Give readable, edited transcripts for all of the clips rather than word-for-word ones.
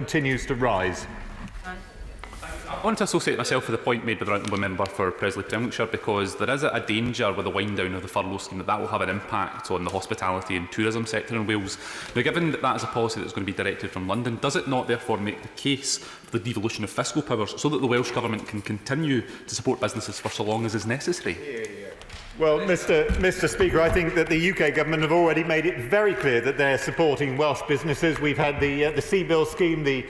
continues to rise. I want to associate myself with the point made by the Honourable Member for Presley-Pembrokeshire, because there is a danger with the wind down of the furlough scheme that will have an impact on the hospitality and tourism sector in Wales. Now, given that that is a policy that is going to be directed from London, does it not therefore make the case for the devolution of fiscal powers so that the Welsh Government can continue to support businesses for so long as is necessary? Well, Mr Speaker, I think that the UK Government have already made it very clear that they're supporting Welsh businesses. We've had the CBIL scheme, the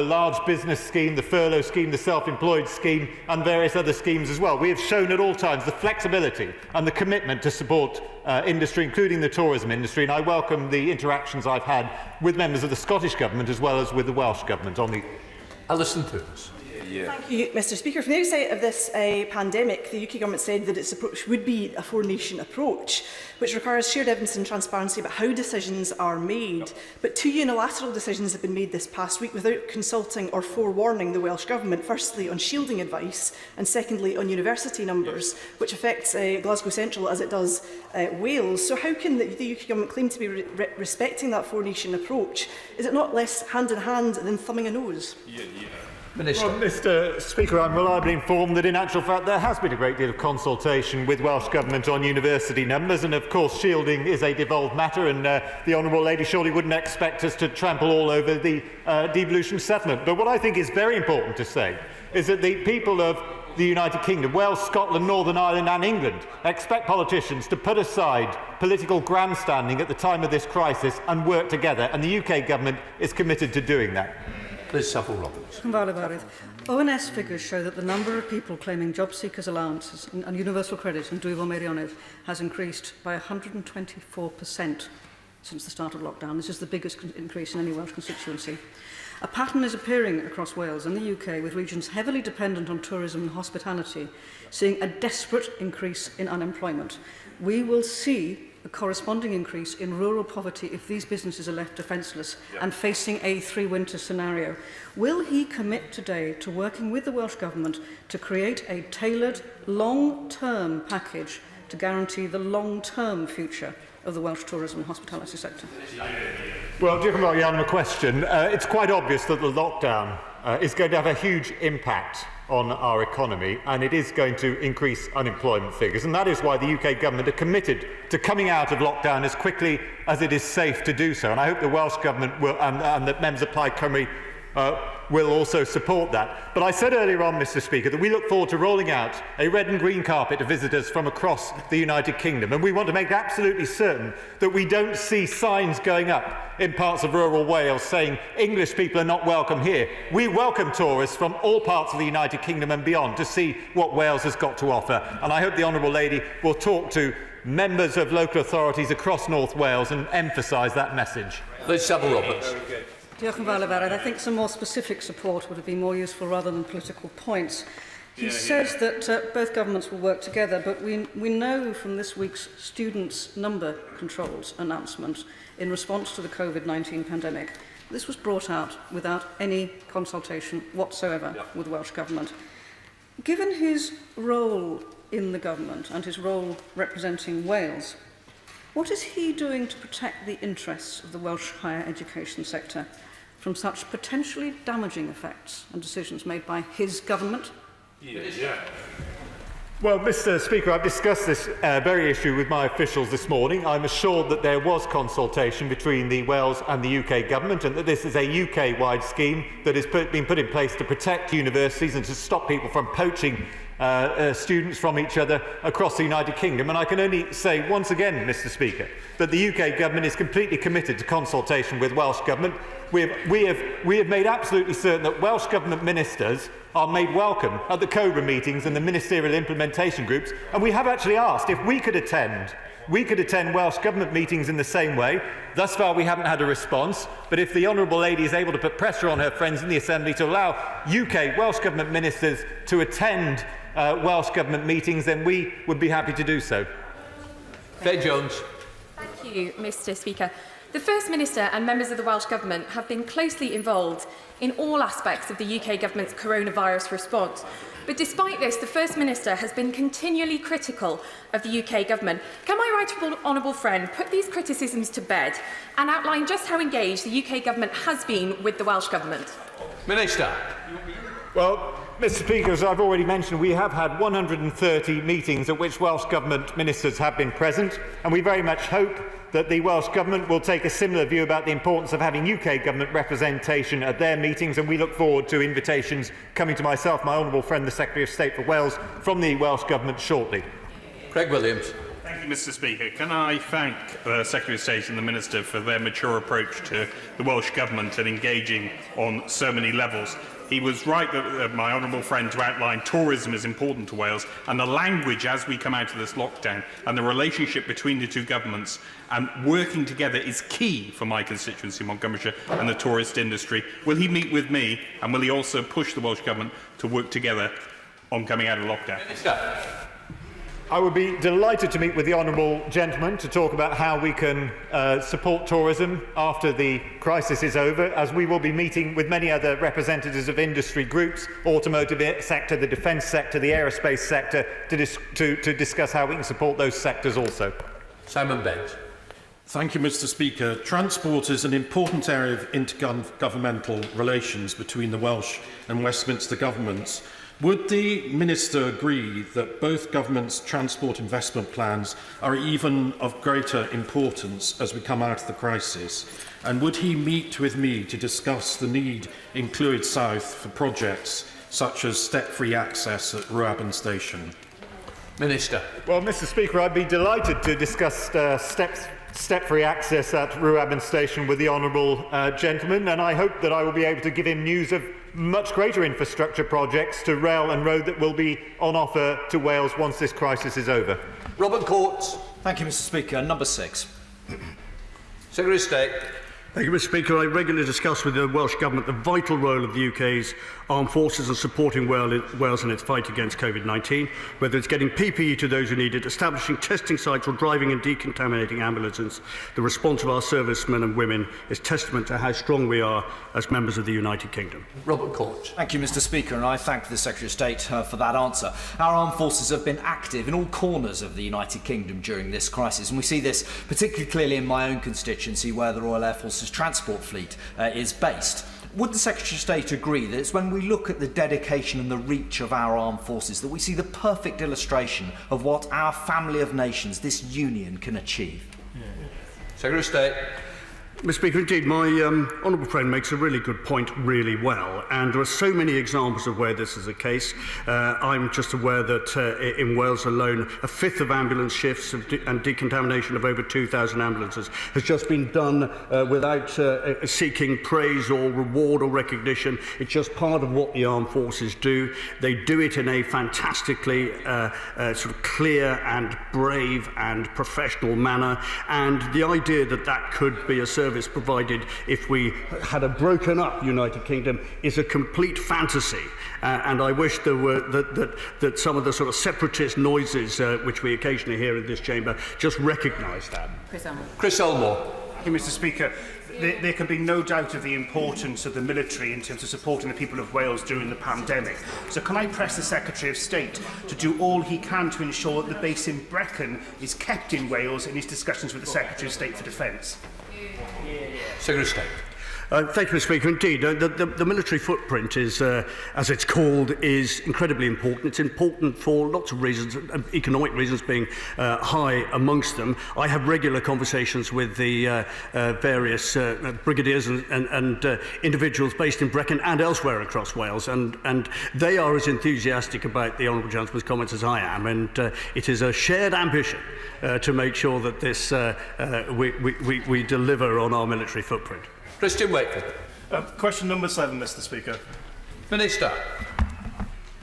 large business scheme, the furlough scheme, the self-employed scheme and various other schemes as well. We have shown at all times the flexibility and the commitment to support industry, including the tourism industry, and I welcome the interactions I've had with members of the Scottish Government as well as with the Welsh Government on the... I'll listen to this. Thank you, Mr Speaker. From the outset of this pandemic, the UK Government said that its approach would be a four-nation approach, which requires shared evidence and transparency about how decisions are made. But two unilateral decisions have been made this past week without consulting or forewarning the Welsh Government, firstly on shielding advice and secondly on university numbers, which affects Glasgow Central as it does Wales. So how can the UK Government claim to be respecting that four-nation approach? Is it not less hand-in-hand than thumbing a nose? Minister. Well, Mr Speaker, I'm reliably informed that in actual fact there has been a great deal of consultation with Welsh Government on university numbers, and of course shielding is a devolved matter, and the Honourable Lady surely wouldn't expect us to trample all over the devolution settlement. But what I think is very important to say is that the people of the United Kingdom, Wales, Scotland, Northern Ireland and England expect politicians to put aside political grandstanding at the time of this crisis and work together, and the UK Government is committed to doing that. Liz Saville-Roberts. ONS figures show that the number of people claiming job seekers allowances and universal credit and Dwyfil Meirionnydd has increased by 124% since the start of lockdown. This is the biggest increase in any Welsh constituency. A pattern is appearing across Wales and the UK, with regions heavily dependent on tourism and hospitality seeing a desperate increase in unemployment. We will see a corresponding increase in rural poverty if these businesses are left defenceless and facing a three-winter scenario. Will he commit today to working with the Welsh Government to create a tailored, long-term package to guarantee the long-term future of the Welsh tourism and hospitality sector? Well, diolch yn fawr iawn am y question. It's quite obvious that the lockdown is going to have a huge impact on our economy, and it is going to increase unemployment figures, and that is why the UK Government are committed to coming out of lockdown as quickly as it is safe to do so, and I hope the Welsh Government will, and that members of Plaid Cymru will also support that. But I said earlier on, Mr Speaker, that we look forward to rolling out a red and green carpet to visitors from across the United Kingdom, and we want to make absolutely certain that we don't see signs going up in parts of rural Wales saying English people are not welcome here. We welcome tourists from all parts of the United Kingdom and beyond to see what Wales has got to offer, and I hope the Honourable Lady will talk to members of local authorities across North Wales and emphasise that message. Liz Saville-Roberts. I think some more specific support would have been more useful rather than political points. He says that both governments will work together, but we know from this week's students' number controls announcement in response to the COVID-19 pandemic, this was brought out without any consultation whatsoever with Welsh Government. Given his role in the government and his role representing Wales, what is he doing to protect the interests of the Welsh higher education sector from such potentially damaging effects and decisions made by his government? Well, Mr Speaker, I've discussed this very issue with my officials this morning. I'm assured that there was consultation between the Wales and the UK Government, and that this is a UK-wide scheme that has been put in place to protect universities and to stop people from poaching students from each other across the United Kingdom. And I can only say once again, Mr Speaker, that the UK Government is completely committed to consultation with Welsh Government. We have made absolutely certain that Welsh Government ministers are made welcome at the COBRA meetings and the ministerial implementation groups, and we have actually asked if we could attend Welsh Government meetings in the same way. Thus far we haven't had a response, but if the Honourable Lady is able to put pressure on her friends in the Assembly to allow Welsh Government ministers to attend Welsh Government meetings, then we would be happy to do so. Faye Jones. Thank you, Mr Speaker. The First Minister and members of the Welsh Government have been closely involved in all aspects of the UK Government's coronavirus response, But despite this, the First Minister has been continually critical of the UK Government. Can my right honourable friend put these criticisms to bed and outline just how engaged the UK Government has been with the Welsh Government? Minister. Well, Mr Speaker, as I've already mentioned, we have had 130 meetings at which Welsh Government ministers have been present, and we very much hope that the Welsh Government will take a similar view about the importance of having UK Government representation at their meetings, and we look forward to invitations coming to myself, my honourable friend, the Secretary of State for Wales, from the Welsh Government shortly. Craig Williams. Thank you, Mr Speaker. Can I thank the Secretary of State and the Minister for their mature approach to the Welsh Government and engaging on so many levels. He was right, my honourable friend, to outline tourism is important to Wales, and the language as we come out of this lockdown and the relationship between the two governments and working together is key for my constituency, Montgomeryshire, and the tourist industry. Will he meet with me, and will he also push the Welsh Government to work together on coming out of lockdown? Minister. I would be delighted to meet with the honourable gentleman to talk about how we can support tourism after the crisis is over, as we will be meeting with many other representatives of industry groups, automotive sector, the defence sector, the aerospace sector, to discuss how we can support those sectors also. Simon Bent. Thank you, Mr Speaker. Transport is an important area of intergovernmental relations between the Welsh and Westminster governments. Would the Minister agree that both governments' transport investment plans are even of greater importance as we come out of the crisis? And would he meet with me to discuss the need in Clwyd South for projects such as step-free access at Rwabon Station? Minister. Well, Mr Speaker, I'd be delighted to discuss step-free access at Rwabon Station with the honourable gentleman, and I hope that I will be able to give him news of much greater infrastructure projects to rail and road that will be on offer to Wales once this crisis is over. Robert Courts. Thank you, Mr Speaker. Number 6. Secretary of State. Thank you, Mr Speaker. I regularly discuss with the Welsh Government the vital role of the UK's armed forces in supporting Wales in its fight against COVID-19, whether it's getting PPE to those who need it, establishing testing sites or driving and decontaminating ambulances. The response of our servicemen and women is testament to how strong we are as members of the United Kingdom. Robert Courts. Thank you, Mr Speaker, and I thank the Secretary of State for that answer. Our armed forces have been active in all corners of the United Kingdom during this crisis, and we see this particularly clearly in my own constituency, where the Royal Air Force's transport fleet is based. Would the Secretary of State agree that it's when we look at the dedication and the reach of our armed forces that we see the perfect illustration of what our family of nations, this union, can achieve? Secretary of State. Mr Speaker, indeed, my honourable friend makes a really good point really well, and there are so many examples of where this is the case. I'm just aware that in Wales alone, a fifth of ambulance shifts and decontamination of over 2,000 ambulances has just been done without seeking praise or reward or recognition. It's just part of what the armed forces do. They do it in a fantastically sort of clear and brave and professional manner, and the idea that that could be a service provided if we had a broken up United Kingdom is a complete fantasy, and I wish there were that some of the sort of separatist noises which we occasionally hear in this chamber just recognise that. Chris Elmore. Thank you, Mr Speaker. There can be no doubt of the importance of the military in terms of supporting the people of Wales during the pandemic. So can I press the Secretary of State to do all he can to ensure that the base in Brecon is kept in Wales in his discussions with the Secretary of State for Defence? Secretary of State. Thank you, Mr Speaker. Indeed, the military footprint is, as it's called, is incredibly important. It's important for lots of reasons, economic reasons being high amongst them. I have regular conversations with the various brigadiers and individuals based in Brecon and elsewhere across Wales, and they are as enthusiastic about the Honourable Gentleman's comments as I am, and it is a shared ambition to make sure that this we deliver on our military footprint. Christian Wakefield. Question number 7, Mr Speaker. Minister.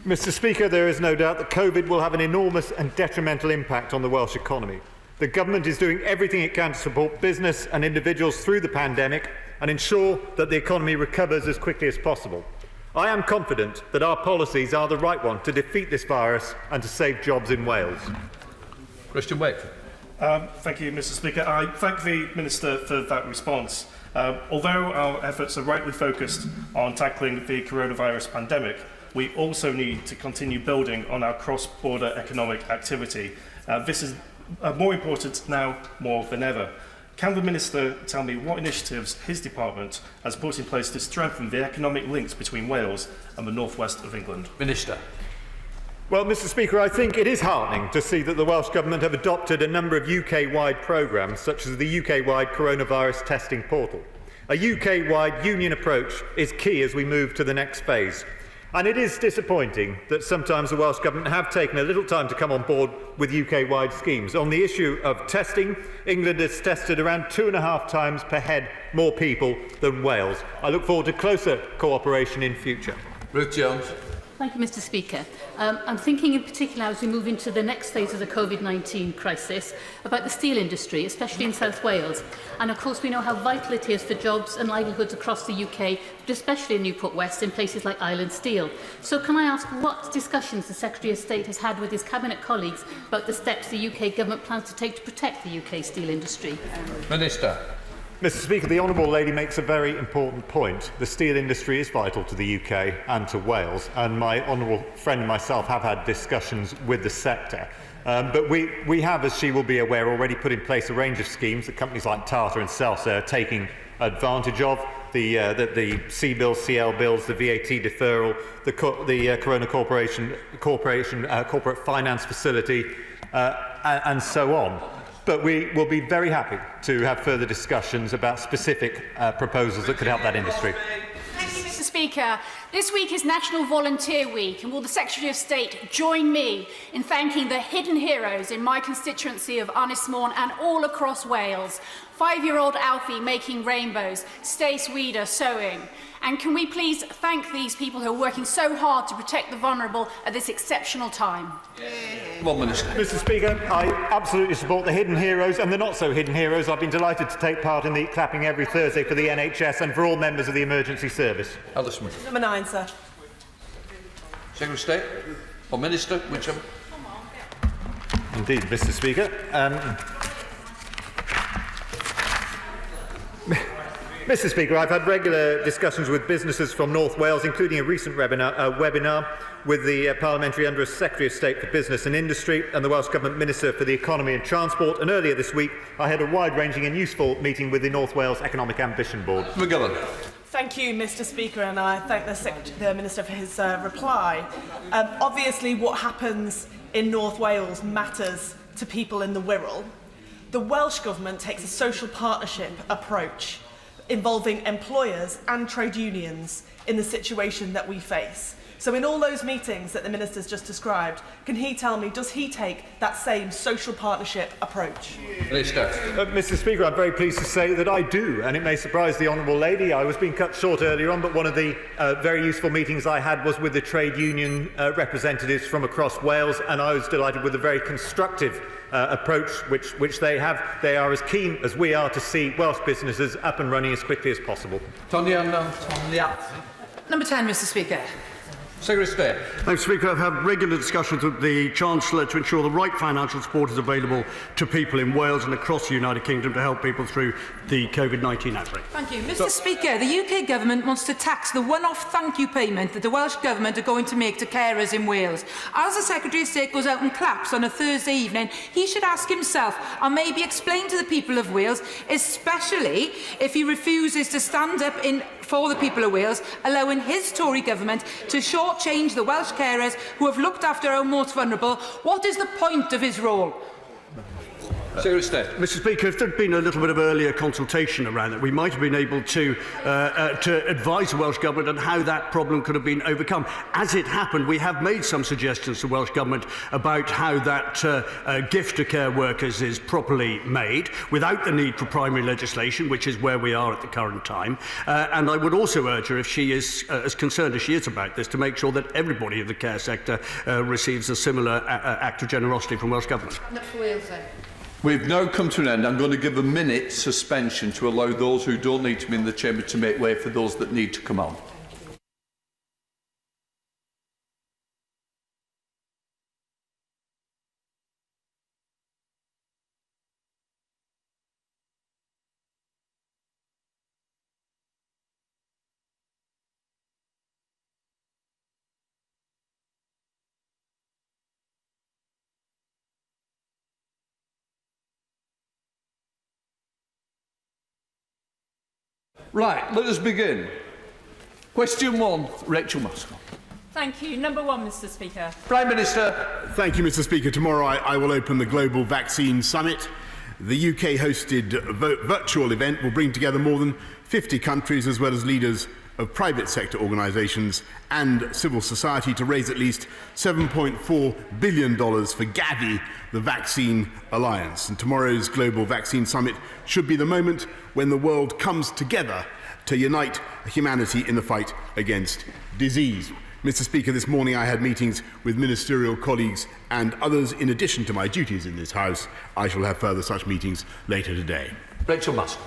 Mr Speaker, there is no doubt that COVID will have an enormous and detrimental impact on the Welsh economy. The Government is doing everything it can to support business and individuals through the pandemic and ensure that the economy recovers as quickly as possible. I am confident that our policies are the right one to defeat this virus and to save jobs in Wales. Christian Wakefield. Thank you, Mr Speaker. I thank the Minister for that response. Although our efforts are rightly focused on tackling the coronavirus pandemic, we also need to continue building on our cross-border economic activity. This is more important now more than ever. Can the Minister tell me what initiatives his department has put in place to strengthen the economic links between Wales and the northwest of England? Minister. Well, Mr Speaker, I think it is heartening to see that the Welsh Government have adopted a number of UK-wide programmes, such as the UK-wide coronavirus testing portal. A UK-wide union approach is key as we move to the next phase. And it is disappointing that sometimes the Welsh Government have taken a little time to come on board with UK-wide schemes. On the issue of testing, England has tested around 2.5 times per head more people than Wales. I look forward to closer cooperation in future. Ruth Jones. Thank you, Mr Speaker. I'm thinking in particular as we move into the next phase of the COVID-19 crisis about the steel industry, especially in South Wales. And of course we know how vital it is for jobs and livelihoods across the UK, but especially in Newport West in places like Island Steel. So can I ask what discussions the Secretary of State has had with his Cabinet colleagues about the steps the UK Government plans to take to protect the UK steel industry? Minister. Mr Speaker, the Honourable Lady makes a very important point. The steel industry is vital to the UK and to Wales, and my honourable friend and myself have had discussions with the sector. But we have, as she will be aware, already put in place a range of schemes that companies like Tata and Celsa are taking advantage of. The C-bills, CL bills, the VAT deferral, the Corona Corporation Corporate Finance Facility, and so on. But we will be very happy to have further discussions about specific proposals that could help that industry. Thank you, Mr Speaker. This week is National Volunteer Week, and will the Secretary of State join me in thanking the hidden heroes in my constituency of Ynysmore and all across Wales? 5-year-old Alfie making rainbows, Stace Weeder sewing. And can we please thank these people who are working so hard to protect the vulnerable at this exceptional time? One Minister. Mr Speaker, I absolutely support the hidden heroes and the not so hidden heroes. I've been delighted to take part in the clapping every Thursday for the NHS and for all members of the emergency service. Alice Smith. Number 9, sir. Secretary of State or Minister, whichever. Indeed, Mr Speaker. Mr Speaker, I've had regular discussions with businesses from North Wales, including a recent webinar with the Parliamentary Under Secretary of State for Business and Industry and the Welsh Government Minister for the Economy and Transport. And earlier this week, I had a wide-ranging and useful meeting with the North Wales Economic Ambition Board. McGillan. Thank you, Mr Speaker, and I thank the Minister for his reply. Obviously, what happens in North Wales matters to people in the Wirral. The Welsh Government takes a social partnership approach involving employers and trade unions in the situation that we face. So in all those meetings that the Minister's just described, can he tell me, does he take that same social partnership approach? Mr Speaker, I'm very pleased to say that I do, and it may surprise the Honourable Lady. I was being cut short earlier on, but one of the very useful meetings I had was with the trade union representatives from across Wales, and I was delighted with the very constructive approach which they have. They are as keen as we are to see Welsh businesses up and running as quickly as possible. Tonya. Number 10, Mr Speaker. Secretary of State. Thanks, Speaker. I've had regular discussions with the Chancellor to ensure the right financial support is available to people in Wales and across the United Kingdom to help people through the COVID-19 outbreak. Thank you. Mr Speaker, the UK Government wants to tax the one-off thank you payment that the Welsh Government are going to make to carers in Wales. As the Secretary of State goes out and claps on a Thursday evening, he should ask himself and maybe explain to the people of Wales, especially if he refuses to stand up for the people of Wales, allowing his Tory government to shortchange the Welsh carers who have looked after our most vulnerable. What is the point of his role? Mr Speaker, if there had been a little bit of earlier consultation around it, we might have been able to advise the Welsh Government on how that problem could have been overcome. As it happened, we have made some suggestions to the Welsh Government about how that gift to care workers is properly made, without the need for primary legislation, which is where we are at the current time. And I would also urge her, if she is as concerned as she is about this, to make sure that everybody in the care sector receives a similar act of generosity from Welsh Government. Not for Wales, then. We've now come to an end. I'm going to give a minute suspension to allow those who don't need to be in the chamber to make way for those that need to come on. Right, let us begin. Question 1, Rachel Muscott. Thank you. Number 1, Mr Speaker. Prime Minister. Thank you, Mr Speaker. Tomorrow I will open the Global Vaccine Summit. The UK-hosted virtual event will bring together more than 50 countries as well as leaders of private sector organisations and civil society to raise at least $7.4 billion for Gavi, the Vaccine Alliance. And tomorrow's Global Vaccine Summit should be the moment when the world comes together to unite humanity in the fight against disease. Mr Speaker, this morning I had meetings with ministerial colleagues and others in addition to my duties in this House. I shall have further such meetings later today. Rachel Muscott.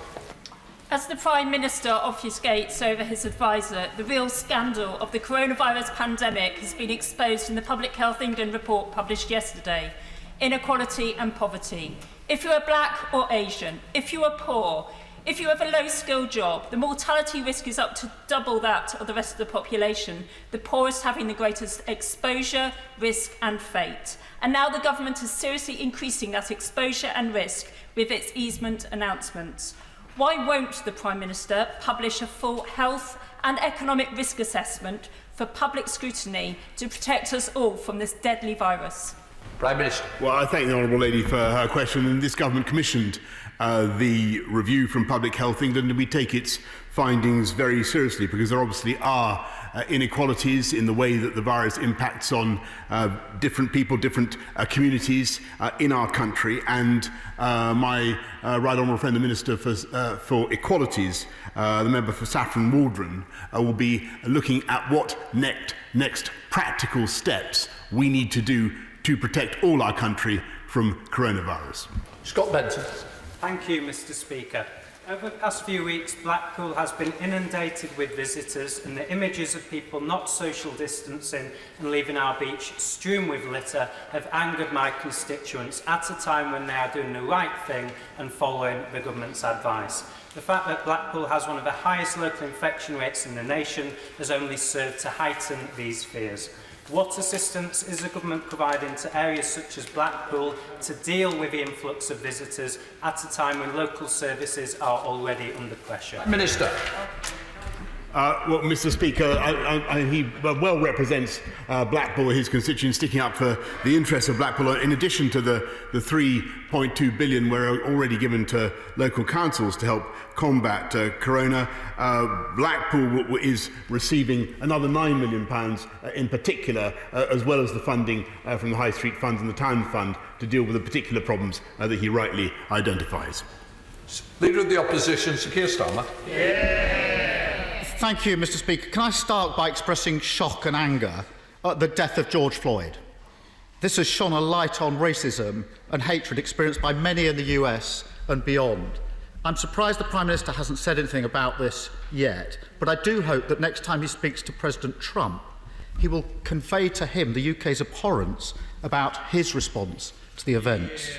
As the Prime Minister obfuscates over his adviser, the real scandal of the coronavirus pandemic has been exposed in the Public Health England report published yesterday. Inequality and poverty. If you are black or Asian, if you are poor, if you have a low-skilled job, the mortality risk is up to double that of the rest of the population, the poorest having the greatest exposure, risk and fate. And now the government is seriously increasing that exposure and risk with its easement announcements. Why won't the Prime Minister publish a full health and economic risk assessment for public scrutiny to protect us all from this deadly virus? Prime Minister. Well, I thank the Honourable Lady for her question. And this government commissioned the review from Public Health England, and we take its findings very seriously because there obviously are inequalities in the way that the virus impacts on different people, different communities in our country. And my right honourable friend, the Minister for Equalities, the member for Saffron Waldron, will be looking at what next practical steps we need to do to protect all our country from coronavirus. Scott Benson. Thank you, Mr Speaker. Over the past few weeks, Blackpool has been inundated with visitors, and the images of people not social distancing and leaving our beach strewn with litter have angered my constituents at a time when they are doing the right thing and following the government's advice. The fact that Blackpool has one of the highest local infection rates in the nation has only served to heighten these fears. What assistance is the government providing to areas such as Blackpool to deal with the influx of visitors at a time when local services are already under pressure? Minister. Well, Mr Speaker, he well represents Blackpool, his constituents, sticking up for the interests of Blackpool. In addition to the $3.2 billion we're already given to local councils to help combat corona, Blackpool is receiving another £9 million in particular, as well as the funding from the High Street Fund and the Town Fund to deal with the particular problems that he rightly identifies. Leader of the Opposition, Sir Keir Starmer. Thank you, Mr Speaker. Can I start by expressing shock and anger at the death of George Floyd? This has shone a light on racism and hatred experienced by many in the US and beyond. I'm surprised the Prime Minister hasn't said anything about this yet, but I do hope that next time he speaks to President Trump, he will convey to him the UK's abhorrence about his response to the events.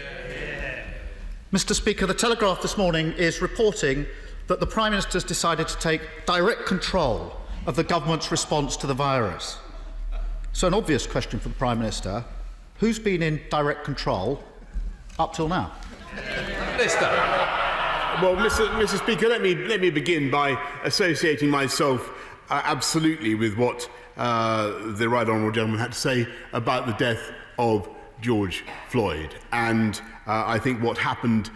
Mr Speaker, the Telegraph this morning is reporting that the Prime Minister has decided to take direct control of the government's response to the virus. So an obvious question for the Prime Minister, who's been in direct control up till now? Minister. Well, Mr Speaker, let me begin by associating myself absolutely with what the Right Honourable Gentleman had to say about the death of George Floyd. And I think what happened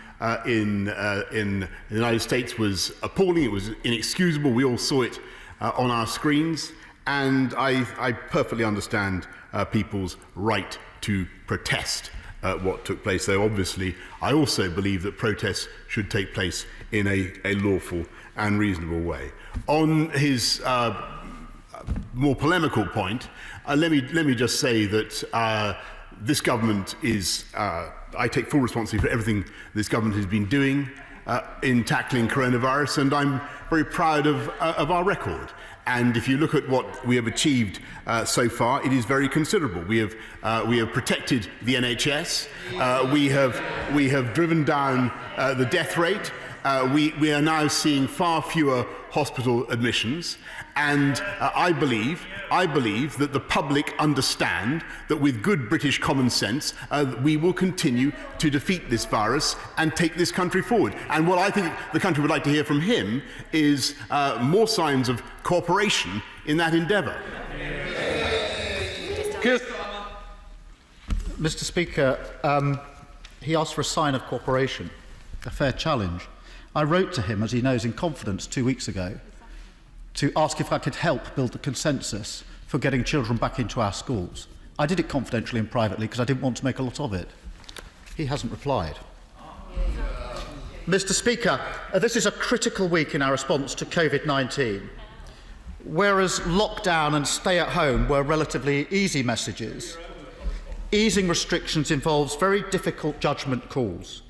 in the United States was appalling. It was inexcusable. We all saw it on our screens. And I perfectly understand people's right to protest what took place, though obviously I also believe that protests should take place in a lawful and reasonable way. On his more polemical point, let me just say that this government is, I take full responsibility for everything this government has been doing in tackling coronavirus, and I'm very proud of our record. And if you look at what we have achieved so far, it is very considerable. We have protected the NHS. We have driven down the death rate. We are now seeing far fewer hospital admissions, and I believe I believe that the public understand that with good British common sense, we will continue to defeat this virus and take this country forward. And what I think the country would like to hear from him is more signs of cooperation in that endeavour. Mr. Speaker, he asked for a sign of cooperation, a fair challenge. I wrote to him, as he knows, in confidence 2 weeks ago, to ask if I could help build a consensus for getting children back into our schools. I did it confidentially and privately because I didn't want to make a lot of it. He hasn't replied. Mr. Speaker, this is a critical week in our response to COVID-19. Whereas lockdown and stay at home were relatively easy messages, easing restrictions involves very difficult judgment calls.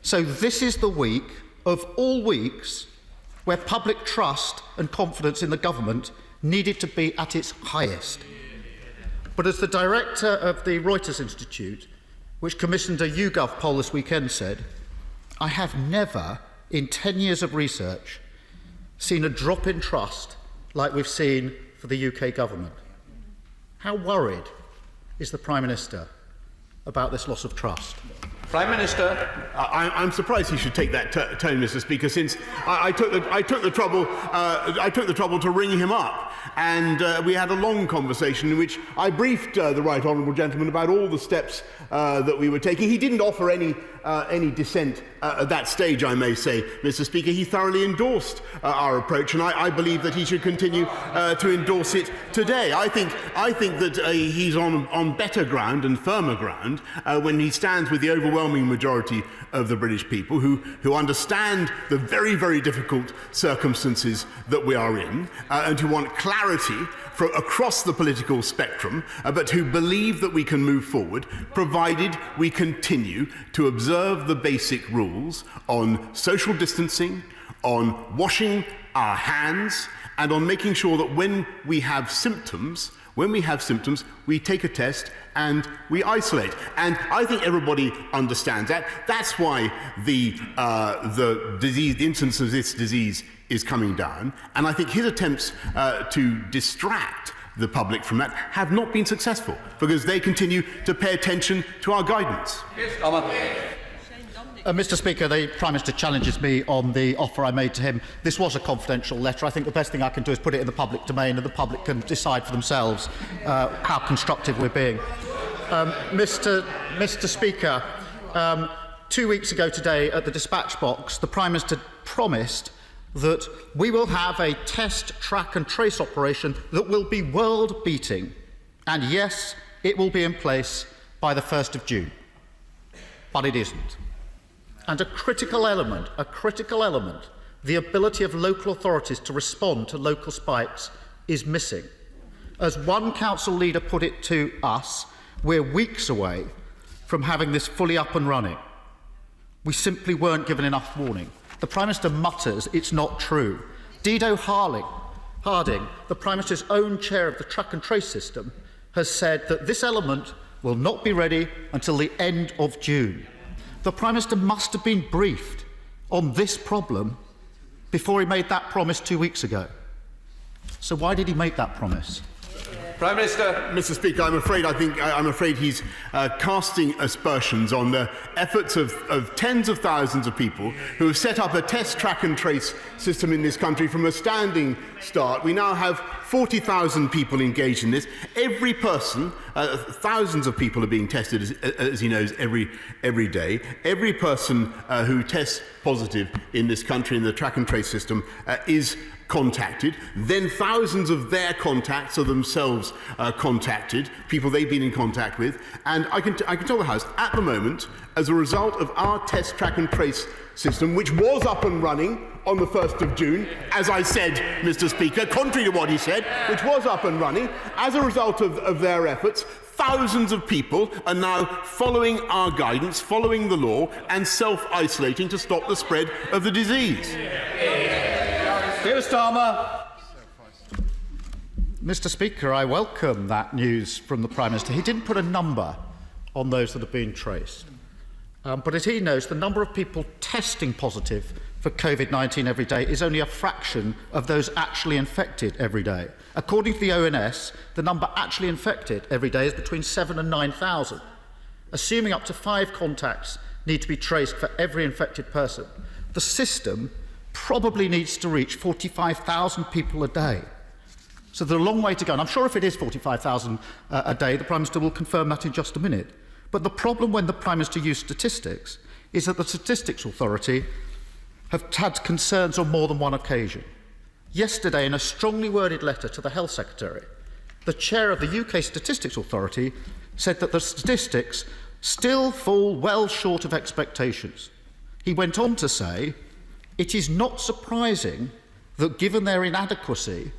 So this is the week of all weeks where public trust and confidence in the government needed to be at its highest. But as the director of the Reuters Institute, which commissioned a YouGov poll this weekend, said, I have never, in 10 years of research, seen a drop in trust like we've seen for the UK government. How worried is the Prime Minister about this loss of trust? Prime Minister. I'm surprised he should take that tone, Mr. Speaker, since I took the trouble to ring him up, and we had a long conversation in which I briefed the right honourable gentleman about all the steps that we were taking. He didn't offer any dissent at that stage, I may say, Mr. Speaker. He thoroughly endorsed our approach, and I believe that he should continue to endorse it today. I think that he's on better ground and firmer ground when he stands with the overwhelming majority of the British people who understand the very, very difficult circumstances that we are in and who want clarity across the political spectrum, but who believe that we can move forward, provided we continue to observe the basic rules on social distancing, on washing our hands, and on making sure that when we have symptoms, we take a test and we isolate. And I think everybody understands that. That's why the incidence of this disease is coming down. And I think his attempts to distract the public from that have not been successful, because they continue to pay attention to our guidance. Mr. Speaker, the Prime Minister challenges me on the offer I made to him. This was a confidential letter. I think the best thing I can do is put it in the public domain, and the public can decide for themselves how constructive we're being. Mr. Speaker, 2 weeks ago today at the dispatch box, the Prime Minister promised that we will have a test, track and trace operation that will be world-beating. And yes, it will be in place by the 1st of June. But it isn't. And a critical element, the ability of local authorities to respond to local spikes, is missing. As one council leader put it to us, we're weeks away from having this fully up and running. We simply weren't given enough warning. The Prime Minister mutters it's not true. Dido Harding, the Prime Minister's own chair of the track and trace system, has said that this element will not be ready until the end of June. The Prime Minister must have been briefed on this problem before he made that promise 2 weeks ago. So why did he make that promise? Prime Minister. Mr. Speaker, I'm afraid he's casting aspersions on the efforts of tens of thousands of people who have set up a test, track and trace system in this country from a standing start. We now have 40,000 people engaged in this. Every person, thousands of people are being tested, as he knows, every day. Every person who tests positive in this country in the track and trace system is contacted. Then thousands of their contacts are themselves contacted, people they've been in contact with. And I can tell the House, at the moment, as a result of our test, track and trace system, which was up and running on the 1st of June, as I said, Mr. Speaker, contrary to what he said, which was up and running, as a result of their efforts, thousands of people are now following our guidance, following the law, and self-isolating to stop the spread of the disease. Keir Starmer. Mr. Speaker, I welcome that news from the Prime Minister. He didn't put a number on those that have been traced. But as he knows, the number of people testing positive for COVID-19 every day is only a fraction of those actually infected every day. According to the ONS, the number actually infected every day is between 7,000 and 9,000. Assuming up to 5 contacts need to be traced for every infected person, the system probably needs to reach 45,000 people a day. So there's a long way to go. And I'm sure if it is 45,000 a day, the Prime Minister will confirm that in just a minute. But the problem when the Prime Minister used statistics is that the Statistics Authority have had concerns on more than one occasion. Yesterday, in a strongly worded letter to the Health Secretary, the chair of the UK Statistics Authority said that the statistics still fall well short of expectations. He went on to say, "It is not surprising that given their inadequacy,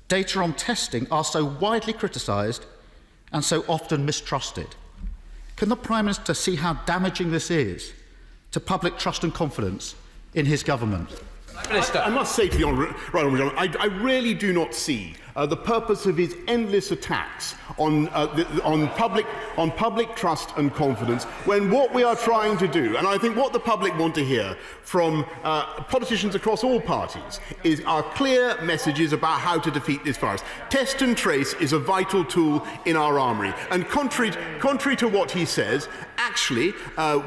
data on testing are so widely criticised and so often mistrusted." Can the Prime Minister see how damaging this is to public trust and confidence in his government? I must say to the Honourable Gentleman, I really do not see the purpose of his endless attacks on public trust and confidence, when what we are trying to do, and I think what the public want to hear from politicians across all parties, are clear messages about how to defeat this virus. Test and trace is a vital tool in our armoury, and contrary to what he says, actually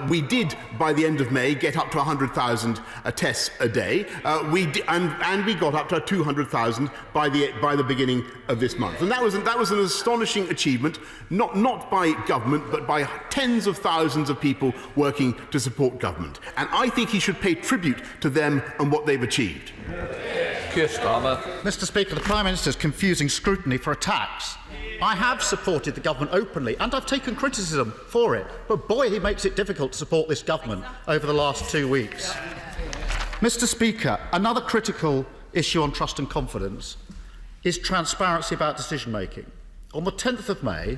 we did by the end of May get up to 100,000 tests a day. And we got up to 200,000 by the beginning of this month, and that was an astonishing achievement, not by government but by tens of thousands of people working to support government. And I think he should pay tribute to them and what they've achieved. Keir Starmer. Mr. Speaker, the Prime Minister is confusing scrutiny for attacks. I have supported the government openly, and I've taken criticism for it, but boy, he makes it difficult to support this government over the last 2 weeks. Mr. Speaker, another critical issue on trust and confidence is transparency about decision-making. On the 10th of May,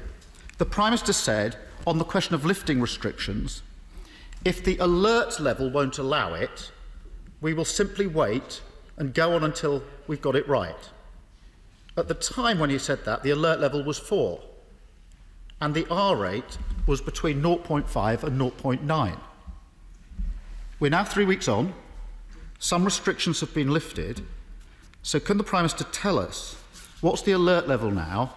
the Prime Minister said, on the question of lifting restrictions, if the alert level won't allow it, we will simply wait and go on until we've got it right. At the time when he said that, the alert level was 4, and the R rate was between 0.5 and 0.9. We're now 3 weeks on. Some restrictions have been lifted. So can the Prime Minister tell us what's the alert level now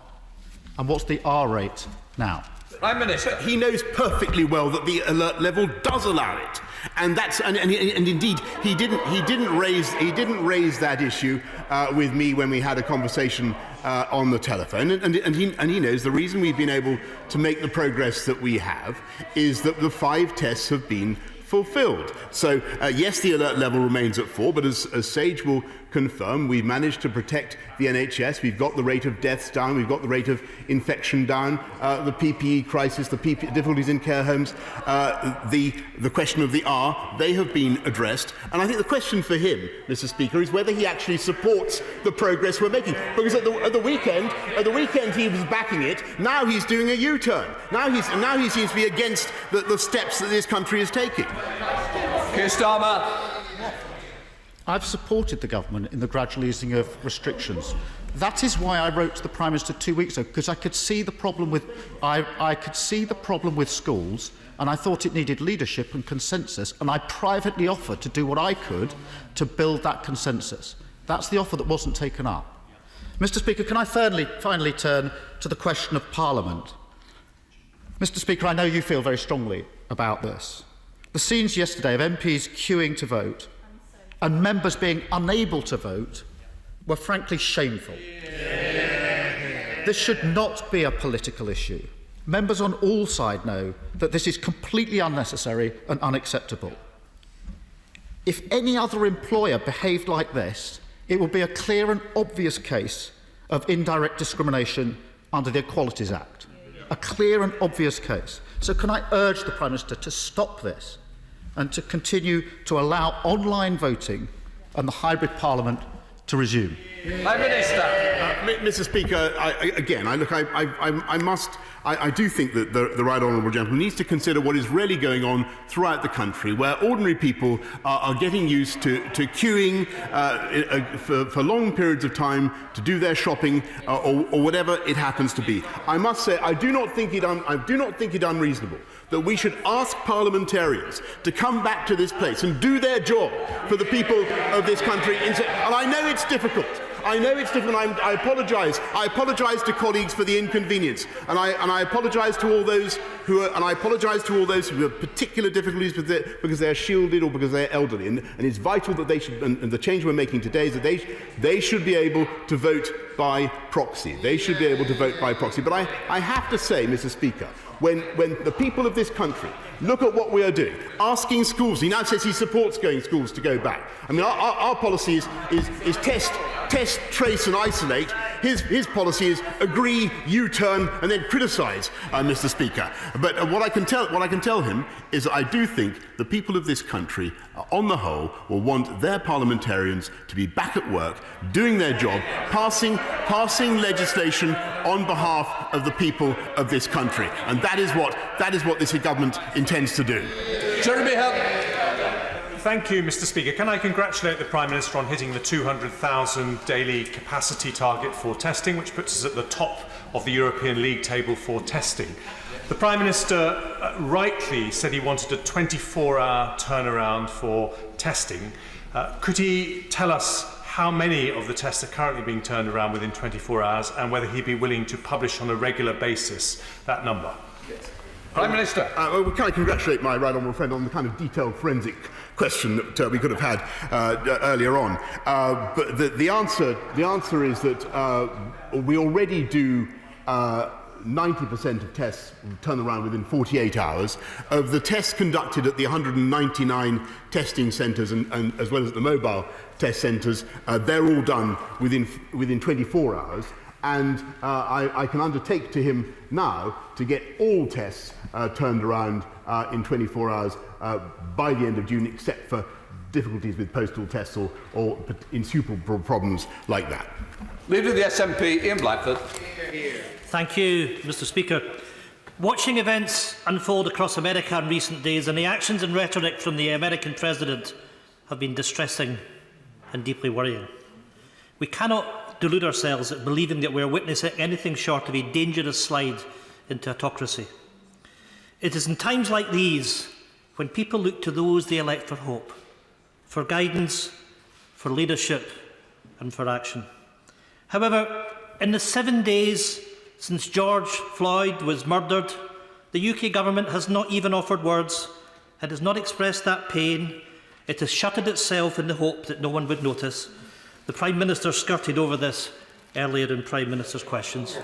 and what's the R rate now? Prime Minister. He knows perfectly well that the alert level does allow it, and indeed he didn't raise that issue with me when we had a conversation on the telephone, and he knows the reason we've been able to make the progress that we have is that the 5 tests have been fulfilled. So yes, the alert level remains at 4, but as Sage will confirm, we've managed to protect the NHS. We've got the rate of deaths down. We've got the rate of infection down. The PPE crisis, the difficulties in care homes, the question of the R, they have been addressed. And I think the question for him, Mr. Speaker, is whether he actually supports the progress we're making. Because at the weekend he was backing it. Now he's doing a U-turn. Now he seems to be against the steps that this country is taking. Keir Starmer. I've supported the government in the gradual easing of restrictions. That is why I wrote to the Prime Minister 2 weeks ago, because I could see the problem with schools, and I thought it needed leadership and consensus, and I privately offered to do what I could to build that consensus. That's the offer that wasn't taken up. Mr. Speaker, can I finally turn to the question of Parliament? Mr. Speaker, I know you feel very strongly about this. The scenes yesterday of MPs queuing to vote and members being unable to vote were frankly shameful. This should not be a political issue. Members on all sides know that this is completely unnecessary and unacceptable. If any other employer behaved like this, it would be a clear and obvious case of indirect discrimination under the Equalities Act. A clear and obvious case. So can I urge the Prime Minister to stop this and to continue to allow online voting and the hybrid parliament to resume? Prime Minister. Mr. Speaker, I do think that the right honourable gentleman needs to consider what is really going on throughout the country, where ordinary people are getting used to queuing for long periods of time to do their shopping or whatever it happens to be. I must say, I do not think it unreasonable that we should ask parliamentarians to come back to this place and do their job for the people of this country. And I know it's difficult. I apologise. I apologise to colleagues for the inconvenience, and I apologise to all those who have particular difficulties because they are shielded or because they are elderly. And it's vital that they should. And the change we're making today is that they should be able to vote by proxy. They should be able to vote by proxy. But I have to say, Mr. Speaker, when the people of this country look at what we are doing, asking schools, he now says he supports schools to go back. I mean, our policy is test, trace and isolate. His policy is agree, U-turn and then criticise, Mr. Speaker. But what I can tell him is that I do think the people of this country, on the whole, will want their parliamentarians to be back at work, doing their job, passing legislation on behalf of the people of this country. And that is what this government intends to do. Jeremy Hunt. Thank you, Mr. Speaker. Can I congratulate the Prime Minister on hitting the 200,000 daily capacity target for testing, which puts us at the top of the European League table for testing. The Prime Minister rightly said he wanted a 24-hour turnaround for testing. Could he tell us how many of the tests are currently being turned around within 24 hours and whether he'd be willing to publish on a regular basis that number? Yes. Prime Minister. Can I congratulate my right honourable friend on the kind of detailed forensic question that we could have had earlier on. But the answer is that we already do 90% of tests turn around within 48 hours. Of the tests conducted at the 199 testing centres and as well as the mobile test centres, they're all done within 24 hours. And I can undertake to him now to get all tests turned around in 24 hours by the end of June, except for difficulties with postal tests or insuperable problems like that. Leader of the SNP, Ian Blackford. Thank you, Mr. Speaker. Watching events unfold across America in recent days and the actions and rhetoric from the American president have been distressing and deeply worrying. We cannot delude ourselves at believing that we are witnessing anything short of a dangerous slide into autocracy. It is in times like these when people look to those they elect for hope, for guidance, for leadership and for action. However, in the 7 days since George Floyd was murdered, the UK government has not even offered words. It has not expressed that pain. It has shuttered itself in the hope that no one would notice. The Prime Minister skirted over this earlier in Prime Minister's questions.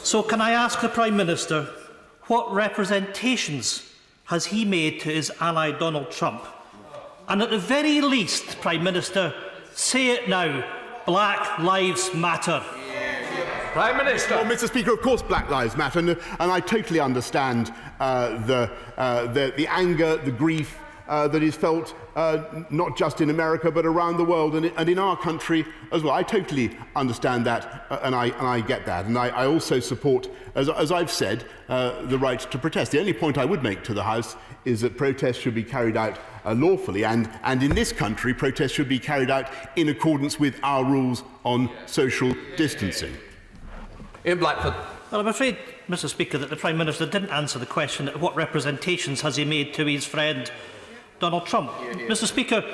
So can I ask the Prime Minister, what representations has he made to his ally Donald Trump? And at the very least, Prime Minister, say it now, Black Lives Matter. Prime Minister. Well, Mr. Speaker, of course Black Lives Matter, and I totally understand the anger, the grief that is felt not just in America but around the world and in our country as well. I totally understand that and I get that. And I also support, as I've said, the right to protest. The only point I would make to the House is that protests should be carried out lawfully, and in this country protests should be carried out in accordance with our rules on social distancing. Ian Blackford. Well, I'm afraid, Mr. Speaker, that the Prime Minister didn't answer the question what representations has he made to his friend Donald Trump. Mr. Speaker,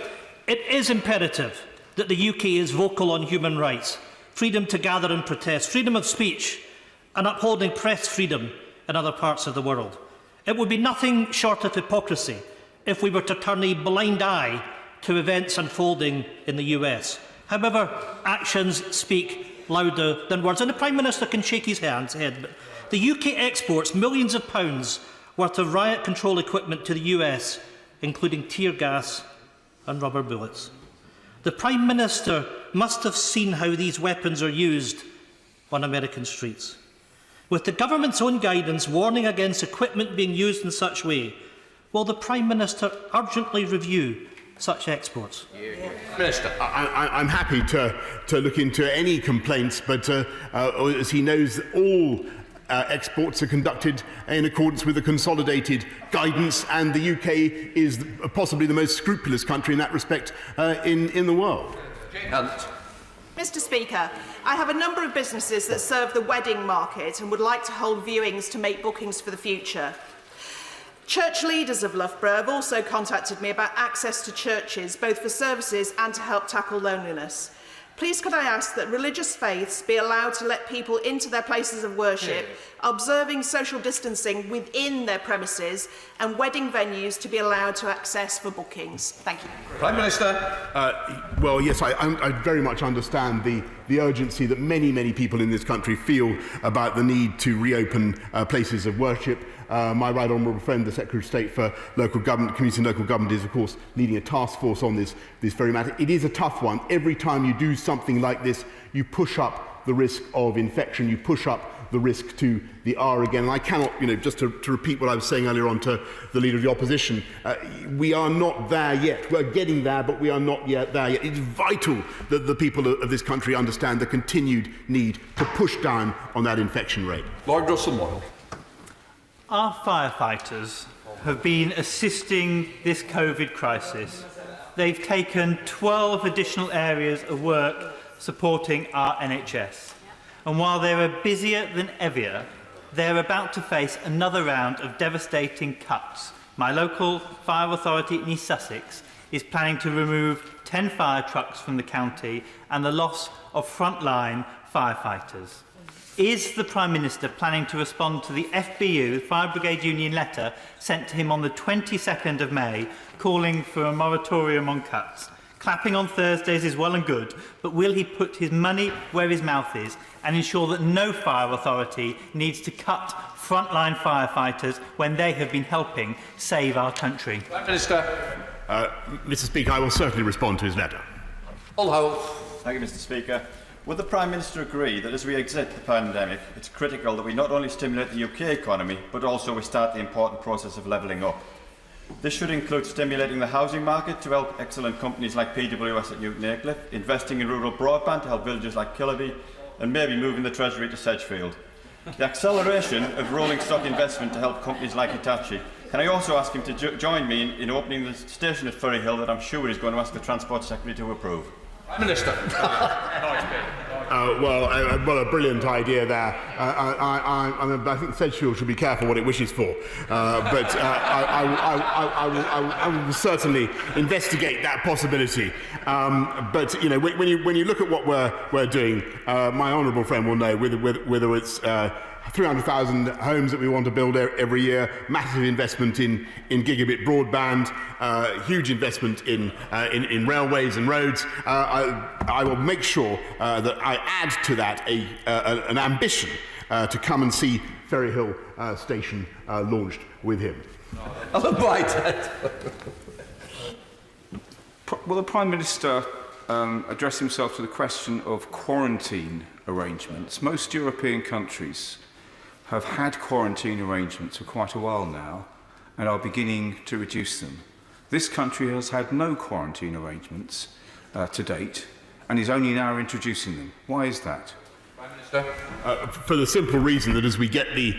it is imperative that the UK is vocal on human rights, freedom to gather and protest, freedom of speech and upholding press freedom in other parts of the world. It would be nothing short of hypocrisy if we were to turn a blind eye to events unfolding in the US. However, actions speak louder than words, and the Prime Minister can shake his head. But the UK exports millions of pounds worth of riot control equipment to the US, including tear gas and rubber bullets. The Prime Minister must have seen how these weapons are used on American streets. With the government's own guidance warning against equipment being used in such way, will the Prime Minister urgently review such exports? Minister. I'm happy to look into any complaints, but as he knows, all exports are conducted in accordance with the consolidated guidance, and the UK is possibly the most scrupulous country in that respect in the world. Mr Speaker, I have a number of businesses that serve the wedding market and would like to hold viewings to make bookings for the future. Church leaders of Loughborough have also contacted me about access to churches, both for services and to help tackle loneliness. Please could I ask that religious faiths be allowed to let people into their places of worship, observing social distancing within their premises, and wedding venues to be allowed to access for bookings? Thank you. Prime Minister. Well, yes, I very much understand the urgency that many people in this country feel about the need to reopen places of worship. My right honourable friend, the Secretary of State for Local Government, Community and Local Government, is of course leading a task force on this very matter. It is a tough one. Every time you do something like this, you push up the risk of infection, you push up the risk to the R again. And I cannot, just to repeat what I was saying earlier on to the Leader of the Opposition, we are not there yet. We're getting there, but we are not yet there yet. It's vital that the people of this country understand the continued need to push down on that infection rate. Lord Russell-Moyle. Our firefighters have been assisting this COVID crisis. They've taken 12 additional areas of work supporting our NHS. And while they are busier than ever, they're about to face another round of devastating cuts. My local fire authority in East Sussex is planning to remove 10 fire trucks from the county and the loss of frontline firefighters. Is the Prime Minister planning to respond to the FBU, the Fire Brigade Union letter, sent to him on the 22nd of May, calling for a moratorium on cuts? Clapping on Thursdays is well and good, but will he put his money where his mouth is and ensure that no fire authority needs to cut frontline firefighters when they have been helping save our country? Prime Minister. Mr Speaker, I will certainly respond to his letter. Thank you, Mr Speaker. Would the Prime Minister agree that as we exit the pandemic, it's critical that we not only stimulate the UK economy, but also we start the important process of levelling up? This should include stimulating the housing market to help excellent companies like PWS at Newton Aycliffe, investing in rural broadband to help villages like Killarby, and maybe moving the Treasury to Sedgefield. The acceleration of rolling stock investment to help companies like Hitachi. Can I also ask him to join me in opening the station at Ferryhill that I'm sure he's going to ask the Transport Secretary to approve? Minister. Well, a brilliant idea there. I think Sedgefield should be careful what it wishes for. But I will certainly investigate that possibility. But when you look at what we're doing, my honourable friend will know whether it's 300,000 homes that we want to build every year, massive investment in gigabit broadband, huge investment in railways and roads. I will make sure that I add to that an ambition to come and see Ferryhill Station launched with him. Will the Prime Minister address himself to the question of quarantine arrangements? Most European countries have had quarantine arrangements for quite a while now and are beginning to reduce them. This country has had no quarantine arrangements to date and is only now introducing them. Why is that? Prime Minister. For the simple reason that as we get the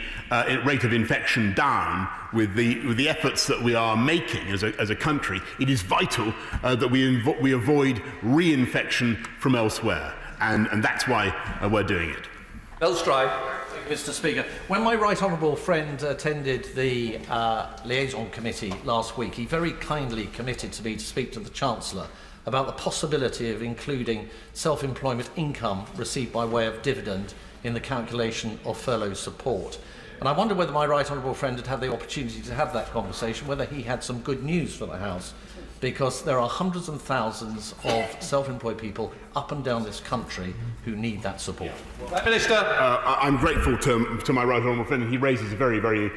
rate of infection down with the efforts that we are making as a country, it is vital that we avoid reinfection from elsewhere, and that's why we're doing it. Bill Stride. Mr Speaker, when my right honourable friend attended the liaison committee last week, he very kindly committed to me to speak to the Chancellor about the possibility of including self-employment income received by way of dividend in the calculation of furlough support. And I wonder whether my right honourable friend had had the opportunity to have that conversation, whether he had some good news for the House, because there are hundreds and thousands of self-employed people up and down this country who need that support. Minister. I'm grateful to my right honourable friend. He raises a very, very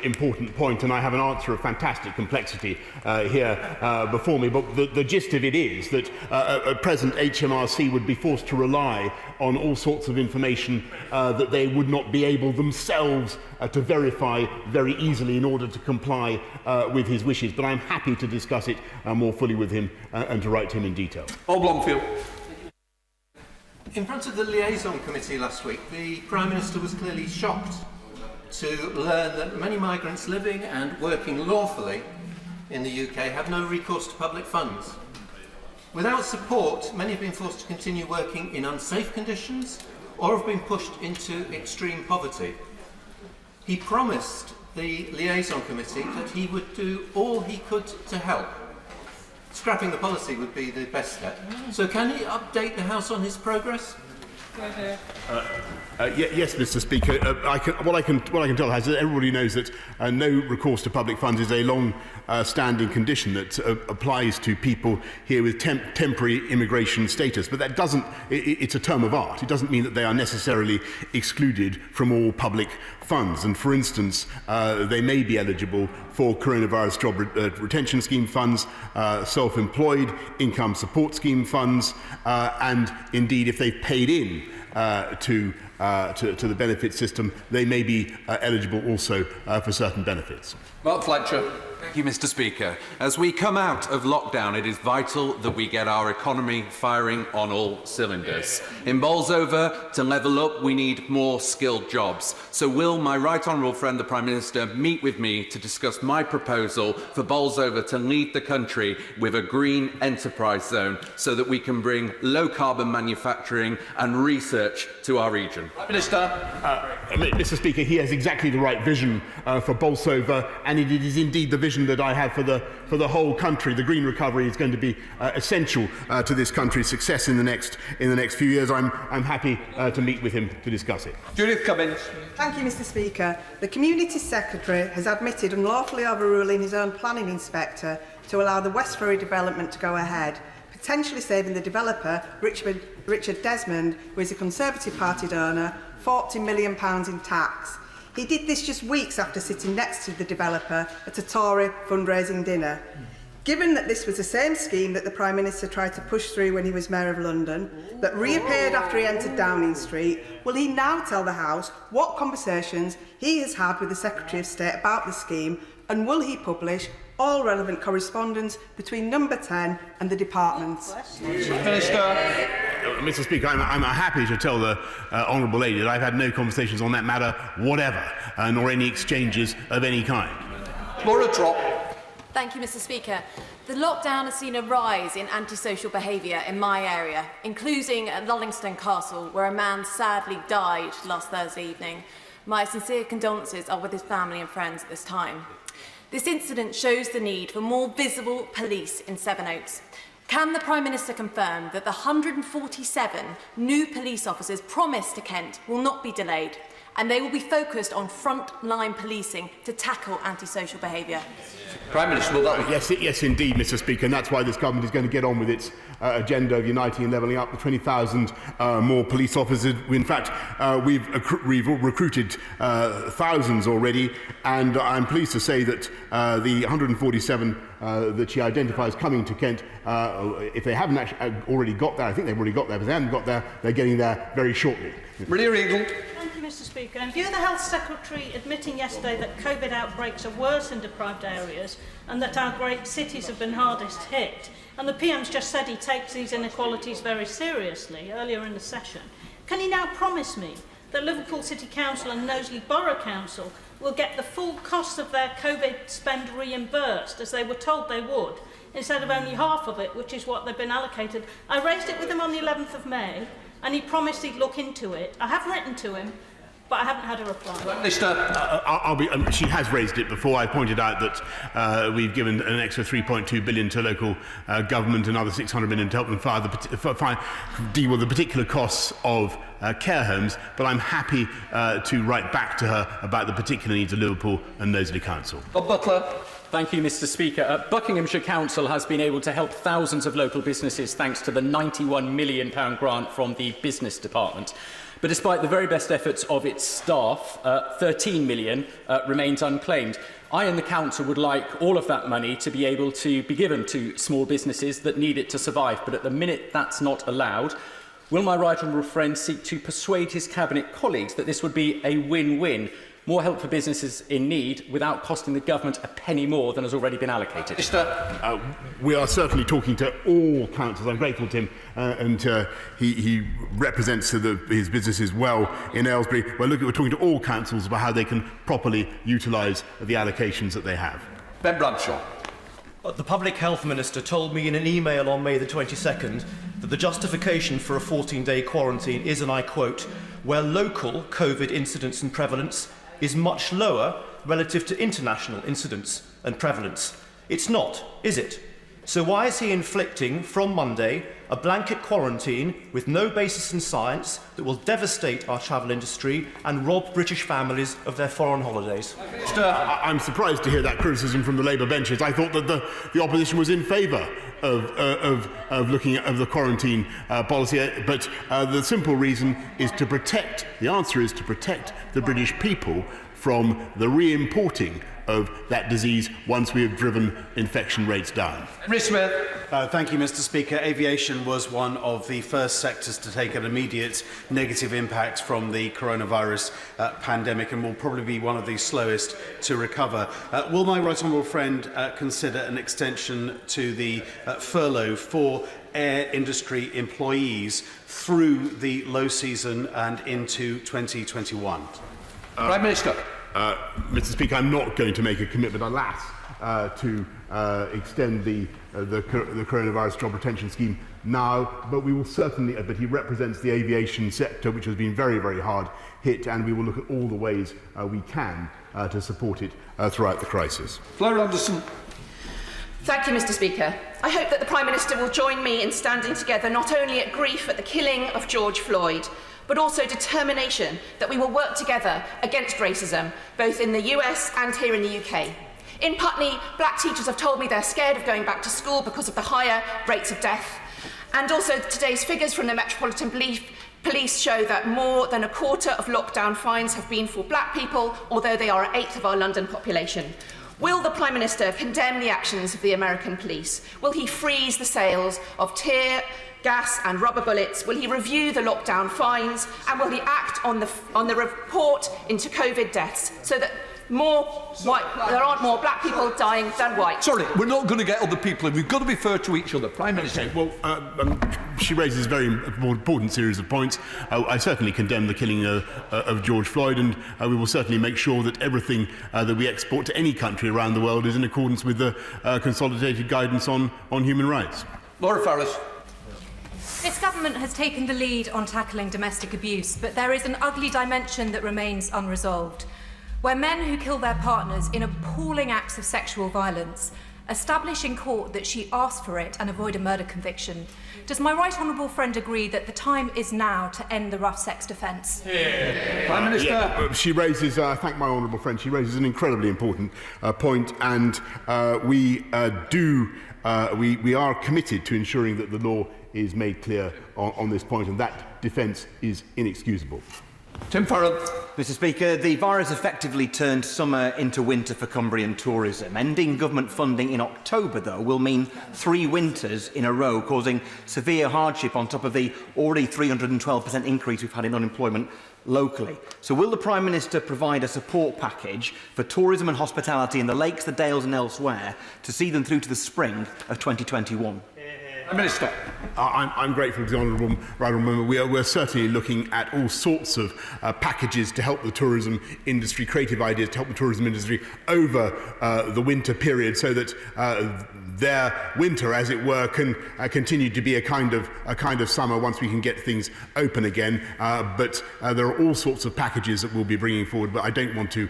important point, and I have an answer of fantastic complexity here before me. But the gist of it is that at present HMRC would be forced to rely on all sorts of information that they would not be able themselves to verify very easily in order to comply with his wishes. But I'm happy to discuss it more fully with him and to write to him in detail. Blomfield. In front of the liaison committee last week, the Prime Minister was clearly shocked to learn that many migrants living and working lawfully in the UK have no recourse to public funds. Without support, many have been forced to continue working in unsafe conditions or have been pushed into extreme poverty. He promised the liaison committee that he would do all he could to help. Scrapping the policy would be the best step. So can he update the House on his progress? Yes, Mr. Speaker. What I can tell is that everybody knows that no recourse to public funds is a long-standing condition that applies to people here with temporary immigration status. But that doesn't. It's a term of art. It doesn't mean that they are necessarily excluded from all public funds. And for instance, they may be eligible for coronavirus job retention scheme funds, self-employed income support scheme funds, and indeed, if they've paid in to the benefit system, they may be eligible also for certain benefits. Mark Fletcher. Thank you, Mr. Speaker. As we come out of lockdown, it is vital that we get our economy firing on all cylinders. In Bolsover, to level up, we need more skilled jobs. So will my right honourable friend, the Prime Minister, meet with me to discuss my proposal for Bolsover to lead the country with a green enterprise zone so that we can bring low-carbon manufacturing and research to our region? Prime Minister. Mr. Speaker, he has exactly the right vision for Bolsover, and it is indeed the vision that I have for the whole country. The green recovery is going to be essential to this country's success in the next few years. I'm happy to meet with him to discuss it. Judith Cummings. Thank you, Mr. Speaker. The Community Secretary has admitted unlawfully overruling his own planning inspector to allow the West Ferry development to go ahead, potentially saving the developer, Richard Desmond, who is a Conservative Party donor, £40 million in tax. He did this just weeks after sitting next to the developer at a Tory fundraising dinner. Given that this was the same scheme that the Prime Minister tried to push through when he was Mayor of London, that reappeared after he entered Downing Street, will he now tell the House what conversations he has had with the Secretary of State about the scheme, and will he publish all relevant correspondence between Number 10 and the departments? Minister. Mr. Speaker, I'm happy to tell the honourable lady that I've had no conversations on that matter whatever, nor any exchanges of any kind. Laura Trott. Thank you, Mr. Speaker. The lockdown has seen a rise in antisocial behaviour in my area, including at Lullingstone Castle, where a man sadly died last Thursday evening. My sincere condolences are with his family and friends at this time. This incident shows the need for more visible police in Sevenoaks. Can the Prime Minister confirm that the 147 new police officers promised to Kent will not be delayed, and they will be focused on front-line policing to tackle antisocial behaviour? Prime Minister, will that... Yes, indeed, Mr. Speaker, and that's why this government is going to get on with its agenda of uniting and levelling up, the 20,000 more police officers. In fact, we've recruited thousands already, and I'm pleased to say that the 147 that she identifies coming to Kent, if they haven't actually already got there, I think they've already got there, but if they haven't got there, they're getting there very shortly. Maria Eagle. Thank you, Mr. Speaker. In view of the Health Secretary admitting yesterday that COVID outbreaks are worse in deprived areas and that our great cities have been hardest hit, and the PM's just said he takes these inequalities very seriously earlier in the session, can he now promise me that Liverpool City Council and Knowsley Borough Council will get the full cost of their COVID spend reimbursed, as they were told they would, instead of only half of it, which is what they've been allocated? I raised it with him on the 11th of May, and he promised he'd look into it. I have written to him, but I haven't had a reply. Minister. She has raised it before. I pointed out that we've given an extra £3.2 billion to local government, another £600 million to help them deal with the particular costs of care homes, but I'm happy to write back to her about the particular needs of Liverpool and Knowsley Council. Bob Butler. Thank you, Mr. Speaker. Buckinghamshire Council has been able to help thousands of local businesses thanks to the £91 million grant from the Business Department. But despite the very best efforts of its staff, 13 million remains unclaimed. I and the Council would like all of that money to be able to be given to small businesses that need it to survive, but at the minute that's not allowed. Will my right honourable friend seek to persuade his Cabinet colleagues that this would be a win-win? More help for businesses in need without costing the government a penny more than has already been allocated. We are certainly talking to all councils. I'm grateful to him, and he represents his businesses well in Aylesbury. We're talking to all councils about how they can properly utilise the allocations that they have. Ben Bradshaw. The Public Health Minister told me in an email on May the 22nd that the justification for a 14-day quarantine is, and I quote, where local COVID incidence and prevalence is much lower relative to international incidence and prevalence. It's not, is it? So why is he inflicting, from Monday, a blanket quarantine with no basis in science that will devastate our travel industry and rob British families of their foreign holidays? I'm surprised to hear that criticism from the Labour benches. I thought that the opposition was in favour of looking at the quarantine policy, but the simple reason is to protect, the answer is to protect the British people from the re-importing of that disease once we have driven infection rates down. Thank you, Mr. Speaker. Aviation was one of the first sectors to take an immediate negative impact from the coronavirus pandemic and will probably be one of the slowest to recover. Will my right honourable friend consider an extension to the furlough for air industry employees through the low season and into 2021? Prime Minister. Mr. Speaker, I'm not going to make a commitment, alas, to extend the coronavirus job retention scheme now, but we will certainly, but he represents the aviation sector, which has been very, very hard hit, and we will look at all the ways we can to support it throughout the crisis. Flora Anderson. Thank you, Mr. Speaker. I hope that the Prime Minister will join me in standing together not only at grief at the killing of George Floyd, but also determination that we will work together against racism, both in the US and here in the UK. In Putney, black teachers have told me they're scared of going back to school because of the higher rates of death. And also today's figures from the Metropolitan Police show that more than a quarter of lockdown fines have been for black people, although they are an eighth of our London population. Will the Prime Minister condemn the actions of the American police? Will he freeze the sales of tear gas and rubber bullets? Will he review the lockdown fines? And will he act on the report into COVID deaths so that there aren't more black people dying than white? Sorry, we're not going to get other people in. We've got to be fair to each other. Prime Minister. Okay, well, she raises a very important series of points. I certainly condemn the killing of George Floyd, and we will certainly make sure that everything that we export to any country around the world is in accordance with the consolidated guidance on human rights. Laura Farris. This government has taken the lead on tackling domestic abuse, but there is an ugly dimension that remains unresolved, where men who kill their partners in appalling acts of sexual violence establish in court that she asked for it and avoid a murder conviction. Does my right honourable friend agree that the time is now to end the rough sex defence? Yeah. Prime Minister. She raises, I thank my honourable friend, she raises an incredibly important point, and we are committed to ensuring that the law is made clear on this point, and that defence is inexcusable. Tim Farrell. Mr. Speaker, the virus effectively turned summer into winter for Cumbrian tourism. Ending government funding in October, though, will mean 3 winters in a row, causing severe hardship on top of the already 312% increase we've had in unemployment locally. So will the Prime Minister provide a support package for tourism and hospitality in the lakes, the dales and elsewhere to see them through to the spring of 2021? Minister. I'm grateful to the honourable member. We're certainly looking at all sorts of packages to help the tourism industry, creative ideas to help the tourism industry over the winter period, so that their winter, as it were, can continue to be a kind of summer once we can get things open again. But there are all sorts of packages that we'll be bringing forward. But I don't want to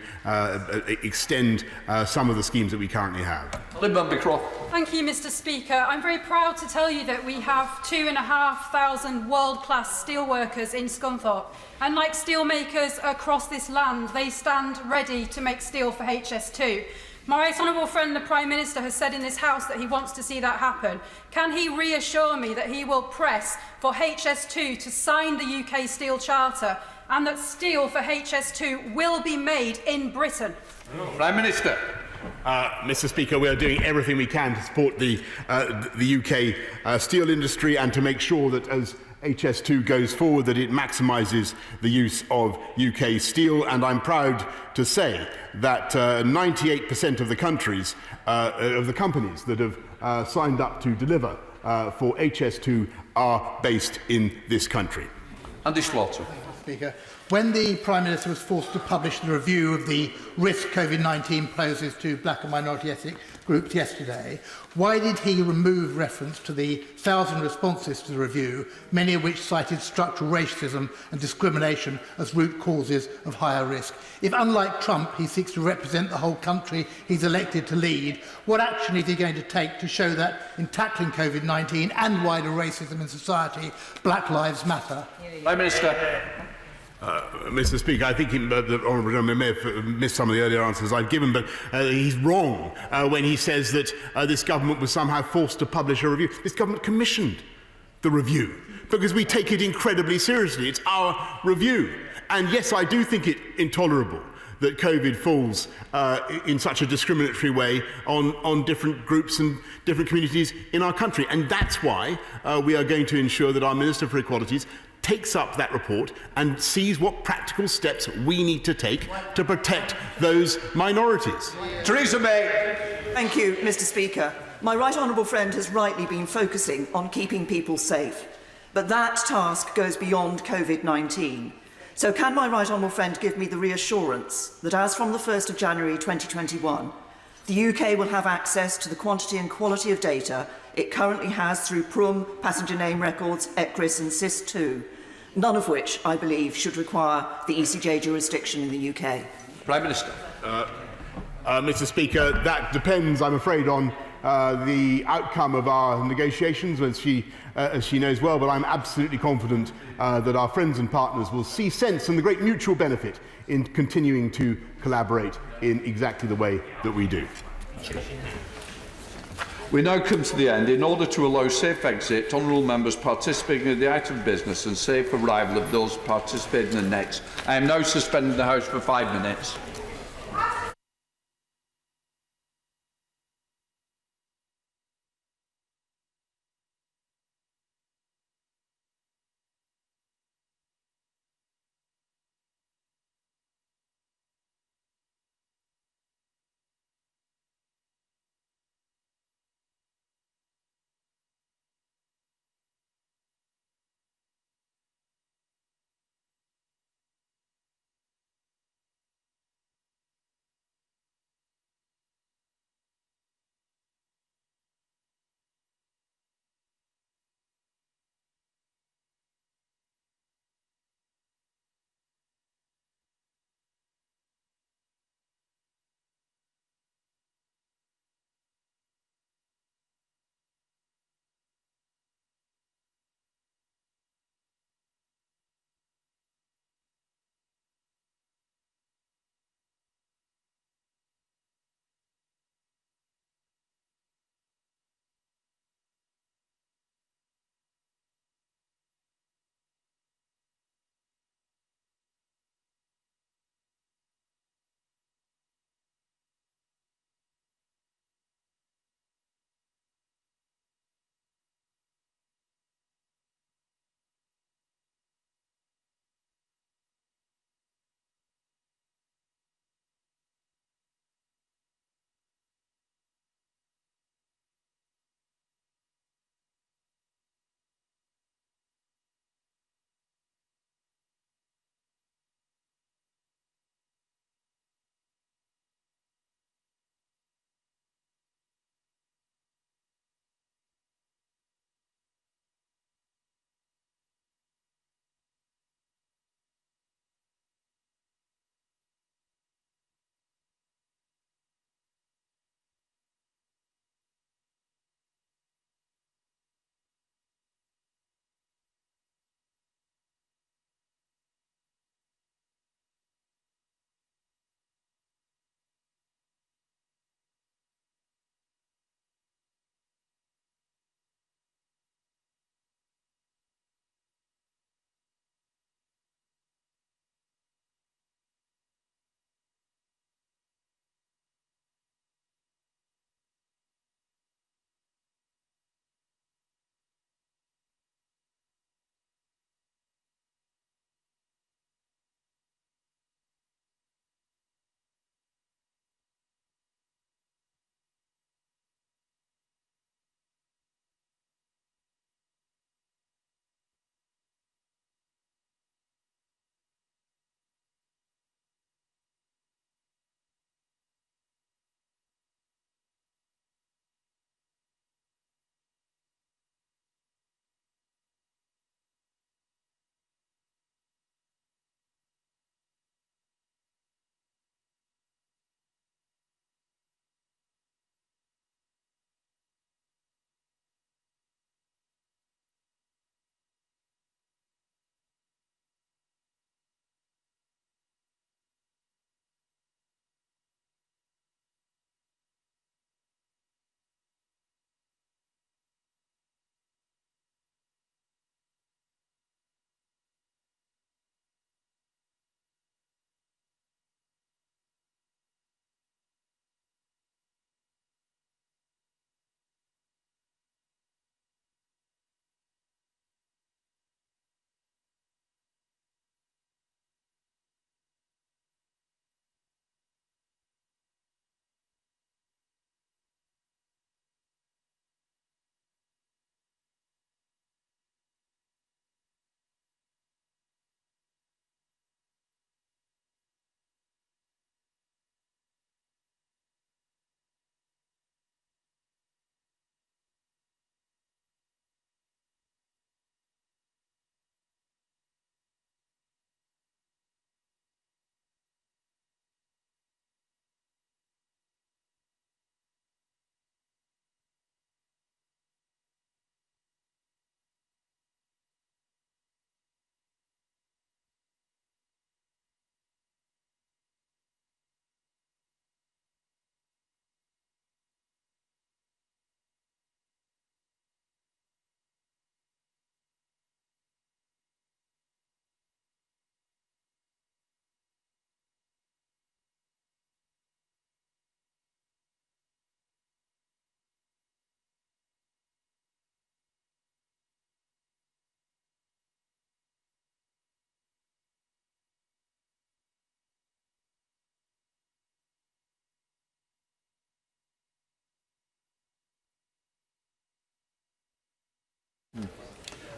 extend some of the schemes that we currently have. Thank you, Mr. Speaker. I'm very proud to tell you that we have 2,500 world-class steelworkers in Scunthorpe. And like steelmakers across this land, they stand ready to make steel for HS2. My right honourable friend, the Prime Minister, has said in this House that he wants to see that happen. Can he reassure me that he will press for HS2 to sign the UK Steel Charter and that steel for HS2 will be made in Britain? Prime Minister. Mr. Speaker, we are doing everything we can to support the UK steel industry and to make sure that, as HS2 goes forward, that it maximises the use of UK steel, and I'm proud to say that 98% of the countries, of the companies that have signed up to deliver for HS2 are based in this country. Andy Slaughter. Speaker, when the Prime Minister was forced to publish the review of the risk COVID-19 poses to black and minority ethnic groups yesterday, why did he remove reference to the 1,000 responses to the review, many of which cited structural racism and discrimination as root causes of higher risk? If, unlike Trump, he seeks to represent the whole country he's elected to lead, what action is he going to take to show that in tackling COVID-19 and wider racism in society, Black Lives Matter? Prime Minister. Mr. Speaker, I think the Honourable Gentleman may have missed some of the earlier answers I've given, but he's wrong when he says that this government was somehow forced to publish a review. This government commissioned the review because we take it incredibly seriously. It's our review. And yes, I do think it intolerable that COVID falls in such a discriminatory way on different groups and different communities in our country. And that's why we are going to ensure that our Minister for Equalities takes up that report and sees what practical steps we need to take to protect those minorities. Theresa May. Thank you, Mr. Speaker. My right honourable friend has rightly been focusing on keeping people safe, but that task goes beyond COVID-19. So can my right honourable friend give me the reassurance that as from the 1st of January 2021, the UK will have access to the quantity and quality of data it currently has through PRUM, passenger name records, ECRIS and SIS2, none of which, I believe, should require the ECJ jurisdiction in the UK? Prime Minister. Mr. Speaker, that depends, I'm afraid, on the outcome of our negotiations, as she knows well, but I'm absolutely confident that our friends and partners will see sense and the great mutual benefit in continuing to collaborate in exactly the way that we do. We now come to the end. In order to allow safe exit, honourable members participating in the item of business and safe arrival of those participating in the next, I am now suspending the House for 5 minutes.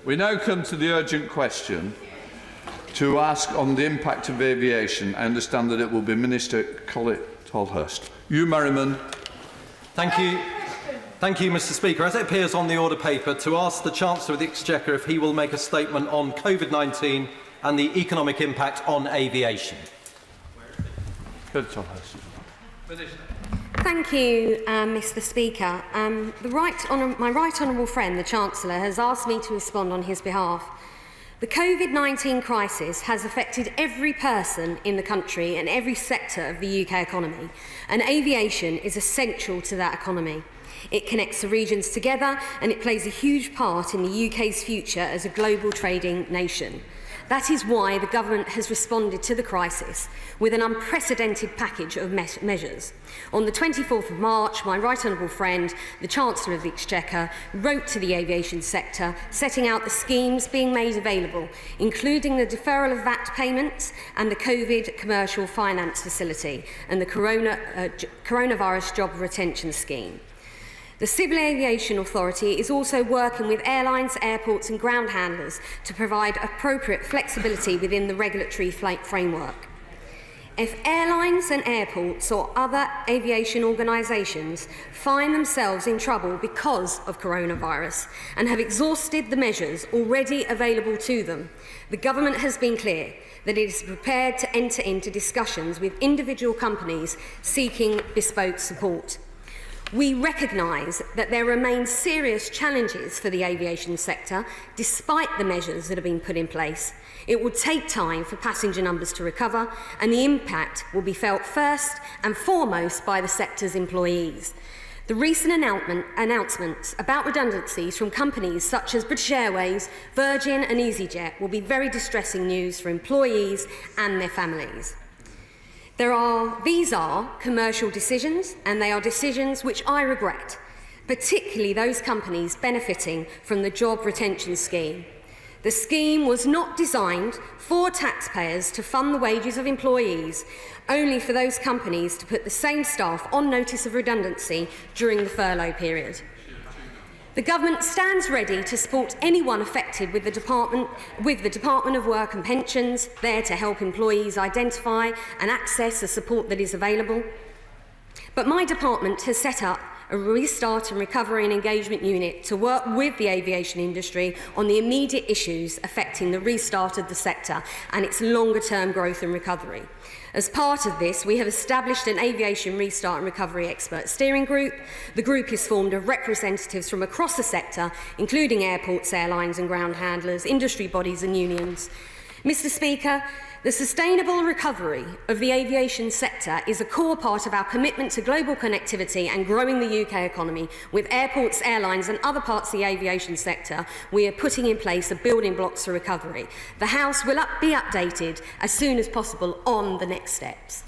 We now come to the urgent question to ask on the impact of aviation. I understand that it will be Minister Colin Tolhurst. Hugh Merriman. Thank you. Thank you, Mr Speaker. As it appears on the order paper, to ask the Chancellor of the Exchequer if he will make a statement on COVID-19 and the economic impact on aviation. Thank you, Mr Speaker. My right honourable friend, the Chancellor, has asked me to respond on his behalf. The COVID-19 crisis has affected every person in the country and every sector of the UK economy, and aviation is essential to that economy. It connects the regions together and it plays a huge part in the UK's future as a global trading nation. That is why the government has responded to the crisis with an unprecedented package of measures. On the 24th of March, my right honourable friend, the Chancellor of the Exchequer, wrote to the aviation sector setting out the schemes being made available, including the deferral of VAT payments and the COVID Commercial Finance Facility and the Coronavirus Job Retention Scheme. The Civil Aviation Authority is also working with airlines, airports and ground handlers to provide appropriate flexibility within the regulatory framework. If airlines and airports or other aviation organisations find themselves in trouble because of coronavirus and have exhausted the measures already available to them, the government has been clear that it is prepared to enter into discussions with individual companies seeking bespoke support. We recognise that there remain serious challenges for the aviation sector despite the measures that have been put in place. It will take time for passenger numbers to recover, and the impact will be felt first and foremost by the sector's employees. The recent announcements about redundancies from companies such as British Airways, Virgin and EasyJet will be very distressing news for employees and their families. These are commercial decisions, and they are decisions which I regret, particularly those companies benefiting from the Job Retention Scheme. The scheme was not designed for taxpayers to fund the wages of employees, only for those companies to put the same staff on notice of redundancy during the furlough period. The government stands ready to support anyone affected with the Department of Work and Pensions, there to help employees identify and access the support that is available. But my department has set up a Restart and Recovery and Engagement Unit to work with the aviation industry on the immediate issues affecting the restart of the sector and its longer-term growth and recovery. As part of this, we have established an Aviation Restart and Recovery Expert Steering Group. The group is formed of representatives from across the sector, including airports, airlines and ground handlers, industry bodies and unions. Mr Speaker, the sustainable recovery of the aviation sector is a core part of our commitment to global connectivity and growing the UK economy. With airports, airlines and other parts of the aviation sector, we are putting in place the building blocks for recovery. The House will be updated as soon as possible on the next steps.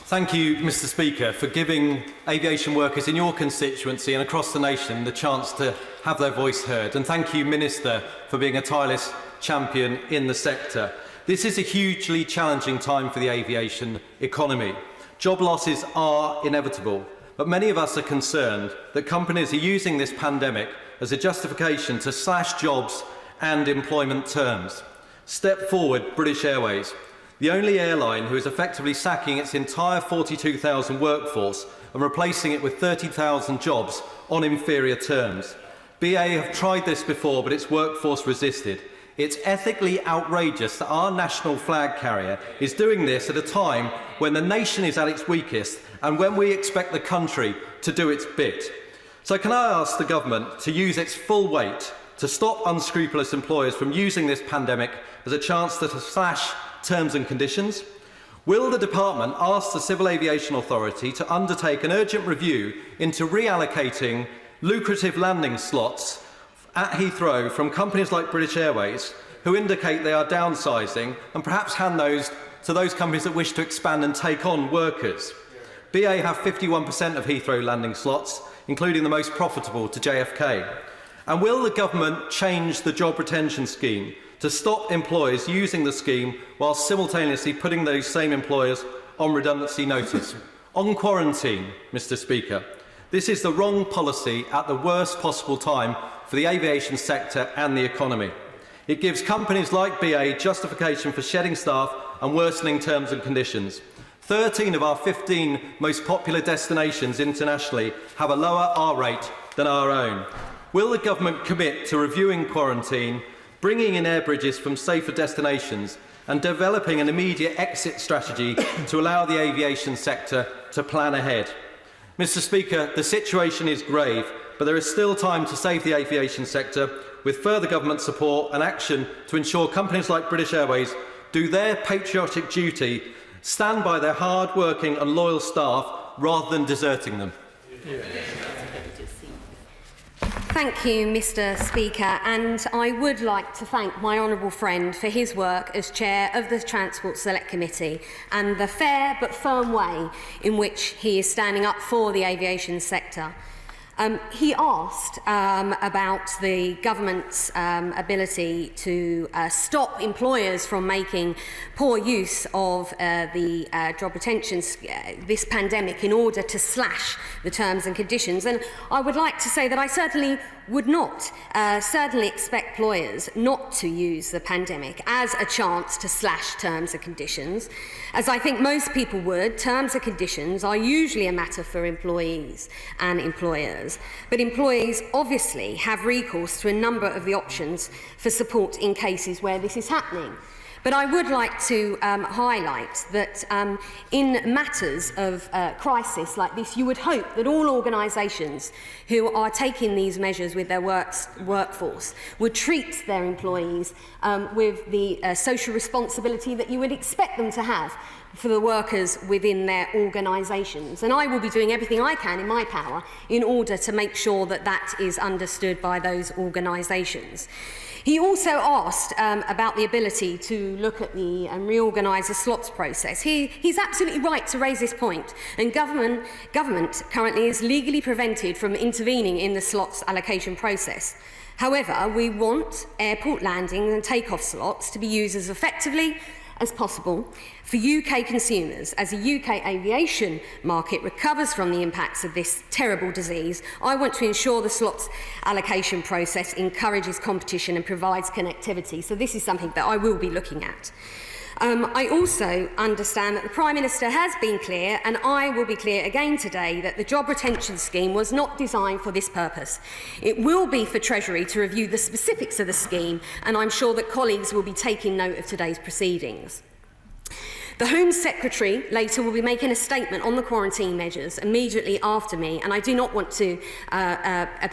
Thank you, Mr Speaker, for giving aviation workers in your constituency and across the nation the chance to have their voice heard. And thank you, Minister, for being a tireless champion in the sector. This is a hugely challenging time for the aviation economy. Job losses are inevitable, but many of us are concerned that companies are using this pandemic as a justification to slash jobs and employment terms. Step forward, British Airways, the only airline who is effectively sacking its entire 42,000 workforce and replacing it with 30,000 jobs on inferior terms. BA have tried this before, but its workforce resisted. It's ethically outrageous that our national flag carrier is doing this at a time when the nation is at its weakest and when we expect the country to do its bit. So can I ask the government to use its full weight to stop unscrupulous employers from using this pandemic as a chance to slash terms and conditions? Will the department ask the Civil Aviation Authority to undertake an urgent review into reallocating lucrative landing slots at Heathrow from companies like British Airways, who indicate they are downsizing, and perhaps hand those to those companies that wish to expand and take on workers? BA have 51% of Heathrow landing slots, including the most profitable to JFK. And will the government change the job retention scheme to stop employers using the scheme while simultaneously putting those same employers on redundancy notice? On quarantine, Mr Speaker, This is the wrong policy at the worst possible time for the aviation sector and the economy. It gives companies like BA justification for shedding staff and worsening terms and conditions. 13 of our 15 most popular destinations internationally have a lower R rate than our own. Will the government commit to reviewing quarantine, bringing in air bridges from safer destinations and developing an immediate exit strategy to allow the aviation sector to plan ahead? Mr Speaker, the situation is grave, but there is still time to save the aviation sector with further government support and action to ensure companies like British Airways do their patriotic duty, stand by their hard-working and loyal staff rather than deserting them. Thank you, Mr Speaker, and I would like to thank my honourable friend for his work as Chair of the Transport Select Committee and the fair but firm way in which he is standing up for the aviation sector. He asked about the government's ability to stop employers from making poor use of the job retention, this pandemic, in order to slash the terms and conditions. And I would like to say that I certainly would not certainly expect employers not to use the pandemic as a chance to slash terms and conditions. As I think most people would, terms and conditions are usually a matter for employees and employers. But employees obviously have recourse to a number of the options for support in cases where this is happening. But I would like to highlight that in matters of crisis like this, you would hope that all organisations who are taking these measures with their workforce would treat their employees with the social responsibility that you would expect them to have for the workers within their organisations. And I will be doing everything I can in my power in order to make sure that that is understood by those organisations. He also asked about the ability to look at the and reorganise the slots process. He's absolutely right to raise this point, and government currently is legally prevented from intervening in the slots allocation process. However, we want airport landing and take-off slots to be used as effectively as possible for UK consumers. As the UK aviation market recovers from the impacts of this terrible disease, I want to ensure the slots allocation process encourages competition and provides connectivity. So this is something that I will be looking at. I also understand that the Prime Minister has been clear, and I will be clear again today, that the job retention scheme was not designed for this purpose. It will be for Treasury to review the specifics of the scheme, and I'm sure that colleagues will be taking note of today's proceedings. The Home Secretary later will be making a statement on the quarantine measures immediately after me, and I do not want to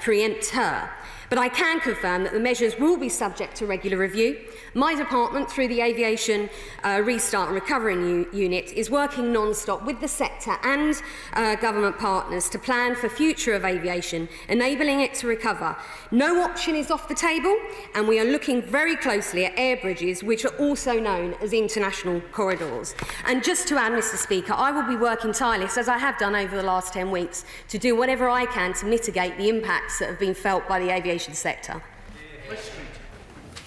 preempt her. But I can confirm that the measures will be subject to regular review. My department, through the Aviation Restart and Recovery Unit, is working non-stop with the sector and government partners to plan for the future of aviation, enabling it to recover. No option is off the table, and we are looking very closely at air bridges, which are also known as international corridors. And just to add, Mr Speaker, I will be working tireless, as I have done over the last 10 weeks, to do whatever I can to mitigate the impacts that have been felt by the aviation sector.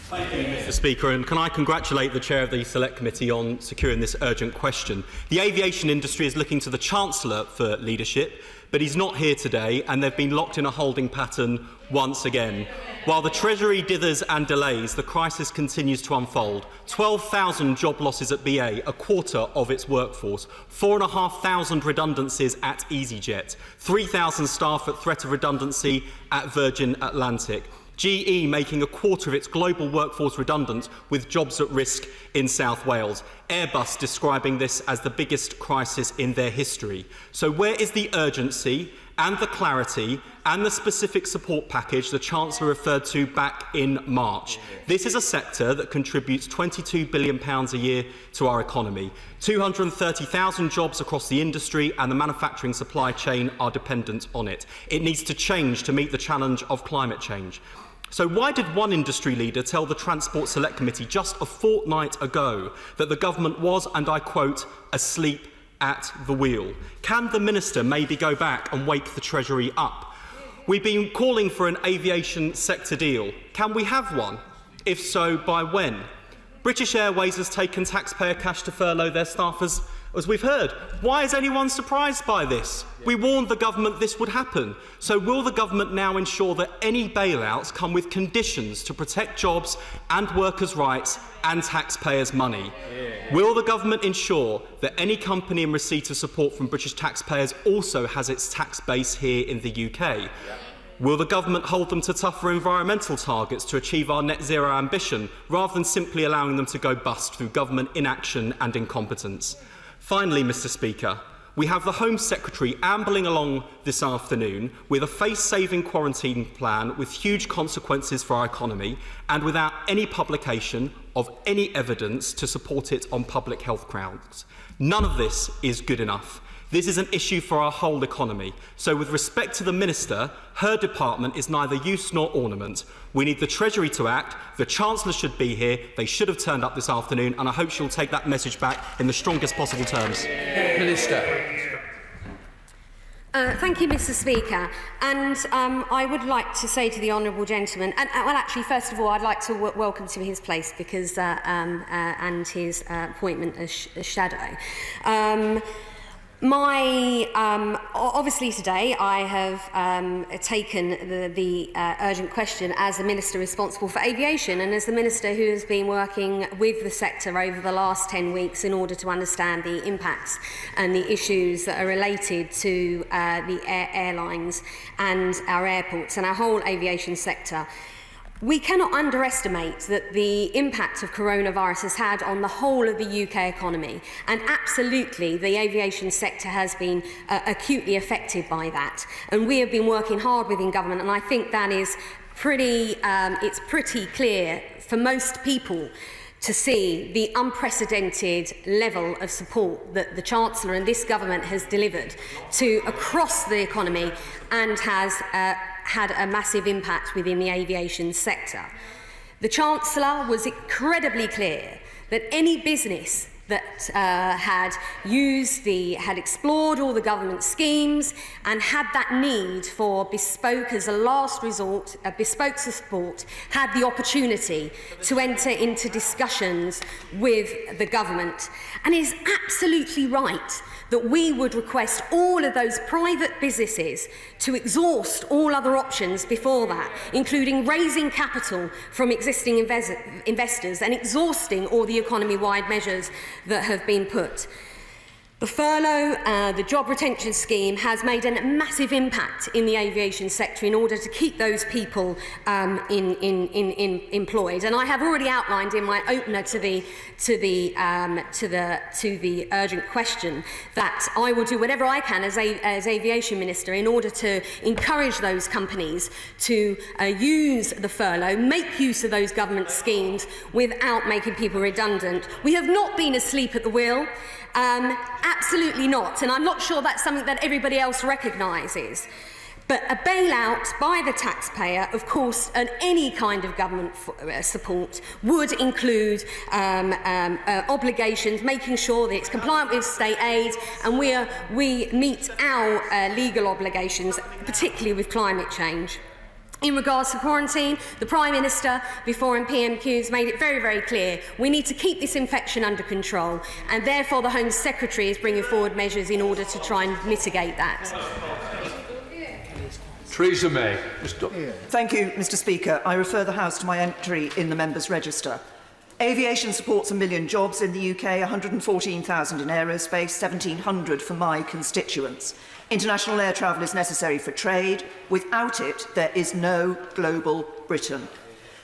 Thank you, Mr Speaker, and can I congratulate the Chair of the Select Committee on securing this urgent question. The aviation industry is looking to the Chancellor for leadership, but he's not here today, and they've been locked in a holding pattern once again. While the Treasury dithers and delays, the crisis continues to unfold. 12,000 job losses at BA, a quarter of its workforce, 4,500 redundancies at EasyJet, 3,000 staff at threat of redundancy at Virgin Atlantic. GE making a quarter of its global workforce redundant with jobs at risk in South Wales. Airbus describing this as the biggest crisis in their history. So where is the urgency and the clarity and the specific support package the Chancellor referred to back in March? This is a sector that contributes £22 billion a year to our economy. 230,000 jobs across the industry and the manufacturing supply chain are dependent on it. It needs to change to meet the challenge of climate change. So why did one industry leader tell the Transport Select Committee just a fortnight ago that the government was, and I quote, asleep at the wheel? Can the Minister maybe go back and wake the Treasury up? We've been calling for an aviation sector deal. Can we have one? If so, by when? British Airways has taken taxpayer cash to furlough their staff, as we've heard. Why is anyone surprised by this? We warned the government this would happen. So will the government now ensure that any bailouts come with conditions to protect jobs and workers' rights and taxpayers' money? Will the government ensure that any company in receipt of support from British taxpayers also has its tax base here in the UK? Will the government hold them to tougher environmental targets to achieve our net zero ambition, rather than simply allowing them to go bust through government inaction and incompetence? Finally, Mr Speaker, we have the Home Secretary ambling along this afternoon with a face-saving quarantine plan with huge consequences for our economy and without any publication of any evidence to support it on public health grounds. None of this is good enough. This is an issue for our whole economy. So with respect to the Minister, her department is neither use nor ornament. We need the Treasury to act. The Chancellor should be here. They should have turned up this afternoon, and I hope she'll take that message back in the strongest possible terms. Minister. Thank you, Mr Speaker. And I would like to say to the honourable gentleman, well, actually, first of all, I'd like to welcome to his place because and his appointment as shadow. Obviously today I have taken the urgent question as the Minister responsible for aviation and as the Minister who has been working with the sector over the last 10 weeks in order to understand the impacts and the issues that are related to the airlines and our airports and our whole aviation sector. We cannot underestimate that the impact of coronavirus has had on the whole of the UK economy, and absolutely the aviation sector has been acutely affected by that. And we have been working hard within government, and I think that is it's pretty clear for most people to see the unprecedented level of support that the Chancellor and this government has delivered to across the economy and has had a massive impact within the aviation sector. The Chancellor was incredibly clear that any business that had explored all the government schemes and had that need for bespoke as a last resort, bespoke support, had the opportunity to enter into discussions with the government. And it is absolutely right that we would request all of those private businesses to exhaust all other options before that, including raising capital from existing investors and exhausting all the economy-wide measures that have been put. The furlough, the job retention scheme has made a massive impact in the aviation sector in order to keep those people employed. And I have already outlined in my opener to the urgent question that I will do whatever I can as aviation minister in order to encourage those companies to use the furlough, make use of those government schemes without making people redundant. We have not been asleep at the wheel. Absolutely not, and I'm not sure that's something that everybody else recognises. But a bailout by the taxpayer, of course, and any kind of government support would include obligations, making sure that it's compliant with state aid, and we meet our legal obligations, particularly with climate change. In regards to quarantine, the Prime Minister, before in PMQs, made it very, very clear we need to keep this infection under control, and therefore the Home Secretary is bringing forward measures in order to try and mitigate that. Theresa May. Thank you, Mr Speaker. I refer the House to my entry in the Members' Register. Aviation supports 1 million jobs in the UK, 114,000 in aerospace, 1,700 for my constituents. International air travel is necessary for trade. Without it, there is no global Britain.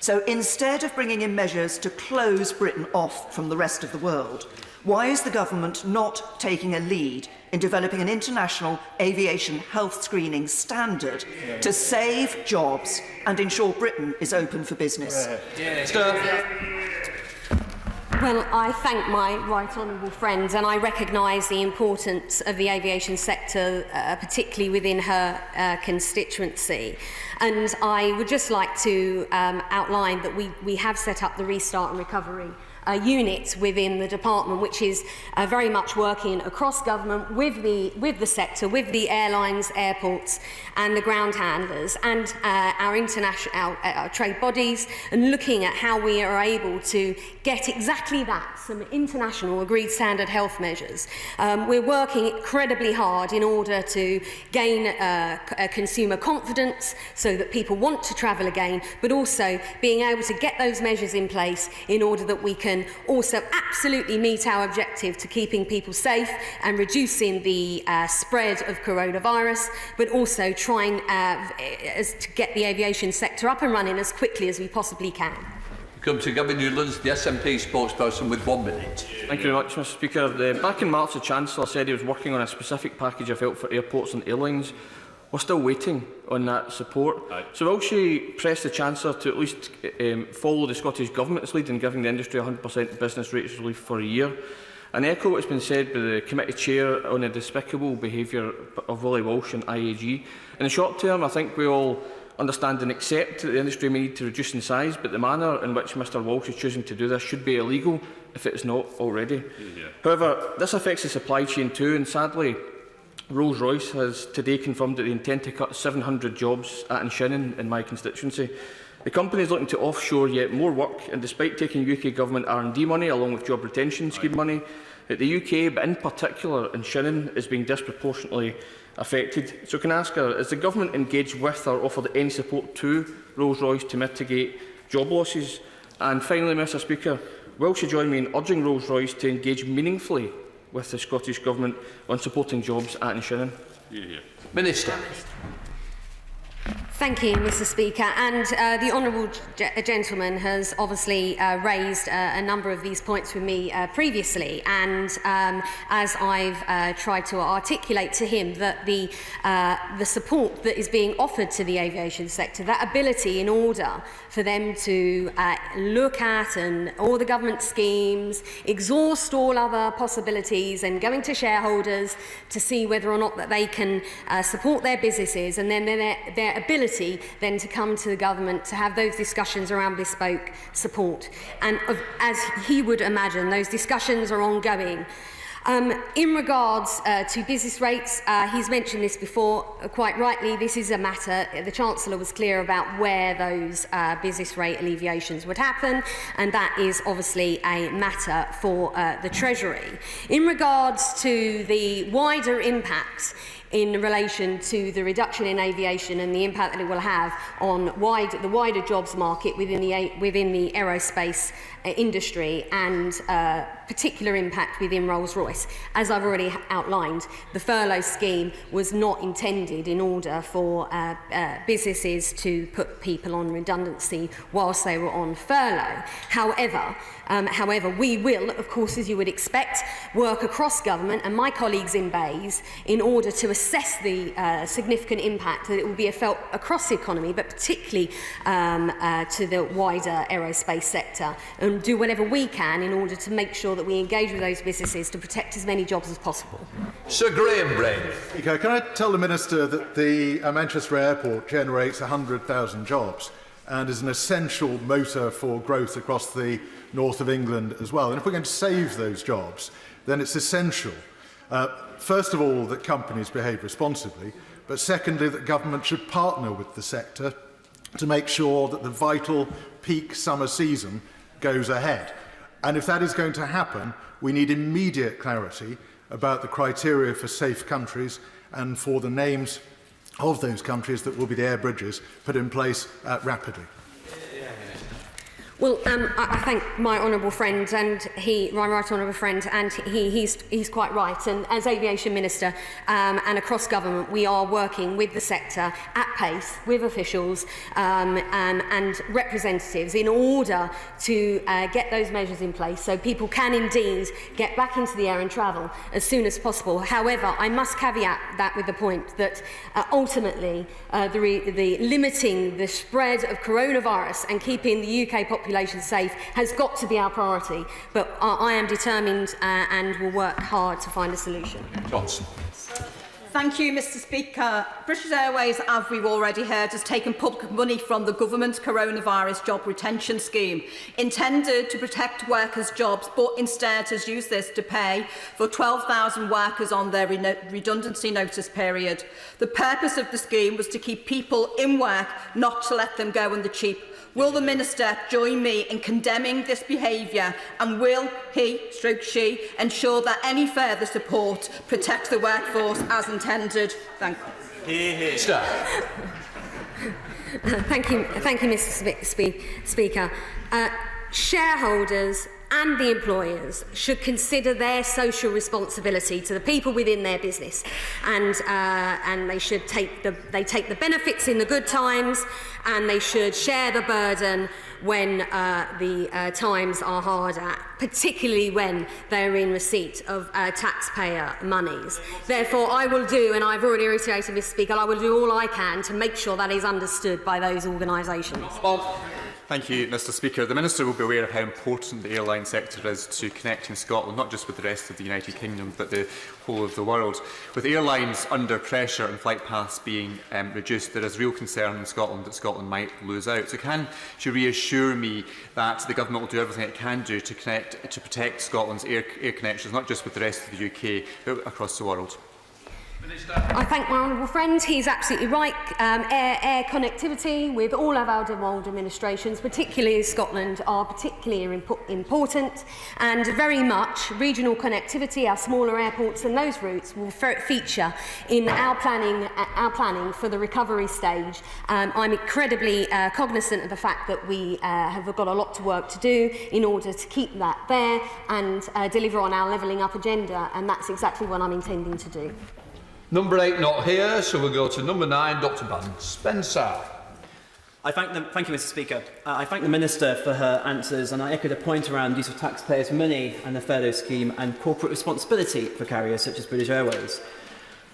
So instead of bringing in measures to close Britain off from the rest of the world, why is the government not taking a lead in developing an international aviation health screening standard to save jobs and ensure Britain is open for business? Well, I thank my right honourable friend, and I recognise the importance of the aviation sector, particularly within her constituency. And I would just like to outline that we have set up the Restart and Recovery unit within the department, which is very much working across government with the sector, with the airlines, airports and the ground handlers and our international our trade bodies, and looking at how we are able to get exactly that, some international agreed standard health measures. We're working incredibly hard in order to gain consumer confidence so that people want to travel again, but also being able to get those measures in place in order that we can also absolutely meet our objective to keeping people safe and reducing the spread of coronavirus, but also trying to get the aviation sector up and running as quickly as we possibly can. Come to Gavin Newlands, the SNP spokesperson, with 1 minute. Thank you very much, Mr Speaker. Back in March, the Chancellor said he was working on a specific package of help for airports and airlines. We're still waiting on that support. So will she press the Chancellor to at least follow the Scottish Government's lead in giving the industry 100% business rates relief for a year? And echo what's been said by the committee chair on the despicable behaviour of Willie Walsh and IAG. In the short term, I think we all understand and accept that the industry may need to reduce in size, but the manner in which Mr Walsh is choosing to do this should be illegal if it is not already. However, this affects the supply chain too, and sadly, Rolls-Royce has today confirmed that they intend to cut 700 jobs at Shannon in my constituency. The company is looking to offshore yet more work, and despite taking UK Government R&D money along with job retention scheme money, the UK, but in particular in Shannon, is being disproportionately affected. So can I ask her, is the Government engaged with or offered any support to Rolls-Royce to mitigate job losses? And finally, Mr Speaker, will she join me in urging Rolls-Royce to engage meaningfully with the Scottish Government on supporting jobs at Shannon? Minister. Thank you, Mr Speaker. And the honourable gentleman has obviously raised a number of these points with me previously. And as I've tried to articulate to him, that the support that is being offered to the aviation sector, that ability in order for them to look at and all the government schemes, exhaust all other possibilities and going to shareholders to see whether or not that they can support their businesses, and then their ability then to come to the government to have those discussions around bespoke support. And as he would imagine, those discussions are ongoing. In regards to business rates, he's mentioned this before, quite rightly. This is a matter, the Chancellor was clear about where those business rate alleviations would happen, and that is obviously a matter for the Treasury. In regards to the wider impacts in relation to the reduction in aviation and the impact that it will have on the wider jobs market within the aerospace industry, and particular impact within Rolls-Royce. As I've already outlined, the furlough scheme was not intended in order for businesses to put people on redundancy whilst they were on furlough. However, we will, of course, as you would expect, work across government and my colleagues in BAYS in order to assess the significant impact that it will be felt across the economy, but particularly to the wider aerospace sector, and do whatever we can in order to make sure that we engage with those businesses to protect as many jobs as possible. Sir Graham Bray. Okay, can I tell the Minister that the Manchester Airport generates 100,000 jobs and is an essential motor for growth across the north of England as well? And if we're going to save those jobs, then it's essential, first of all, that companies behave responsibly, but secondly, that government should partner with the sector to make sure that the vital peak summer season goes ahead. And if that is going to happen, we need immediate clarity about the criteria for safe countries and for the names of those countries that will be the air bridges put in place rapidly. Well, I thank my honourable friend, and my right honourable friend, and he's quite right. And as aviation minister and across government, we are working with the sector at pace, with officials and representatives, in order to get those measures in place so people can indeed get back into the air and travel as soon as possible. However, I must caveat that with the point that ultimately the limiting the spread of coronavirus and keeping the UK population safe has got to be our priority, but I am determined and will work hard to find a solution. Johnson. Thank you, Mr Speaker. British Airways, as we've already heard, has taken public money from the government's coronavirus job retention scheme, intended to protect workers' jobs, but instead has used this to pay for 12,000 workers on their redundancy notice period. The purpose of the scheme was to keep people in work, not to let them go on the cheap. Will the Minister join me in condemning this behaviour, and will he/she ensure that any further support protects the workforce as intended? Thank you. Thank you, Mr. Speaker. Shareholders and the employers should consider their social responsibility to the people within their business, and they should take the benefits in the good times, and they should share the burden when the times are harder, particularly when they're in receipt of taxpayer monies. Therefore, I will do, and I've already reiterated, Mr. Speaker, I will do all I can to make sure that is understood by those organisations. Thank you, Mr Speaker. The Minister will be aware of how important the airline sector is to connecting Scotland, not just with the rest of the United Kingdom, but the whole of the world. With airlines under pressure and flight paths being reduced, there is real concern in Scotland that Scotland might lose out. So can she reassure me that the Government will do everything it can do to protect Scotland's air connections, not just with the rest of the UK, but across the world? I thank my honourable friend. He's absolutely right. Air connectivity with all of our devolved administrations, particularly Scotland, are particularly important, and very much regional connectivity, our smaller airports and those routes will feature in our planning for the recovery stage. I'm incredibly cognisant of the fact that we have got a lot to work to do in order to keep that there and deliver on our levelling up agenda, and that's exactly what I'm intending to do. Number 8 not here, so we'll go to number 9, Dr Band Spencer. Thank you, Mr Speaker. I thank the Minister for her answers, and I echo the point around use of taxpayers' money and the furlough scheme and corporate responsibility for carriers such as British Airways.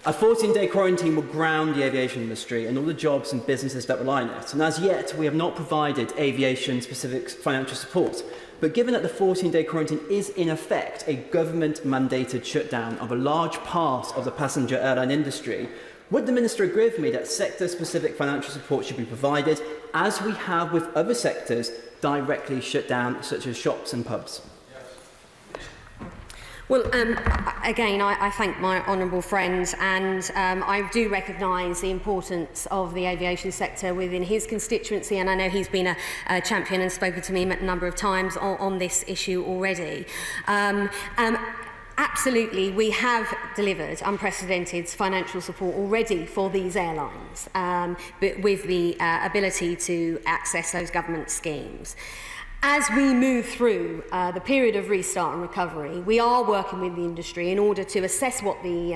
A 14-day quarantine will ground the aviation industry and all the jobs and businesses that rely on it, and as yet we have not provided aviation-specific financial support. But given that the 14-day quarantine is in effect a government-mandated shutdown of a large part of the passenger airline industry, would the Minister agree with me that sector-specific financial support should be provided, as we have with other sectors directly shut down, such as shops and pubs? Well, again, I thank my honourable friend, and I do recognise the importance of the aviation sector within his constituency, and I know he's been a champion and spoken to me a number of times on this issue already. Absolutely, we have delivered unprecedented financial support already for these airlines, but with the ability to access those government schemes. As we move through the period of restart and recovery, we are working with the industry in order to assess what the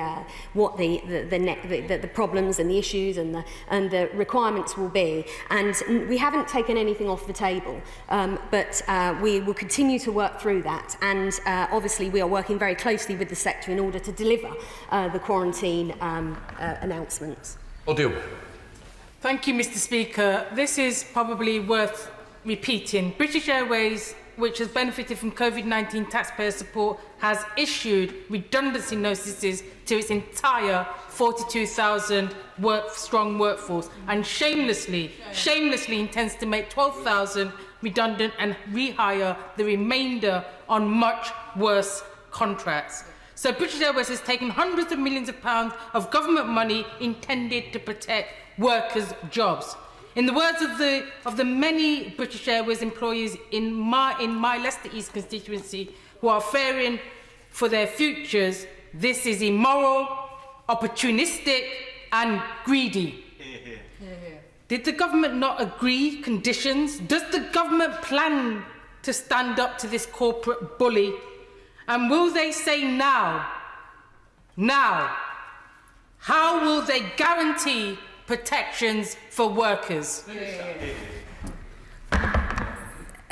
problems and the issues and the requirements will be. And we haven't taken anything off the table, but we will continue to work through that. And obviously, we are working very closely with the sector in order to deliver the quarantine announcements. Thank you, Mr. Speaker. This is probably worth repeating. British Airways, which has benefited from COVID-19 taxpayer support, has issued redundancy notices to its entire 42,000 strong workforce, and shamelessly intends to make 12,000 redundant and rehire the remainder on much worse contracts. So British Airways has taken hundreds of millions of pounds of government money intended to protect workers' jobs. In the words of the many British Airways employees in my Leicester East constituency who are fearing for their futures, this is immoral, opportunistic and greedy. Did the government not agree conditions? Does the government plan to stand up to this corporate bully? And will they say now, how will they guarantee protections for workers?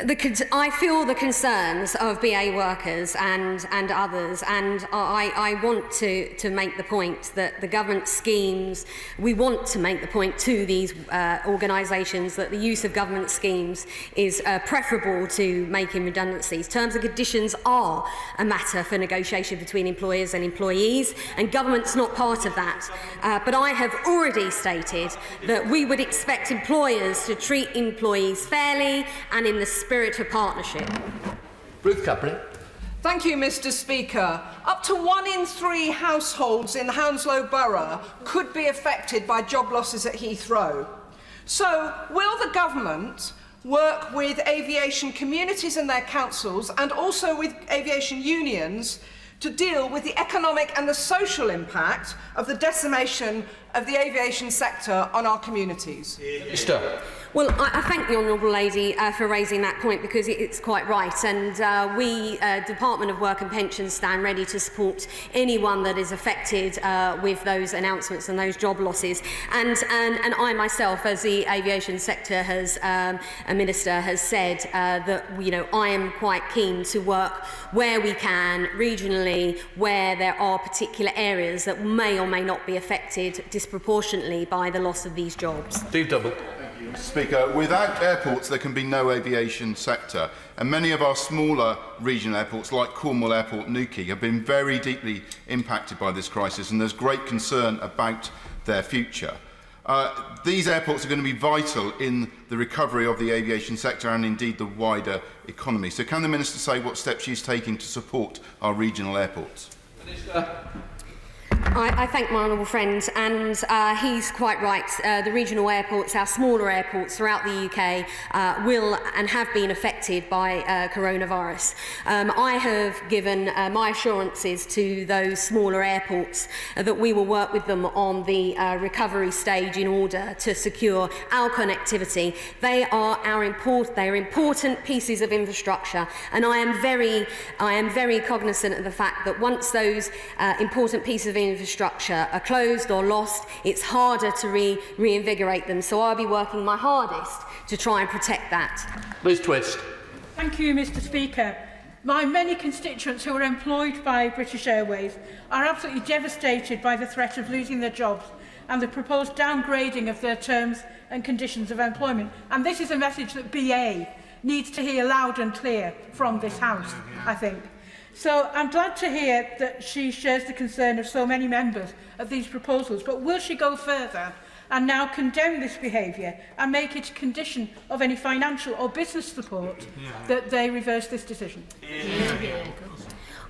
I feel the concerns of BA workers and others, and I want to make the point that the government schemes, we want to make the point to these organisations that the use of government schemes is preferable to making redundancies. Terms and conditions are a matter for negotiation between employers and employees, and government's not part of that. But I have already stated that we would expect employers to treat employees fairly and in the spirit of partnership. Ruth Capri. Thank you, Mr Speaker. Up to 1 in 3 households in Hounslow Borough could be affected by job losses at Heathrow. So, will the government work with aviation communities and their councils, and also with aviation unions, to deal with the economic and the social impact of the decimation of the aviation sector on our communities? Minister. Well, I thank the Honourable Lady for raising that point, because it's quite right, and we, Department of Work and Pensions, stand ready to support anyone that is affected with those announcements and those job losses. And I myself, as the aviation sector a minister, has said that I am quite keen to work where we can regionally, where there are particular areas that may or may not be affected disproportionately by the loss of these jobs. Steve Double. Mr Speaker, without airports there can be no aviation sector, and many of our smaller regional airports like Cornwall Airport, Newquay, have been very deeply impacted by this crisis, and there's great concern about their future. These airports are going to be vital in the recovery of the aviation sector and indeed the wider economy. So can the Minister say what steps she's taking to support our regional airports? Minister. I thank my honourable friend, and he's quite right. The regional airports, our smaller airports throughout the UK, will and have been affected by coronavirus. I have given my assurances to those smaller airports that we will work with them on the recovery stage in order to secure our connectivity. They are important pieces of infrastructure, and I am very cognizant of the fact that once those important pieces of infrastructure are closed or lost, it's harder to reinvigorate them. So I'll be working my hardest to try and protect that. Liz Twist. Thank you, Mr Speaker. My many constituents who are employed by British Airways are absolutely devastated by the threat of losing their jobs and the proposed downgrading of their terms and conditions of employment. And this is a message that BA needs to hear loud and clear from this House, I think. So I'm glad to hear that she shares the concern of so many members of these proposals, but will she go further and now condemn this behaviour and make it a condition of any financial or business support that they reverse this decision?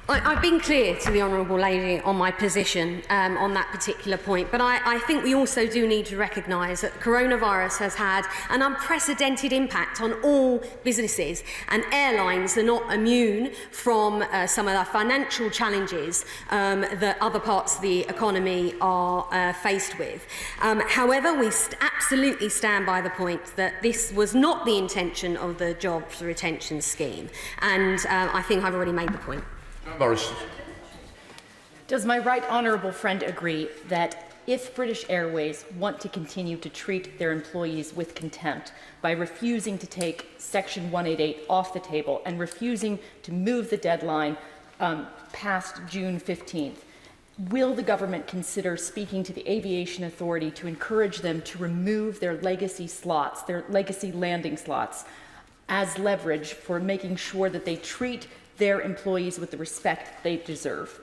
I've been clear to the Honourable Lady on my position on that particular point, but I think we also do need to recognise that coronavirus has had an unprecedented impact on all businesses, and airlines are not immune from some of the financial challenges that other parts of the economy are faced with. However, we absolutely stand by the point that this was not the intention of the jobs retention scheme, and I think I've already made the point. Boris. Does my right honourable friend agree that if British Airways want to continue to treat their employees with contempt by refusing to take Section 188 off the table and refusing to move the deadline past June 15th, will the government consider speaking to the Aviation Authority to encourage them to remove their legacy slots, their legacy landing slots, as leverage for making sure that they treat their employees with the respect they deserve?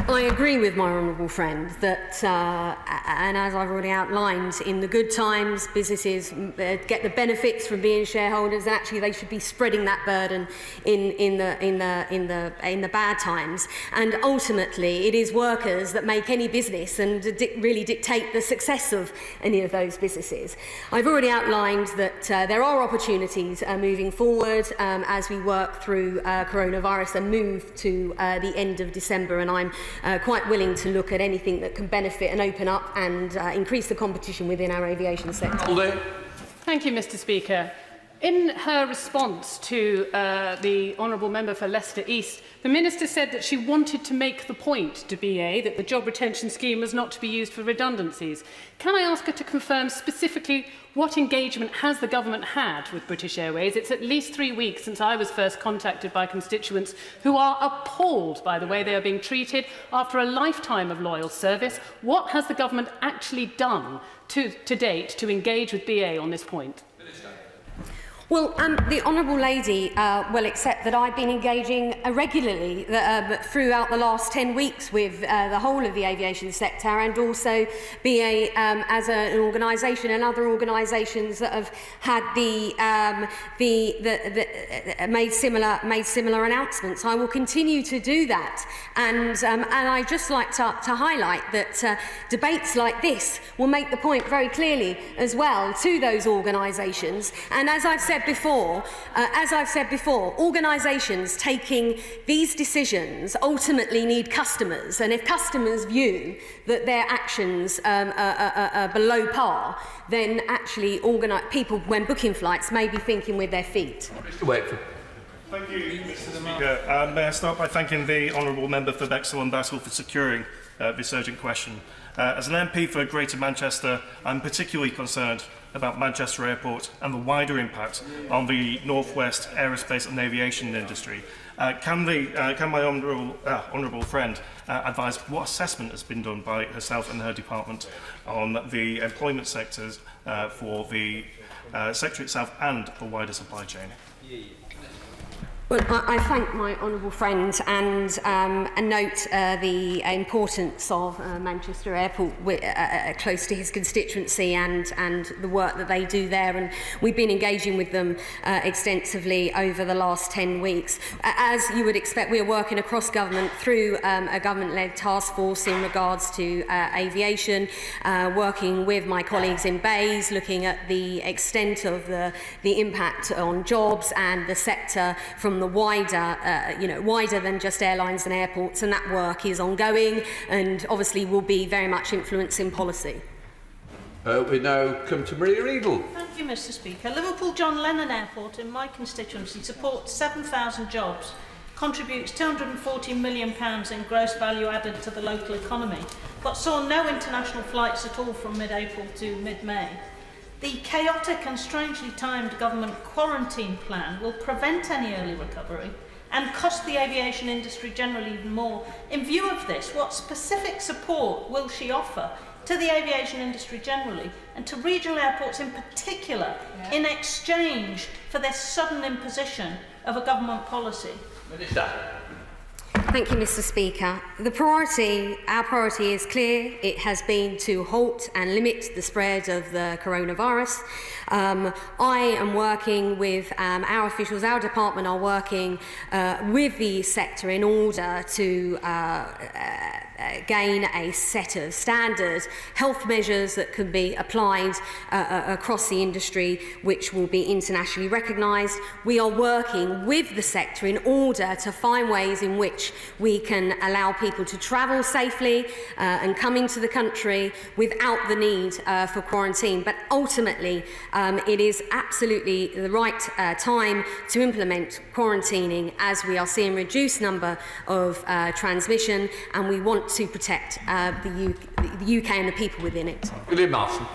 I agree with my honourable friend that, and as I've already outlined, in the good times, businesses get the benefits from being shareholders, and actually they should be spreading that burden in the bad times. And ultimately, it is workers that make any business and really dictate the success of any of those businesses. I've already outlined that there are opportunities moving forward as we work through coronavirus and move to the end of December, and I'm quite willing to look at anything that can benefit and open up and increase the competition within our aviation sector. Thank you, Mr Speaker. In her response to the Honourable Member for Leicester East, the Minister said that she wanted to make the point to BA that the job retention scheme was not to be used for redundancies. Can I ask her to confirm specifically what engagement has the government had with British Airways? It's at least 3 weeks since I was first contacted by constituents who are appalled by the way they are being treated after a lifetime of loyal service. What has the government actually done to date to engage with BA on this point? Well, the Honourable Lady will accept that I've been engaging regularly throughout the last 10 weeks with the whole of the aviation sector, and also BA as an organisation and other organisations that have had made similar announcements. I will continue to do that, and I'd just like to highlight that debates like this will make the point very clearly as well to those organisations. And as I've said before, organisations taking these decisions ultimately need customers, and if customers view that their actions are below par, then actually people, when booking flights, may be thinking with their feet. Mr. Wakefield. Thank you, Mr. Speaker. May I start by thanking the Honourable Member for Bexhill and Battle for securing this urgent question. As an MP for Greater Manchester, I'm particularly concerned about Manchester Airport and the wider impact on the North West aerospace and aviation industry. Can my honourable friend advise what assessment has been done by herself and her department on the employment sectors for the sector itself and the wider supply chain? Well, I thank my honourable friend and note the importance of Manchester Airport close to his constituency and the work that they do there. And we've been engaging with them extensively over the last 10 weeks. As you would expect, we are working across government through a government-led task force in regards to aviation, working with my colleagues in Bays, looking at the extent of the impact on jobs and the sector from the wider than just airlines and airports, and that work is ongoing and obviously will be very much influencing policy. We now come to Maria Riedel. Thank you, Mr. Speaker. Liverpool John Lennon Airport in my constituency supports 7,000 jobs, contributes £240 million in gross value added to the local economy, but saw no international flights at all from mid-April to mid-May. The chaotic and strangely timed government quarantine plan will prevent any early recovery and cost the aviation industry generally even more. In view of this, what specific support will she offer to the aviation industry generally and to regional airports in particular in exchange for this sudden imposition of a government policy? Minister. Thank you, Mr. Speaker. Our priority is clear. It has been to halt and limit the spread of the coronavirus. I am working with our officials, our department are working with the sector in order to gain a set of standard health measures that can be applied across the industry, which will be internationally recognised. We are working with the sector in order to find ways in which we can allow people to travel safely and come into the country without the need for quarantine. But ultimately, it is absolutely the right time to implement quarantining, as we are seeing a reduced number of transmission, and we want to protect the UK and the people within it. William Marson.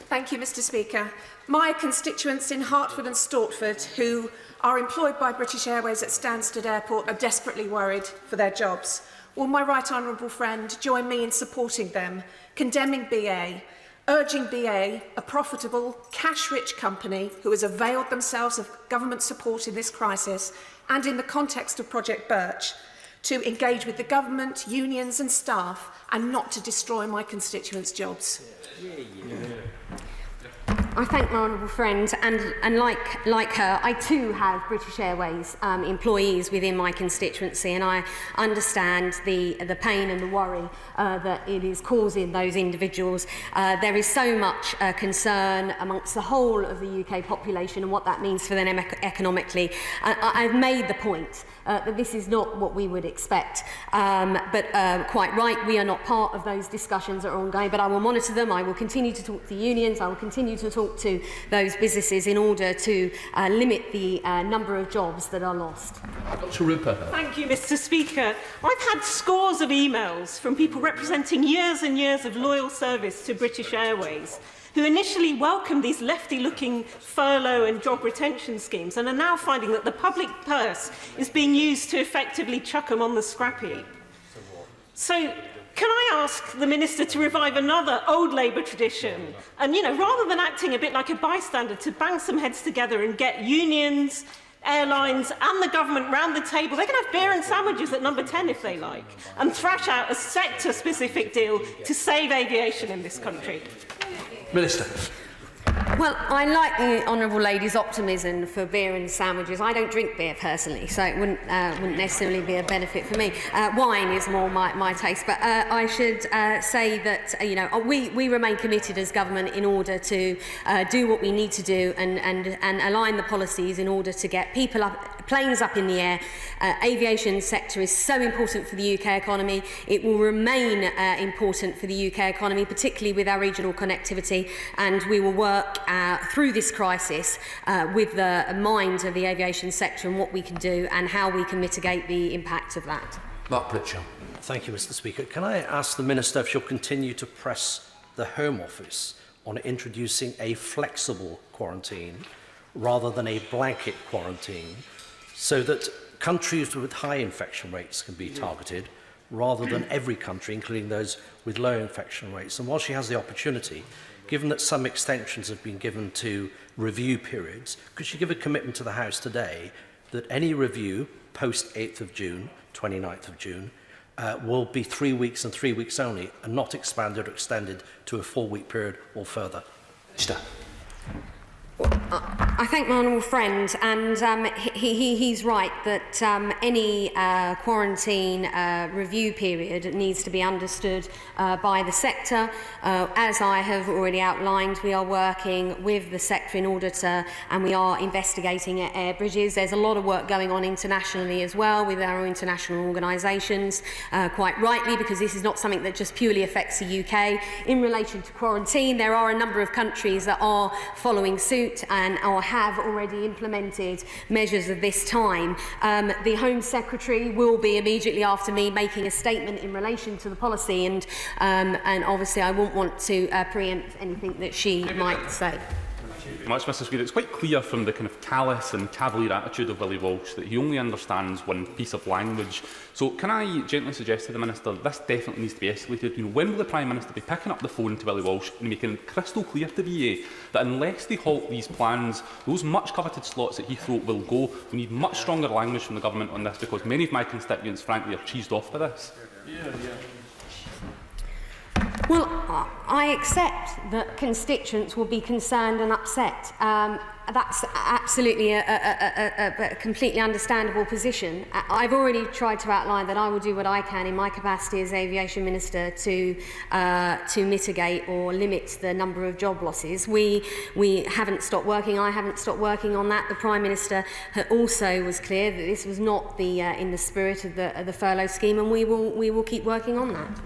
Thank you, Mr. Speaker. My constituents in Hertford and Stortford, who are employed by British Airways at Stansted Airport, are desperately worried for their jobs. Will my right honourable friend join me in supporting them, condemning BA, urging BA, a profitable, cash-rich company who has availed themselves of government support in this crisis and in the context of Project Birch, to engage with the government, unions and staff, and not to destroy my constituents' jobs? I thank my honourable friend, and like her, I too have British Airways employees within my constituency, and I understand the pain and the worry that it is causing those individuals. There is so much concern amongst the whole of the UK population and what that means for them economically. I've made the point that this is not what we would expect. But quite right, we are not part of those discussions that are ongoing, but I will monitor them. I will continue to talk to the unions. I will continue to talk to those businesses in order to limit the number of jobs that are lost. Thank you, Mr. Speaker. I've had scores of emails from people representing years and years of loyal service to British Airways, who initially welcomed these lefty-looking furlough and job retention schemes and are now finding that the public purse is being used to effectively chuck them on the scrap heap. So, can I ask the Minister to revive another old Labour tradition and, rather than acting a bit like a bystander, to bang some heads together and get unions, airlines and the government round the table? They can have beer and sandwiches at number 10 if they like, and thrash out a sector-specific deal to save aviation in this country. Minister. Well, I like the honourable lady's optimism for beer and sandwiches. I don't drink beer personally, so it wouldn't necessarily be a benefit for me. Wine is more my taste, but I should say that we remain committed as government in order to do what we need to do and align the policies in order to get people up, planes up in the air. Aviation sector is so important for the UK economy. It will remain important for the UK economy, particularly with our regional connectivity, and we will work through this crisis with the mind of the aviation sector and what we can do and how we can mitigate the impact of that. Mark Pritchard. Thank you, Mr. Speaker. Can I ask the Minister if she'll continue to press the Home Office on introducing a flexible quarantine rather than a blanket quarantine, so that countries with high infection rates can be targeted rather than every country, including those with low infection rates? And while she has the opportunity, given that some extensions have been given to review periods, could she give a commitment to the House today that any review post 8th of June, 29th of June, will be 3 weeks and 3 weeks only, and not expanded or extended to a 4-week period or further? I thank my honourable friend, and he's right that any quarantine review period needs to be understood by the sector. As I have already outlined, we are working with the sector in order to, and we are investigating at air bridges. There's a lot of work going on internationally as well with our international organisations, quite rightly, because this is not something that just purely affects the UK. In relation to quarantine, there are a number of countries that are following suit and or have already implemented measures of this time. The Home Secretary will be immediately after me making a statement in relation to the policy, and obviously I won't want to preempt anything that she might say. Much, Mr. Speaker. It's quite clear from the kind of callous and cavalier attitude of Willie Walsh that he only understands one piece of language. So can I gently suggest to the Minister this definitely needs to be escalated? When will the Prime Minister be picking up the phone to Willie Walsh and making it crystal clear to VA that unless they halt these plans, those much coveted slots at Heathrow will go? We need much stronger language from the government on this, because many of my constituents, frankly, are cheesed off by this. Well, I accept that constituents will be concerned and upset. That's absolutely a completely understandable position. I've already tried to outline that I will do what I can in my capacity as Aviation Minister to mitigate or limit the number of job losses. We haven't stopped working. I haven't stopped working on that. The Prime Minister also was clear that this was not in the spirit of the furlough scheme, and we will keep working on that.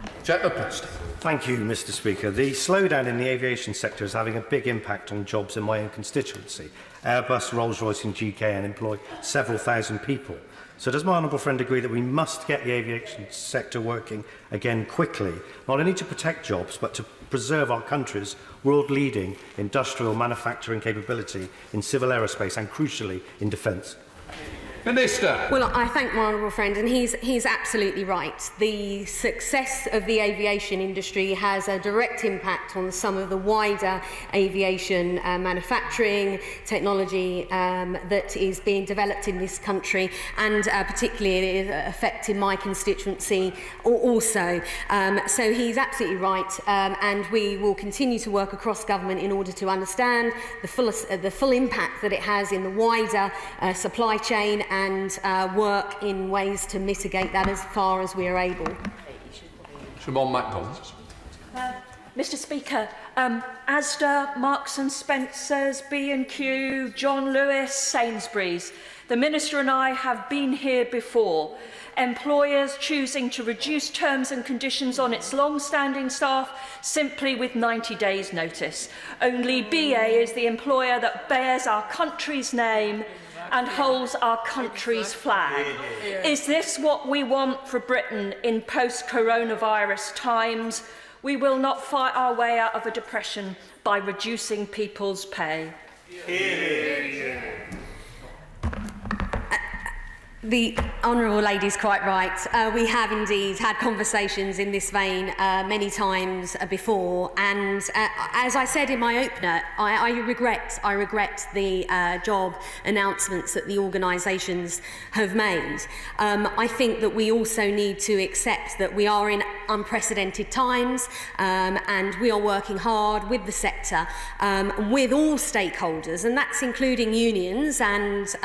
Thank you, Mr. Speaker. The slowdown in the aviation sector is having a big impact on jobs in my own constituency. Airbus, Rolls-Royce and GKN employ several thousand people. So does my honourable friend agree that we must get the aviation sector working again quickly, not only to protect jobs, but to preserve our country's world-leading industrial manufacturing capability in civil aerospace and, crucially, in defence? Minister. Well, I thank my honourable friend, and he's absolutely right. The success of the aviation industry has a direct impact on some of the wider aviation manufacturing technology that is being developed in this country, and particularly it is affecting my constituency also. So he's absolutely right, and we will continue to work across government in order to understand the full impact that it has in the wider supply chain, and work in ways to mitigate that as far as we are able. Siobhan MacDonald. Mr. Speaker, Asda, Marks and Spencer's, B&Q, John Lewis, Sainsbury's. The Minister and I have been here before. Employers choosing to reduce terms and conditions on its long-standing staff simply with 90 days' notice. Only BA is the employer that bears our country's name and holds our country's flag. Is this what we want for Britain in post-coronavirus times? We will not fight our way out of a depression by reducing people's pay. The honourable lady is quite right. We have indeed had conversations in this vein many times before, and as I said in my opener, I regret the job announcements that the organisations have made. I think that we also need to accept that we are in unprecedented times, and we are working hard with the sector, with all stakeholders, and that's including unions and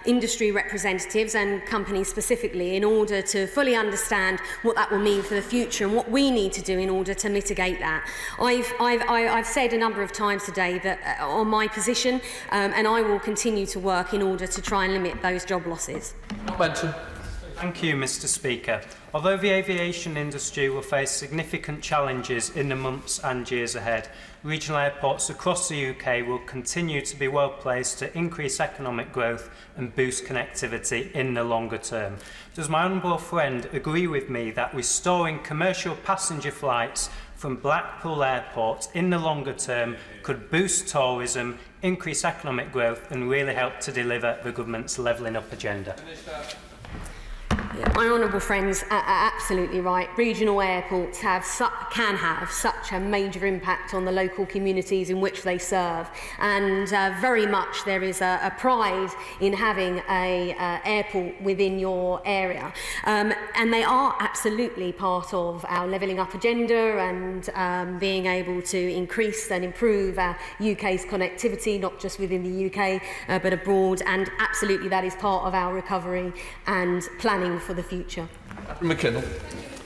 industry representatives and companies specifically, in order to fully understand what that will mean for the future and what we need to do in order to mitigate that. I've said a number of times today that on my position, and I will continue to work in order to try and limit those job losses. Thank you, Mr. Speaker. Although the aviation industry will face significant challenges in the months and years ahead, regional airports across the UK will continue to be well placed to increase economic growth and boost connectivity in the longer term. Does my honourable friend agree with me that restoring commercial passenger flights from Blackpool Airport in the longer term could boost tourism, increase economic growth and really help to deliver the government's levelling up agenda? My honourable friends are absolutely right. Regional airports can have such a major impact on the local communities in which they serve, and very much there is a pride in having an airport within your area, and they are absolutely part of our levelling up agenda and being able to increase and improve our UK's connectivity, not just within the UK but abroad, and absolutely that is part of our recovery and planning for the future. McKinnell.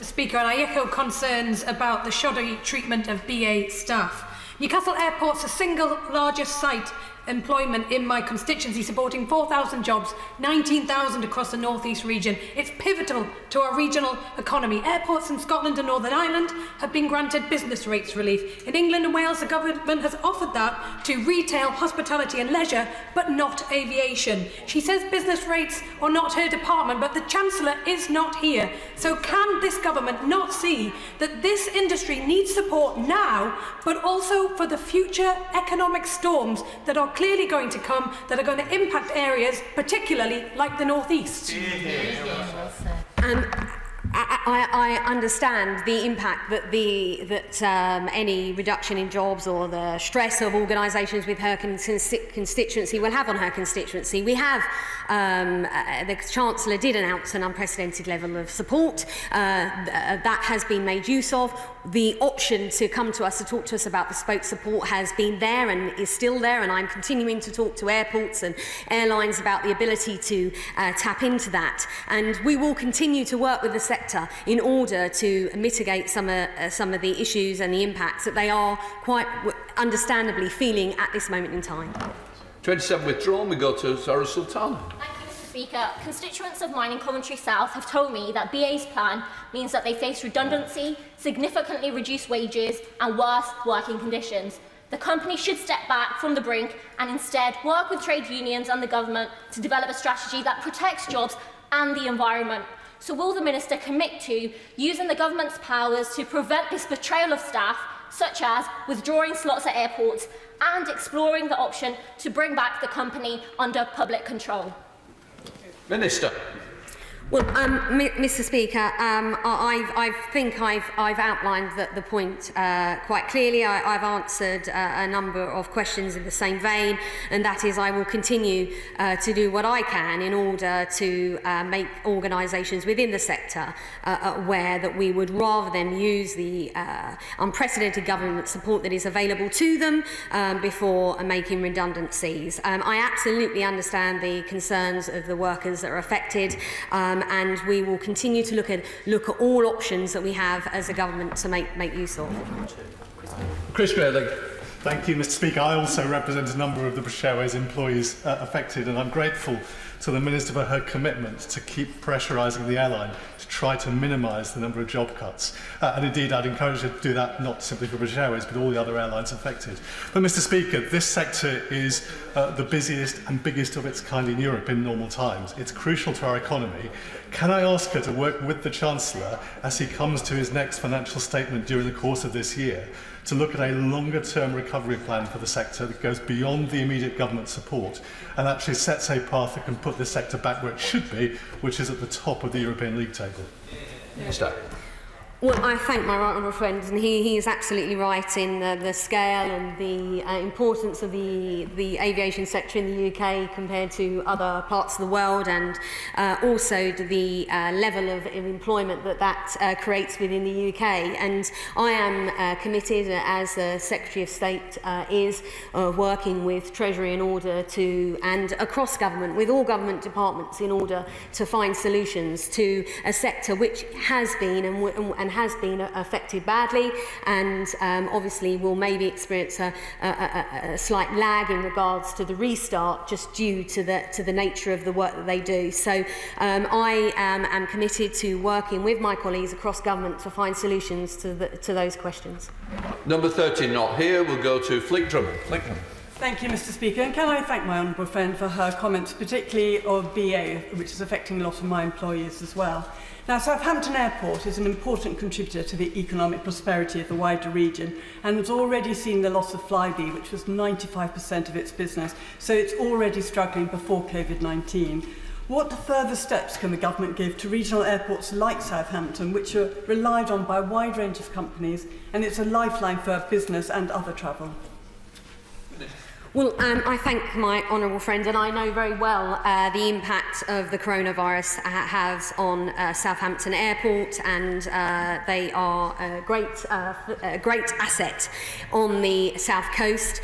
Speaker, and I echo concerns about the shoddy treatment of BA staff. Newcastle Airport's the single largest site employment in my constituency, supporting 4,000 jobs, 19,000 across the North East region. It's pivotal to our regional economy. Airports in Scotland and Northern Ireland have been granted business rates relief. In England and Wales, the government has offered that to retail, hospitality and leisure, but not aviation. She says business rates are not her department, but the Chancellor is not here. So can this government not see that this industry needs support now, but also for the future economic storms that are clearly going to come, that are going to impact areas, particularly like the North East? I understand the impact that any reduction in jobs or the stress of organisations with her constituency will have on her constituency. We have, the Chancellor did announce an unprecedented level of support. That has been made use of. The option to come to us to talk to us about bespoke support has been there and is still there, and I'm continuing to talk to airports and airlines about the ability to tap into that. And we will continue to work with the sector in order to mitigate some of the issues and the impacts that they are quite understandably feeling at this moment in time. 27 withdrawn. We go to Zara Sultan. Speaker, constituents of mine in Coventry South have told me that BA's plan means that they face redundancy, significantly reduced wages and worse working conditions. The company should step back from the brink and instead work with trade unions and the government to develop a strategy that protects jobs and the environment. So will the Minister commit to using the government's powers to prevent this betrayal of staff, such as withdrawing slots at airports and exploring the option to bring back the company under public control? Minister. Well, Mr. Speaker, I think I've outlined the point quite clearly. I've answered a number of questions in the same vein, and that is I will continue to do what I can in order to make organisations within the sector aware that we would rather than use the unprecedented government support that is available to them before making redundancies. I absolutely understand the concerns of the workers that are affected. And we will continue to look at all options that we have as a government to make use of. Chris Grayling. Thank you, Mr. Speaker. I also represent a number of the British Airways employees affected, and I'm grateful to the Minister for her commitment to keep pressurising the airline to try to minimise the number of job cuts. And indeed, I'd encourage her to do that not simply for British Airways, but all the other airlines affected. But, Mr Speaker, this sector is the busiest and biggest of its kind in Europe in normal times. It's crucial to our economy. Can I ask her to work with the Chancellor as he comes to his next financial statement during the course of this year to look at a longer-term recovery plan for the sector that goes beyond the immediate government support and actually sets a path that can put this sector back where it should be, which is at the top of the European league table? Minister. Well, I thank my right honourable friend, and he is absolutely right in the scale and the importance of the aviation sector in the UK compared to other parts of the world, and also the level of employment that creates within the UK. And I am committed, as the Secretary of State is, working with Treasury in order to, and across government, with all government departments, in order to find solutions to a sector which has been and has been affected badly, and obviously will maybe experience a slight lag in regards to the restart, just due to the nature of the work that they do. So I am committed to working with my colleagues across government to find solutions to those questions. Number 13 not here. We'll go to Fleet Drummond. Thank you, Mr Speaker. And can I thank my honourable friend for her comments, particularly of BA, which is affecting a lot of my employees as well. Now, Southampton Airport is an important contributor to the economic prosperity of the wider region and has already seen the loss of Flybe, which was 95% of its business, so it's already struggling before COVID-19. What further steps can the government give to regional airports like Southampton, which are relied on by a wide range of companies, and it's a lifeline for business and other travel? Well, I thank my honourable friend, and I know very well the impact of the coronavirus has on Southampton Airport, and they are a great asset on the south coast.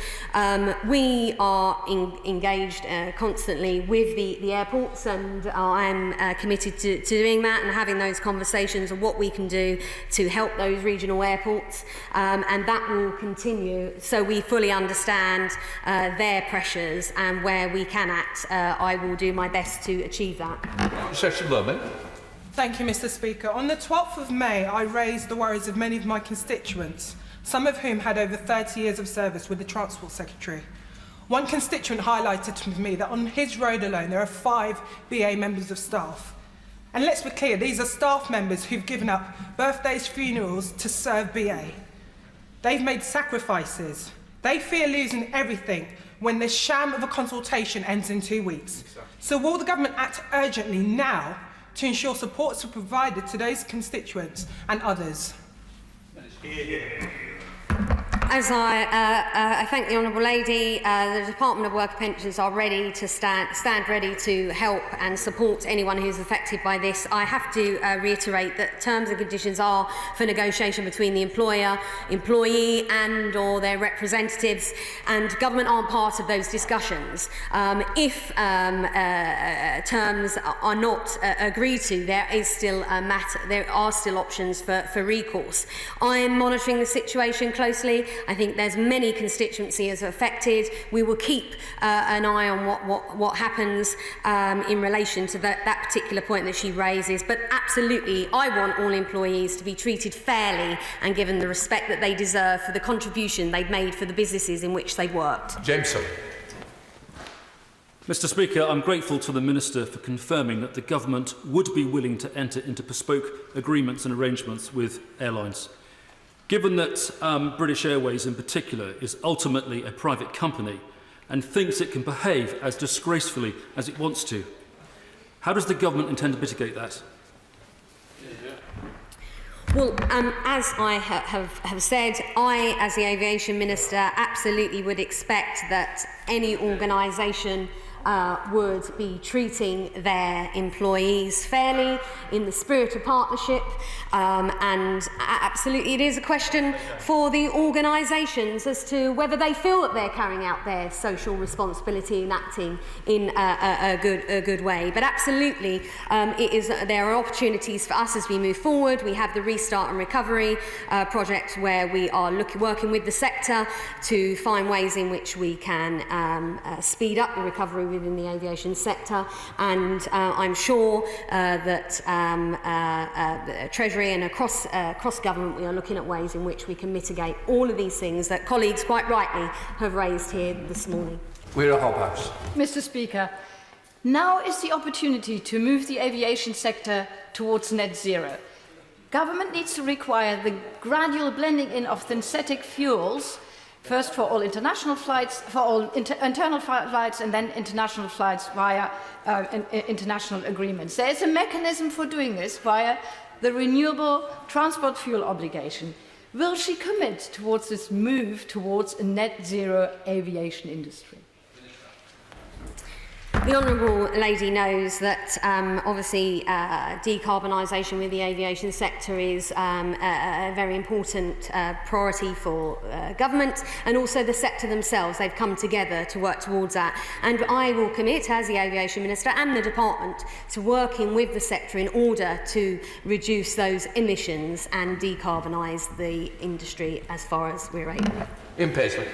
We are engaged constantly with the airports, and I'm committed to doing that and having those conversations of what we can do to help those regional airports, and that will continue. So we fully understand their pressures, and where we can act, I will do my best to achieve that. Thank you, Mr Speaker. On the 12th of May, I raised the worries of many of my constituents, some of whom had over 30 years of service with the Transport Secretary. One constituent highlighted to me that on his road alone there are 5 BA members of staff. And let's be clear, these are staff members who've given up birthdays, funerals to serve BA. They've made sacrifices. They fear losing everything when the sham of a consultation ends in 2 weeks. So will the government act urgently now to ensure supports are provided to those constituents and others? As I thank the Honourable Lady, the Department of Work and Pensions are ready to stand ready to help and support anyone who's affected by this. I have to reiterate that terms and conditions are for negotiation between the employer, employee and or their representatives, and government aren't part of those discussions. If terms are not agreed to, there is still a matter. There are still options for recourse. I am monitoring the situation closely. I think there's many constituencies affected. We will keep an eye on what happens in relation to that particular point that she raises. But absolutely, I want all employees to be treated fairly and given the respect that they deserve for the contribution they've made for the businesses in which they've worked. Jameson. Mr Speaker, I'm grateful to the Minister for confirming that the Government would be willing to enter into bespoke agreements and arrangements with airlines. Given that British Airways in particular is ultimately a private company and thinks it can behave as disgracefully as it wants to, how does the government intend to mitigate that? Well, as I have said, I, as the Aviation Minister, absolutely would expect that any organisation would be treating their employees fairly in the spirit of partnership, and absolutely it is a question for the organisations as to whether they feel that they're carrying out their social responsibility and acting in a good way. But absolutely there are opportunities for us as we move forward. We have the Restart and Recovery project where we are working with the sector to find ways in which we can speed up the recovery within the aviation sector, and I'm sure that Treasury and across government we are looking at ways in which we can mitigate all of these things that colleagues quite rightly have raised here this morning. We're a Hobhouse. Mr. Speaker, now is the opportunity to move the aviation sector towards net zero. Government needs to require the gradual blending in of synthetic fuels, first for all international flights, for all internal flights, and then international flights via international agreements. There is a mechanism for doing this via the renewable transport fuel obligation. Will she commit towards this move towards a net zero aviation industry? The Honourable Lady knows that obviously decarbonisation with the aviation sector is a very important priority for government and also the sector themselves. They've come together to work towards that, and I will commit as the Aviation Minister and the Department to working with the sector in order to reduce those emissions and decarbonise the industry as far as we're able. Ian Paisley.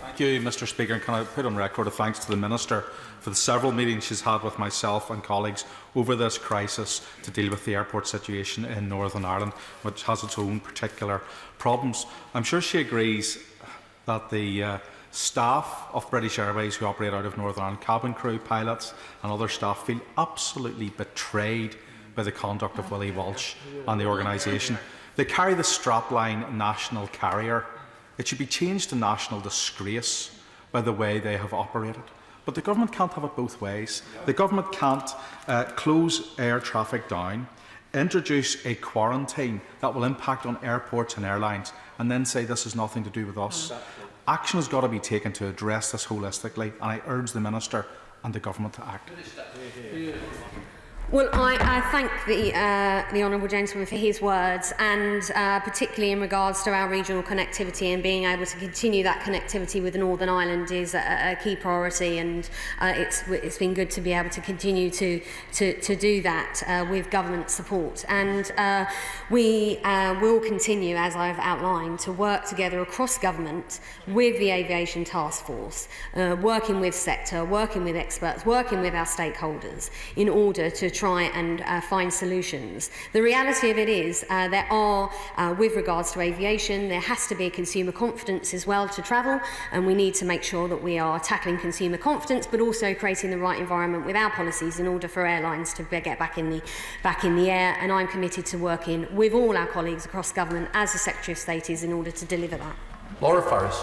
Thank you, Mr. Speaker, and can I put on record a thanks to the Minister for the several meetings she's had with myself and colleagues over this crisis to deal with the airport situation in Northern Ireland, which has its own particular problems. I'm sure she agrees that the staff of British Airways who operate out of Northern Ireland, cabin crew, pilots and other staff, feel absolutely betrayed by the conduct of Willie Walsh and the organisation. They carry the strapline national carrier. It should be changed to national disgrace by the way they have operated. But the government can't have it both ways. The government can't close air traffic down, introduce a quarantine that will impact on airports and airlines, and then say this has nothing to do with us. Action has got to be taken to address this holistically, and I urge the Minister and the government to act. Well, I thank the honourable gentleman for his words, and particularly in regards to our regional connectivity and being able to continue that connectivity with Northern Ireland is a key priority, and it's been good to be able to continue to do that with government support. And we will continue, as I've outlined, to work together across government with the Aviation Task Force, working with sector, working with experts, working with our stakeholders in order to try and find solutions. The reality of it is there are, with regards to aviation, there has to be consumer confidence as well to travel, and we need to make sure that we are tackling consumer confidence but also creating the right environment with our policies in order for airlines to get back in the air, and I'm committed to working with all our colleagues across government as the Secretary of State is in order to deliver that. Laura Farris.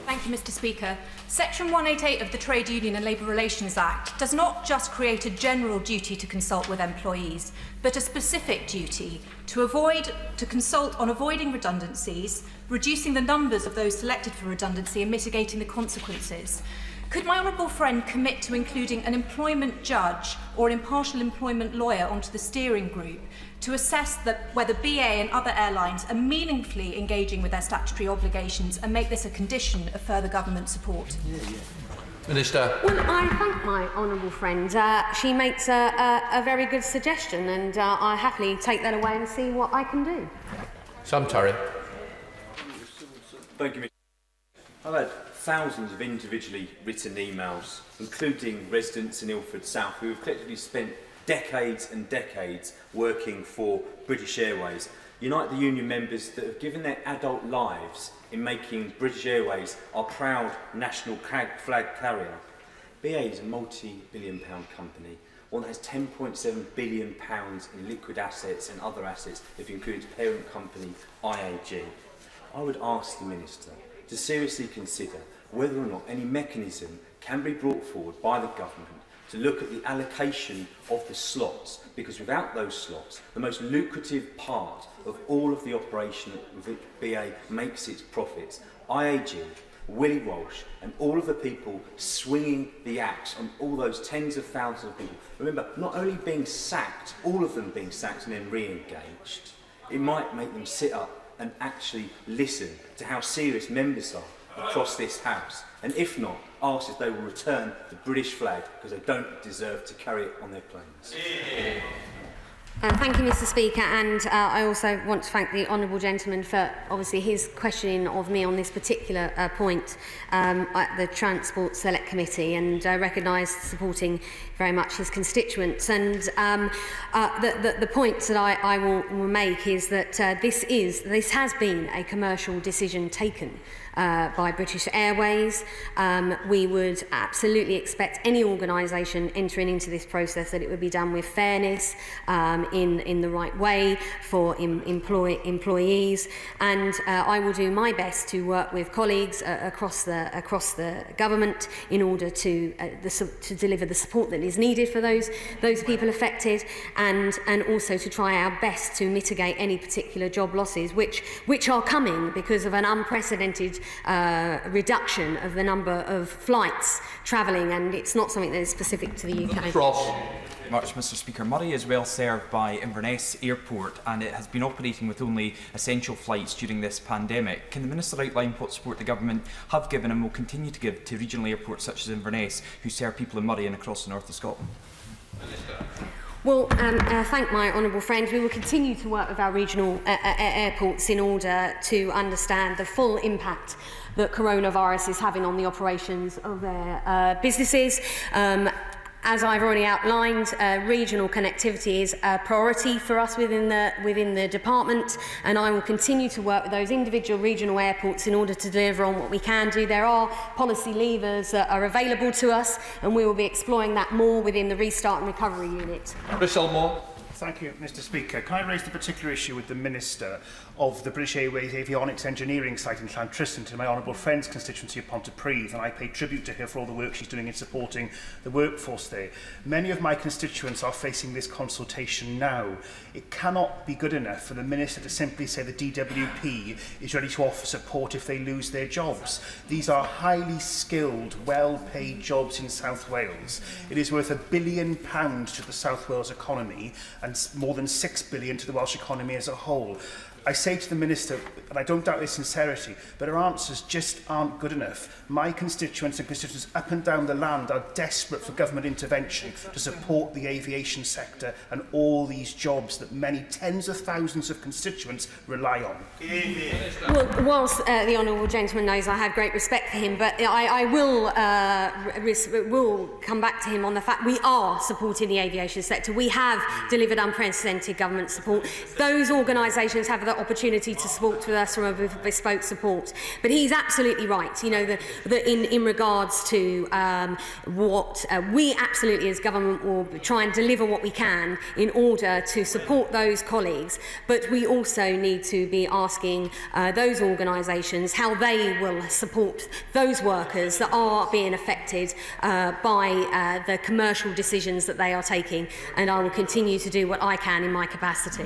Thank you, Mr. Speaker. Section 188 of the Trade Union and Labour Relations Act does not just create a general duty to consult with employees, but a specific duty to consult on avoiding redundancies, reducing the numbers of those selected for redundancy and mitigating the consequences. Could my honourable friend commit to including an employment judge or an impartial employment lawyer onto the steering group to assess whether BA and other airlines are meaningfully engaging with their statutory obligations and make this a condition of further government support? Minister. Well, I thank my honourable friend. She makes a very good suggestion, and I happily take that away and see what I can do. Sam Terry. Thank you, Mr. I've had thousands of individually written emails, including residents in Ilford South who have collectively spent decades and decades working for British Airways. Unite the union members that have given their adult lives in making British Airways our proud national flag carrier. BA is a multi-billion-pound company, one that has £10.7 billion in liquid assets and other assets if you include its parent company, IAG. I would ask the Minister to seriously consider whether or not any mechanism can be brought forward by the government to look at the allocation of the slots, because without those slots, the most lucrative part of all of the operation of which BA makes its profits, IAG, Willie Walsh and all of the people swinging the axe on all those tens of thousands of people. Remember, not only being sacked, all of them being sacked and then re-engaged, it might make them sit up and actually listen to how serious members are across this House, and if not, ask if they will return the British flag because they don't deserve to carry it on their planes. Thank you, Mr Speaker, and I also want to thank the honourable gentleman for obviously his questioning of me on this particular point at the Transport Select Committee, and I recognise supporting very much his constituents. And the points that I will make is that this has been a commercial decision taken by British Airways. We would absolutely expect any organisation entering into this process that it would be done with fairness, in the right way for employees, and I will do my best to work with colleagues across the government in order to deliver the support that is needed for those people affected, and also to try our best to mitigate any particular job losses which are coming because of an unprecedented reduction of the number of flights travelling, and it's not something that is specific to the UK. Ross. Much, Mr Speaker. Murray is well served by Inverness Airport, and it has been operating with only essential flights during this pandemic. Can the Minister outline what support the Government have given and will continue to give to regional airports such as Inverness, who serve people in Murray and across the north of Scotland? Well, thank my honourable friend. We will continue to work with our regional airports in order to understand the full impact that coronavirus is having on the operations of their businesses. As I've already outlined, regional connectivity is a priority for us within the department, and I will continue to work with those individual regional airports in order to deliver on what we can do. There are policy levers that are available to us, and we will be exploring that more within the Restart and Recovery Unit. Thank you, Mr Speaker. Can I raise the particular issue with the Minister of the British Airways Avionics Engineering site in Llantriston to my honourable friend's constituency of Pontypridd, and I pay tribute to her for all the work she's doing in supporting the workforce there. Many of my constituents are facing this consultation now. It cannot be good enough for the Minister to simply say the DWP is ready to offer support if they lose their jobs. These are highly skilled, well-paid jobs in South Wales. It is worth £1 billion to the South Wales economy and more than £6 billion to the Welsh economy as a whole. I say to the Minister, and I don't doubt his sincerity, but her answers just aren't good enough. My constituents and constituents up and down the land are desperate for government intervention to support the aviation sector and all these jobs that many tens of thousands of constituents rely on. Well, whilst the honourable gentleman knows I have great respect for him, but I will come back to him on the fact we are supporting the aviation sector. We have delivered unprecedented government support. Those organisations have the opportunity to support with us from a bespoke support. But he's absolutely right. You know, in regards to what we absolutely as government will try and deliver what we can in order to support those colleagues. But we also need to be asking those organisations how they will support those workers that are being affected by the commercial decisions that they are taking. And I will continue to do what I can in my capacity.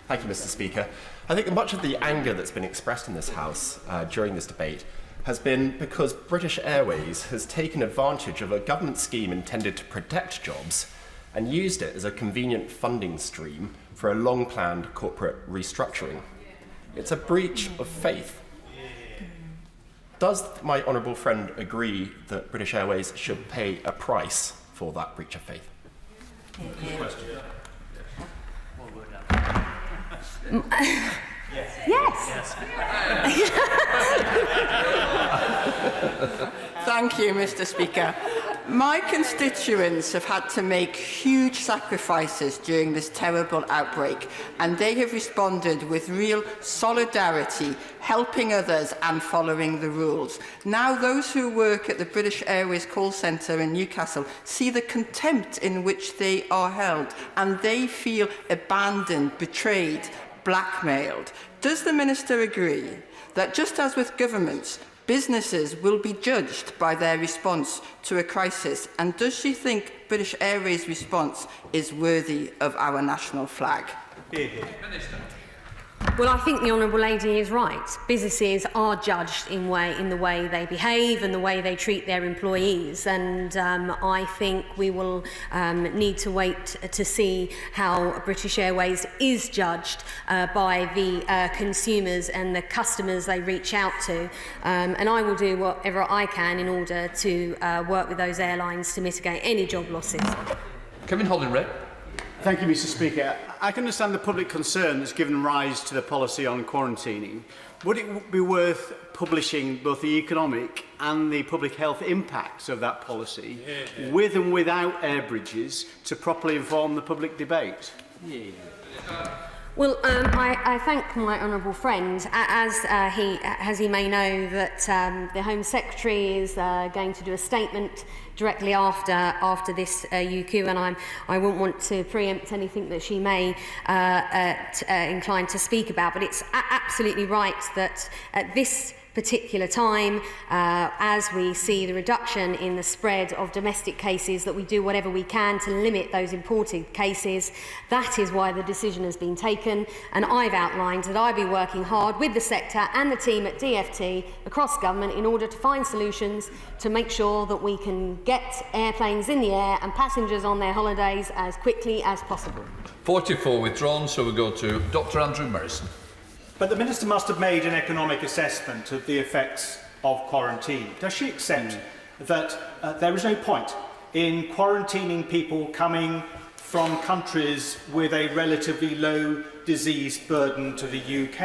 Thank you, Mr Speaker. I think much of the anger that's been expressed in this House during this debate has been because British Airways has taken advantage of a government scheme intended to protect jobs and used it as a convenient funding stream for a long-planned corporate restructuring. It's a breach of faith. Does my honourable friend agree that British Airways should pay a price for that breach of faith? Yes. Thank you, Mr Speaker. My constituents have had to make huge sacrifices during this terrible outbreak, and they have responded with real solidarity, helping others and following the rules. Now those who work at the British Airways call centre in Newcastle see the contempt in which they are held, and they feel abandoned, betrayed, blackmailed. Does the Minister agree that just as with governments, businesses will be judged by their response to a crisis? And does she think British Airways' response is worthy of our national flag? Minister. Well, I think the honourable lady is right. Businesses are judged in the way they behave and the way they treat their employees, and I think we will need to wait to see how British Airways is judged by the consumers and the customers they reach out to, and I will do whatever I can in order to work with those airlines to mitigate any job losses. Come in, Holden Red. Thank you, Mr Speaker. I can understand the public concern that's given rise to the policy on quarantining. Would it be worth publishing both the economic and the public health impacts of that policy, with and without air bridges, to properly inform the public debate? Well, I thank my honourable friend, as he may know, that the Home Secretary is going to do a statement directly after this UQ, and I wouldn't want to preempt anything that she may incline to speak about. But it's absolutely right that at this particular time, as we see the reduction in the spread of domestic cases, that we do whatever we can to limit those imported cases. That is why the decision has been taken, and I've outlined that I'll be working hard with the sector and the team at DfT across government in order to find solutions to make sure that we can get airplanes in the air and passengers on their holidays as quickly as possible. 44 withdrawn, so we go to Dr Andrew Morrison. But the Minister must have made an economic assessment of the effects of quarantine. Does she accept that there is no point in quarantining people coming from countries with a relatively low disease burden to the UK?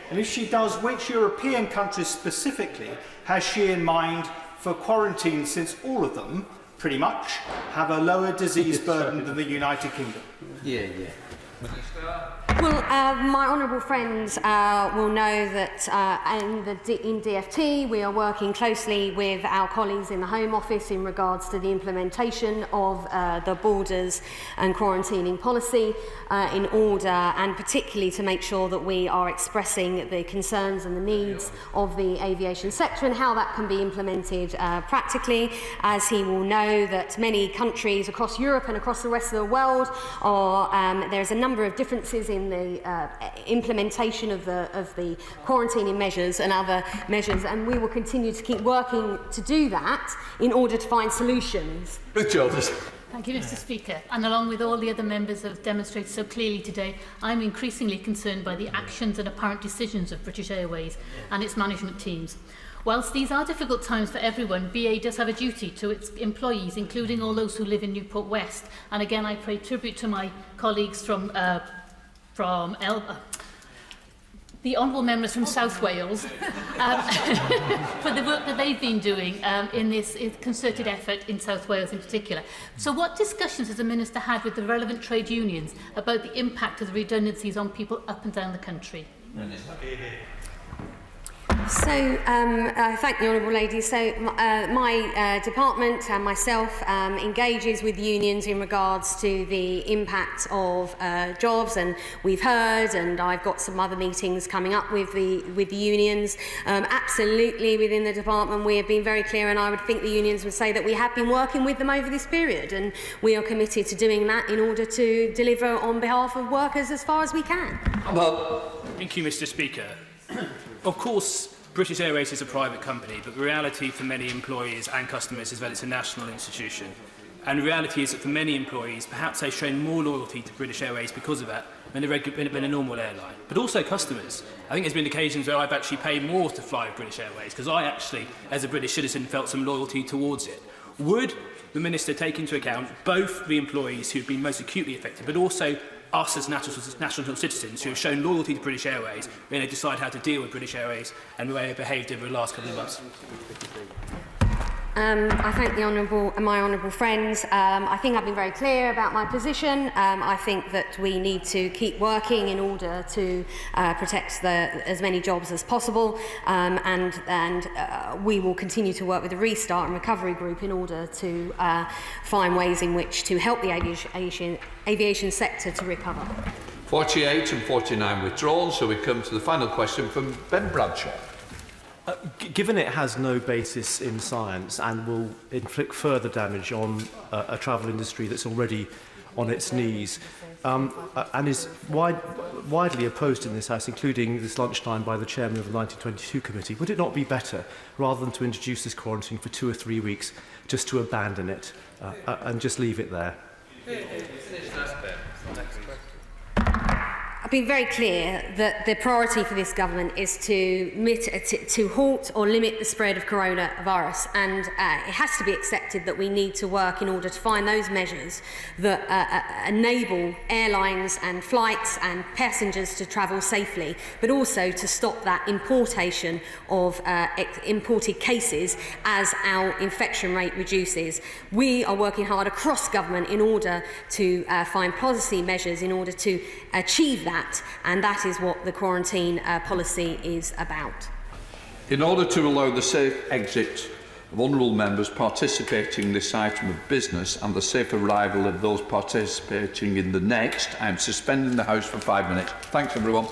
And if she does, which European countries specifically has she in mind for quarantine, since all of them, pretty much, have a lower disease burden than the United Kingdom? Well, my honourable friends will know that in DfT we are working closely with our colleagues in the Home Office in regards to the implementation of the borders and quarantining policy in order, and particularly to make sure that we are expressing the concerns and the needs of the aviation sector and how that can be implemented practically. As he will know, that many countries across Europe and across the rest of the world are there's a number of differences in the implementation of the quarantining measures and other measures, and we will continue to keep working to do that in order to find solutions. Thank you, Mr Speaker. And along with all the other members who have demonstrated so clearly today, I'm increasingly concerned by the actions and apparent decisions of British Airways and its management teams. Whilst these are difficult times for everyone, BA does have a duty to its employees, including all those who live in Newport West. And again, I pay tribute to my colleagues from the honourable members from South Wales for the work that they've been doing in this concerted effort in South Wales in particular. So what discussions has the Minister had with the relevant trade unions about the impact of the redundancies on people up and down the country? So, I thank the Honourable Lady. So, my department and myself engages with unions in regards to the impact of jobs, and we've heard, and I've got some other meetings coming up with the unions. Absolutely, within the department, we have been very clear, and I would think the unions would say that we have been working with them over this period, and we are committed to doing that in order to deliver on behalf of workers as far as we can. Thank you, Mr Speaker. Of course, British Airways is a private company, but the reality for many employees and customers is that it's a national institution. And the reality is that for many employees, perhaps they've shown more loyalty to British Airways because of that than a normal airline. But also customers. I think there's been occasions where I've actually paid more to fly with British Airways because I actually, as a British citizen, felt some loyalty towards it. Would the Minister take into account both the employees who have been most acutely affected, but also us as national citizens who have shown loyalty to British Airways when they decide how to deal with British Airways and the way they behaved over the last couple of months? I thank my honourable friends. I think I've been very clear about my position. I think that we need to keep working in order to protect as many jobs as possible, and we will continue to work with the Restart and Recovery Group in order to find ways in which to help the aviation sector to recover. 48 and 49 withdrawn, so we come to the final question from Ben Bradshaw. Given it has no basis in science and will inflict further damage on a travel industry that's already on its knees, and is widely opposed in this House, including this lunchtime by the chairman of the 1922 committee, would it not be better, rather than to introduce this quarantine for 2 or 3 weeks, just to abandon it and just leave it there? I've been very clear that the priority for this government is to halt or limit the spread of coronavirus, and it has to be accepted that we need to work in order to find those measures that enable airlines and flights and passengers to travel safely, but also to stop that importation of imported cases as our infection rate reduces. We are working hard across government in order to find policy measures in order to achieve that, and that is what the quarantine policy is about. In order to allow the safe exit of honourable members participating in this item of business and the safe arrival of those participating in the next, I am suspending the House for 5 minutes. Thanks, everyone.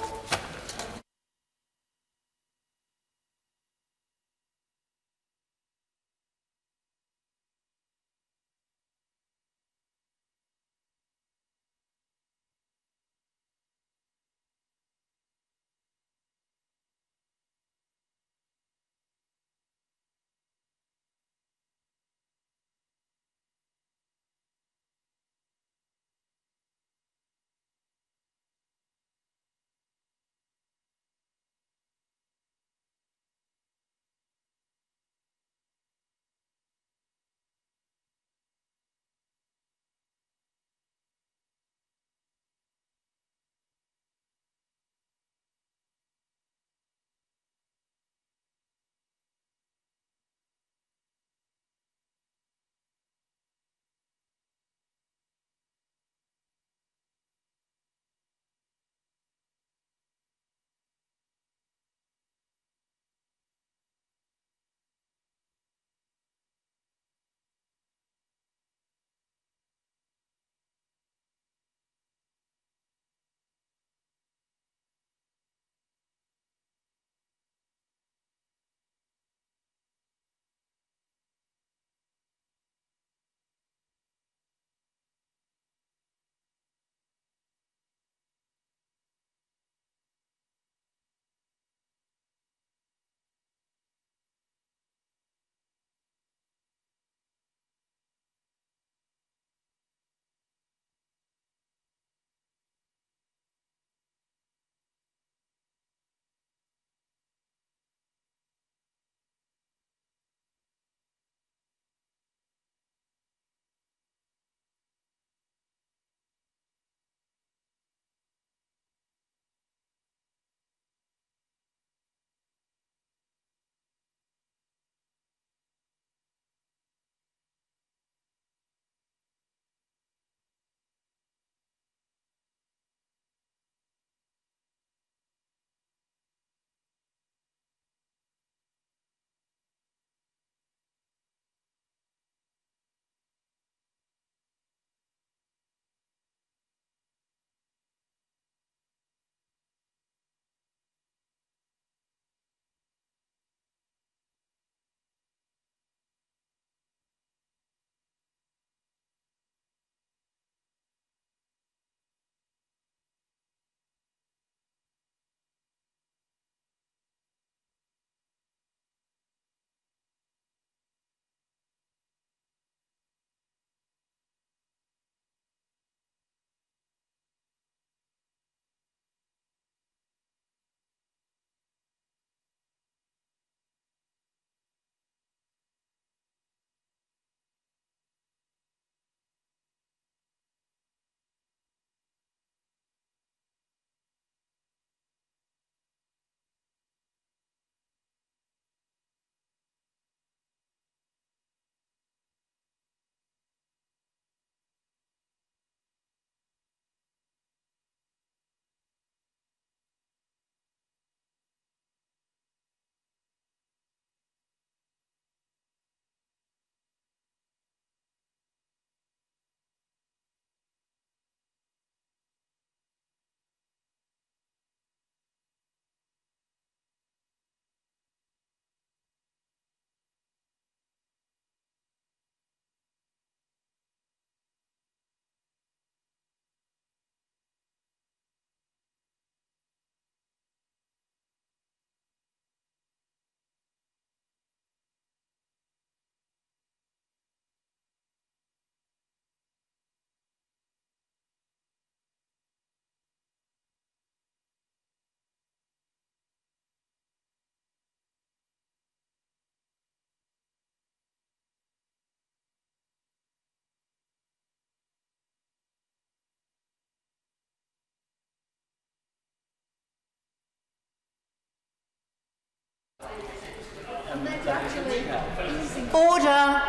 Order.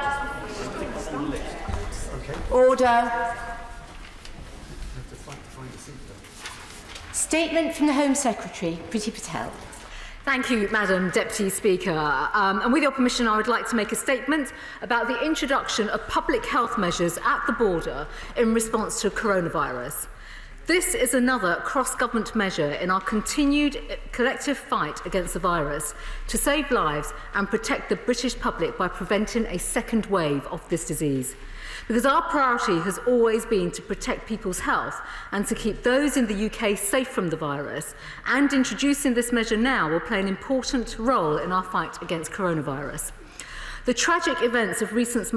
Order. Statement from the Home Secretary, Priti Patel. Thank you, Madam Deputy Speaker. And with your permission, I would like to make a statement about the introduction of public health measures at the border in response to coronavirus. This is another cross-government measure in our continued collective fight against the virus to save lives and protect the British public by preventing a second wave of this disease. Because our priority has always been to protect people's health and to keep those in the UK safe from the virus, and introducing this measure now will play an important role in our fight against coronavirus. The tragic events of recent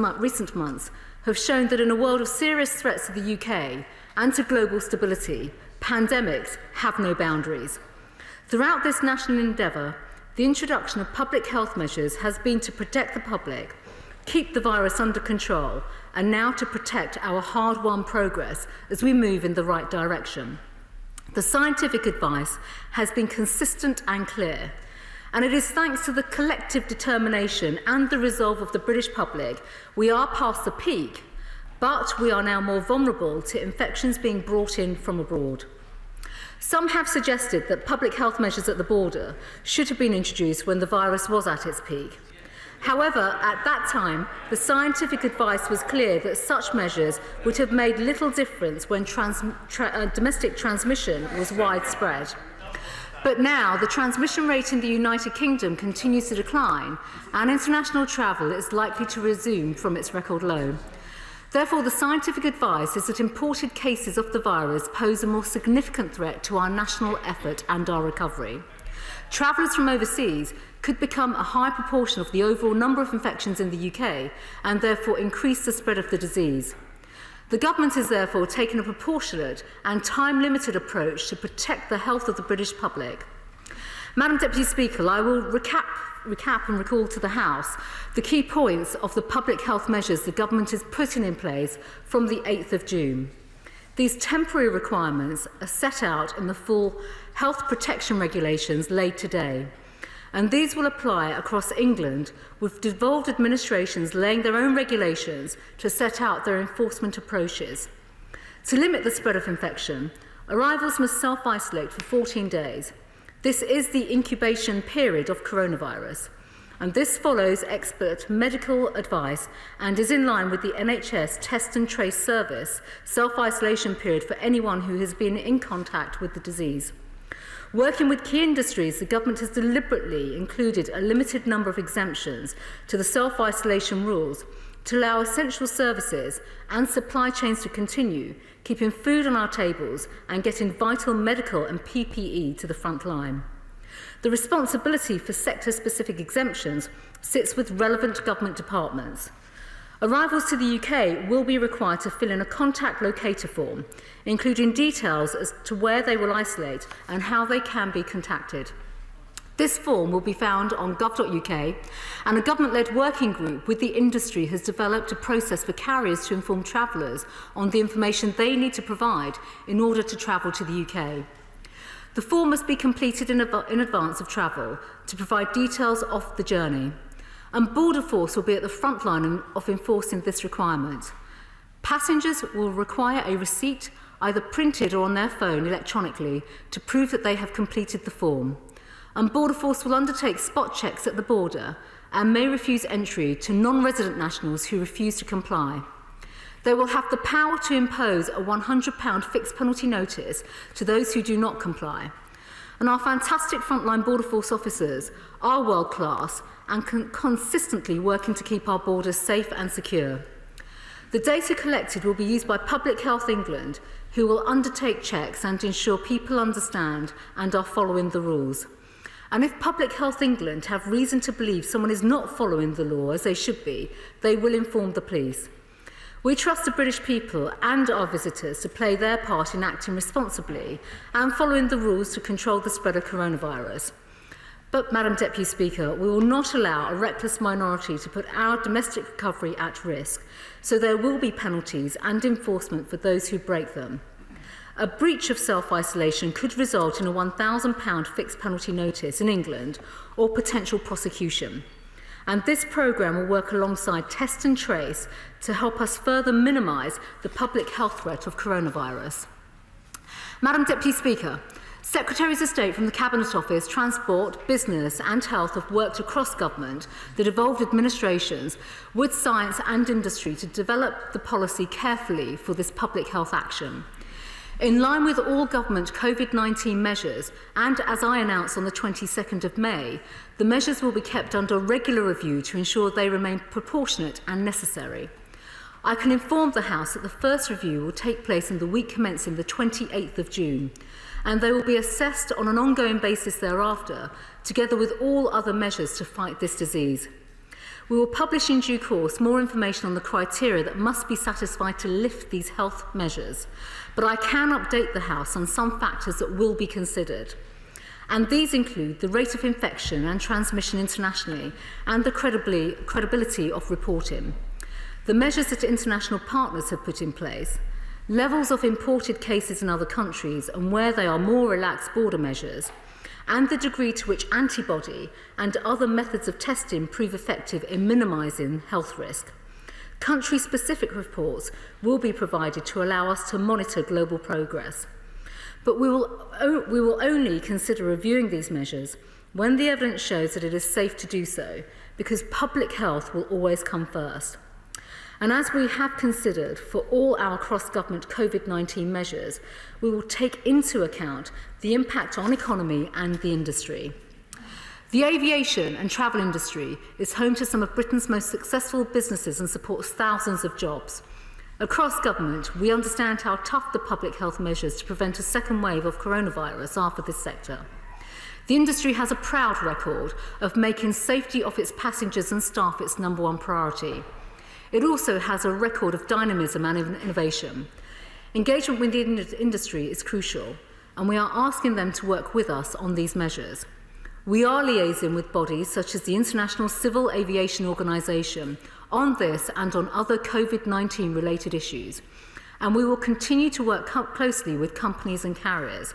months have shown that in a world of serious threats to the UK and to global stability, pandemics have no boundaries. Throughout this national endeavour, the introduction of public health measures has been to protect the public, keep the virus under control, and now to protect our hard-won progress as we move in the right direction. The scientific advice has been consistent and clear, and it is thanks to the collective determination and the resolve of the British public we are past the peak, but we are now more vulnerable to infections being brought in from abroad. Some have suggested that public health measures at the border should have been introduced when the virus was at its peak. However, at that time, the scientific advice was clear that such measures would have made little difference when domestic transmission was widespread. But now, the transmission rate in the United Kingdom continues to decline, and international travel is likely to resume from its record low. Therefore, the scientific advice is that imported cases of the virus pose a more significant threat to our national effort and our recovery. Travellers from overseas could become a high proportion of the overall number of infections in the UK and therefore increase the spread of the disease. The government has therefore taken a proportionate and time-limited approach to protect the health of the British public. Madam Deputy Speaker, I will recap and recall to the House the key points of the public health measures the government is putting in place from the 8th of June. These temporary requirements are set out in the full health protection regulations laid today, and these will apply across England, with devolved administrations laying their own regulations to set out their enforcement approaches. To limit the spread of infection, arrivals must self-isolate for 14 days. This is the incubation period of coronavirus, and this follows expert medical advice and is in line with the NHS Test and Trace Service self-isolation period for anyone who has been in contact with the disease. Working with key industries, the government has deliberately included a limited number of exemptions to the self-isolation rules to allow essential services and supply chains to continue, keeping food on our tables and getting vital medical and PPE to the front line. The responsibility for sector-specific exemptions sits with relevant government departments. Arrivals to the UK will be required to fill in a contact locator form, including details as to where they will isolate and how they can be contacted. This form will be found on gov.uk, and a government-led working group with the industry has developed a process for carriers to inform travellers on the information they need to provide in order to travel to the UK. The form must be completed in advance of travel to provide details of the journey, and Border Force will be at the front line of enforcing this requirement. Passengers will require a receipt, either printed or on their phone electronically, to prove that they have completed the form. And Border Force will undertake spot checks at the border and may refuse entry to non-resident nationals who refuse to comply. They will have the power to impose a £100 fixed penalty notice to those who do not comply. And our fantastic frontline Border Force officers are world-class and consistently working to keep our borders safe and secure. The data collected will be used by Public Health England, who will undertake checks and ensure people understand and are following the rules. And if Public Health England have reason to believe someone is not following the law as they should be, they will inform the police. We trust the British people and our visitors to play their part in acting responsibly and following the rules to control the spread of coronavirus. But, Madam Deputy Speaker, we will not allow a reckless minority to put our domestic recovery at risk, so there will be penalties and enforcement for those who break them. A breach of self-isolation could result in a £1,000 fixed penalty notice in England or potential prosecution. And this programme will work alongside Test and Trace to help us further minimise the public health threat of coronavirus. Madam Deputy Speaker, Secretaries of State from the Cabinet Office, Transport, Business and Health have worked across government, the devolved administrations, with science and industry to develop the policy carefully for this public health action. In line with all government COVID-19 measures, and as I announced on the 22nd of May, the measures will be kept under regular review to ensure they remain proportionate and necessary. I can inform the House that the first review will take place in the week commencing the 28th of June, and they will be assessed on an ongoing basis thereafter, together with all other measures to fight this disease. We will publish in due course more information on the criteria that must be satisfied to lift these health measures, but I can update the House on some factors that will be considered. And these include the rate of infection and transmission internationally and the credibility of reporting, the measures that international partners have put in place, levels of imported cases in other countries and where they are more relaxed border measures, and the degree to which antibody and other methods of testing prove effective in minimising health risk. Country-specific reports will be provided to allow us to monitor global progress. But we will only consider reviewing these measures when the evidence shows that it is safe to do so, because public health will always come first. And as we have considered for all our cross-government COVID-19 measures, we will take into account the impact on economy and the industry. The aviation and travel industry is home to some of Britain's most successful businesses and supports thousands of jobs. Across government, we understand how tough the public health measures to prevent a second wave of coronavirus are for this sector. The industry has a proud record of making safety of its passengers and staff its #1 priority. It also has a record of dynamism and innovation. Engagement with the industry is crucial, and we are asking them to work with us on these measures. We are liaising with bodies such as the International Civil Aviation Organisation on this and on other COVID-19 related issues, and we will continue to work closely with companies and carriers.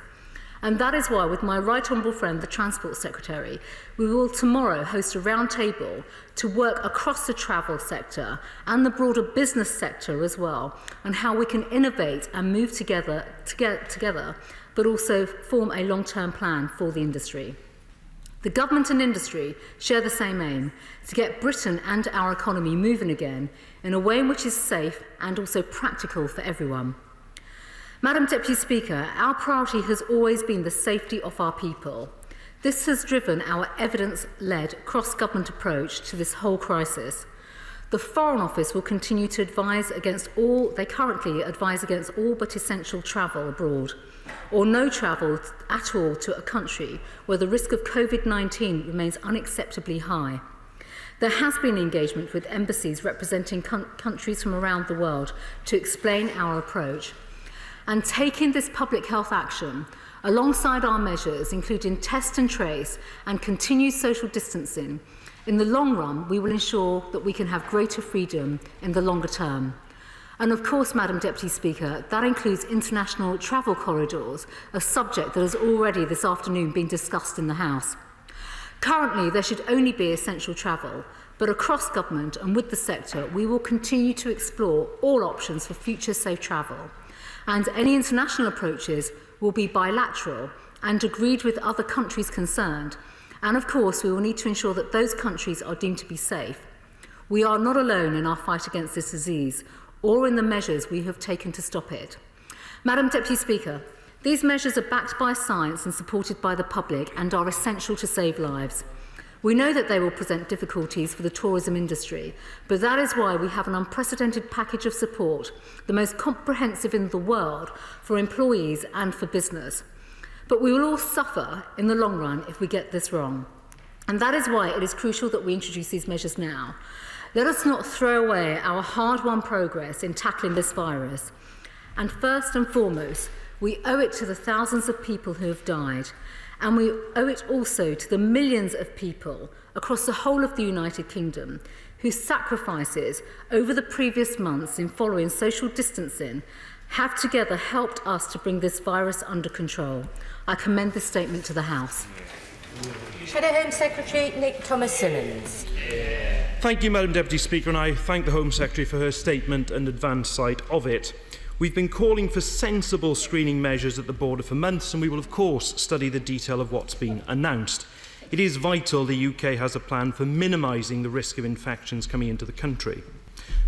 And that is why, with my right honourable friend, the Transport Secretary, we will tomorrow host a roundtable to work across the travel sector and the broader business sector as well, on how we can innovate and move together, but also form a long-term plan for the industry. The government and industry share the same aim, to get Britain and our economy moving again in a way in which is safe and also practical for everyone. Madam Deputy Speaker, our priority has always been the safety of our people. This has driven our evidence-led cross-government approach to this whole crisis. The Foreign Office will continue to currently advise against all but essential travel abroad, or no travel at all to a country where the risk of COVID-19 remains unacceptably high. There has been engagement with embassies representing countries from around the world to explain our approach. And taking this public health action, alongside our measures, including test and trace and continued social distancing, in the long run, we will ensure that we can have greater freedom in the longer term. And of course, Madam Deputy Speaker, that includes international travel corridors, a subject that has already this afternoon been discussed in the House. Currently, there should only be essential travel, but across government and with the sector, we will continue to explore all options for future safe travel. And any international approaches will be bilateral and agreed with other countries concerned. And of course, we will need to ensure that those countries are deemed to be safe. We are not alone in our fight against this disease or in the measures we have taken to stop it. Madam Deputy Speaker, these measures are backed by science and supported by the public and are essential to save lives. We know that they will present difficulties for the tourism industry, but that is why we have an unprecedented package of support, the most comprehensive in the world, for employees and for business. But we will all suffer in the long run if we get this wrong. And that is why it is crucial that we introduce these measures now. Let us not throw away our hard-won progress in tackling this virus. And first and foremost, we owe it to the thousands of people who have died. And we owe it also to the millions of people across the whole of the United Kingdom whose sacrifices over the previous months in following social distancing have together helped us to bring this virus under control. I commend this statement to the House. Shadow Home Secretary Nick Thomas-Simmons. Thank you, Madam Deputy Speaker, and I thank the Home Secretary for her statement and advance sight of it. We've been calling for sensible screening measures at the border for months, and we will of course study the detail of what's been announced. It is vital the UK has a plan for minimising the risk of infections coming into the country.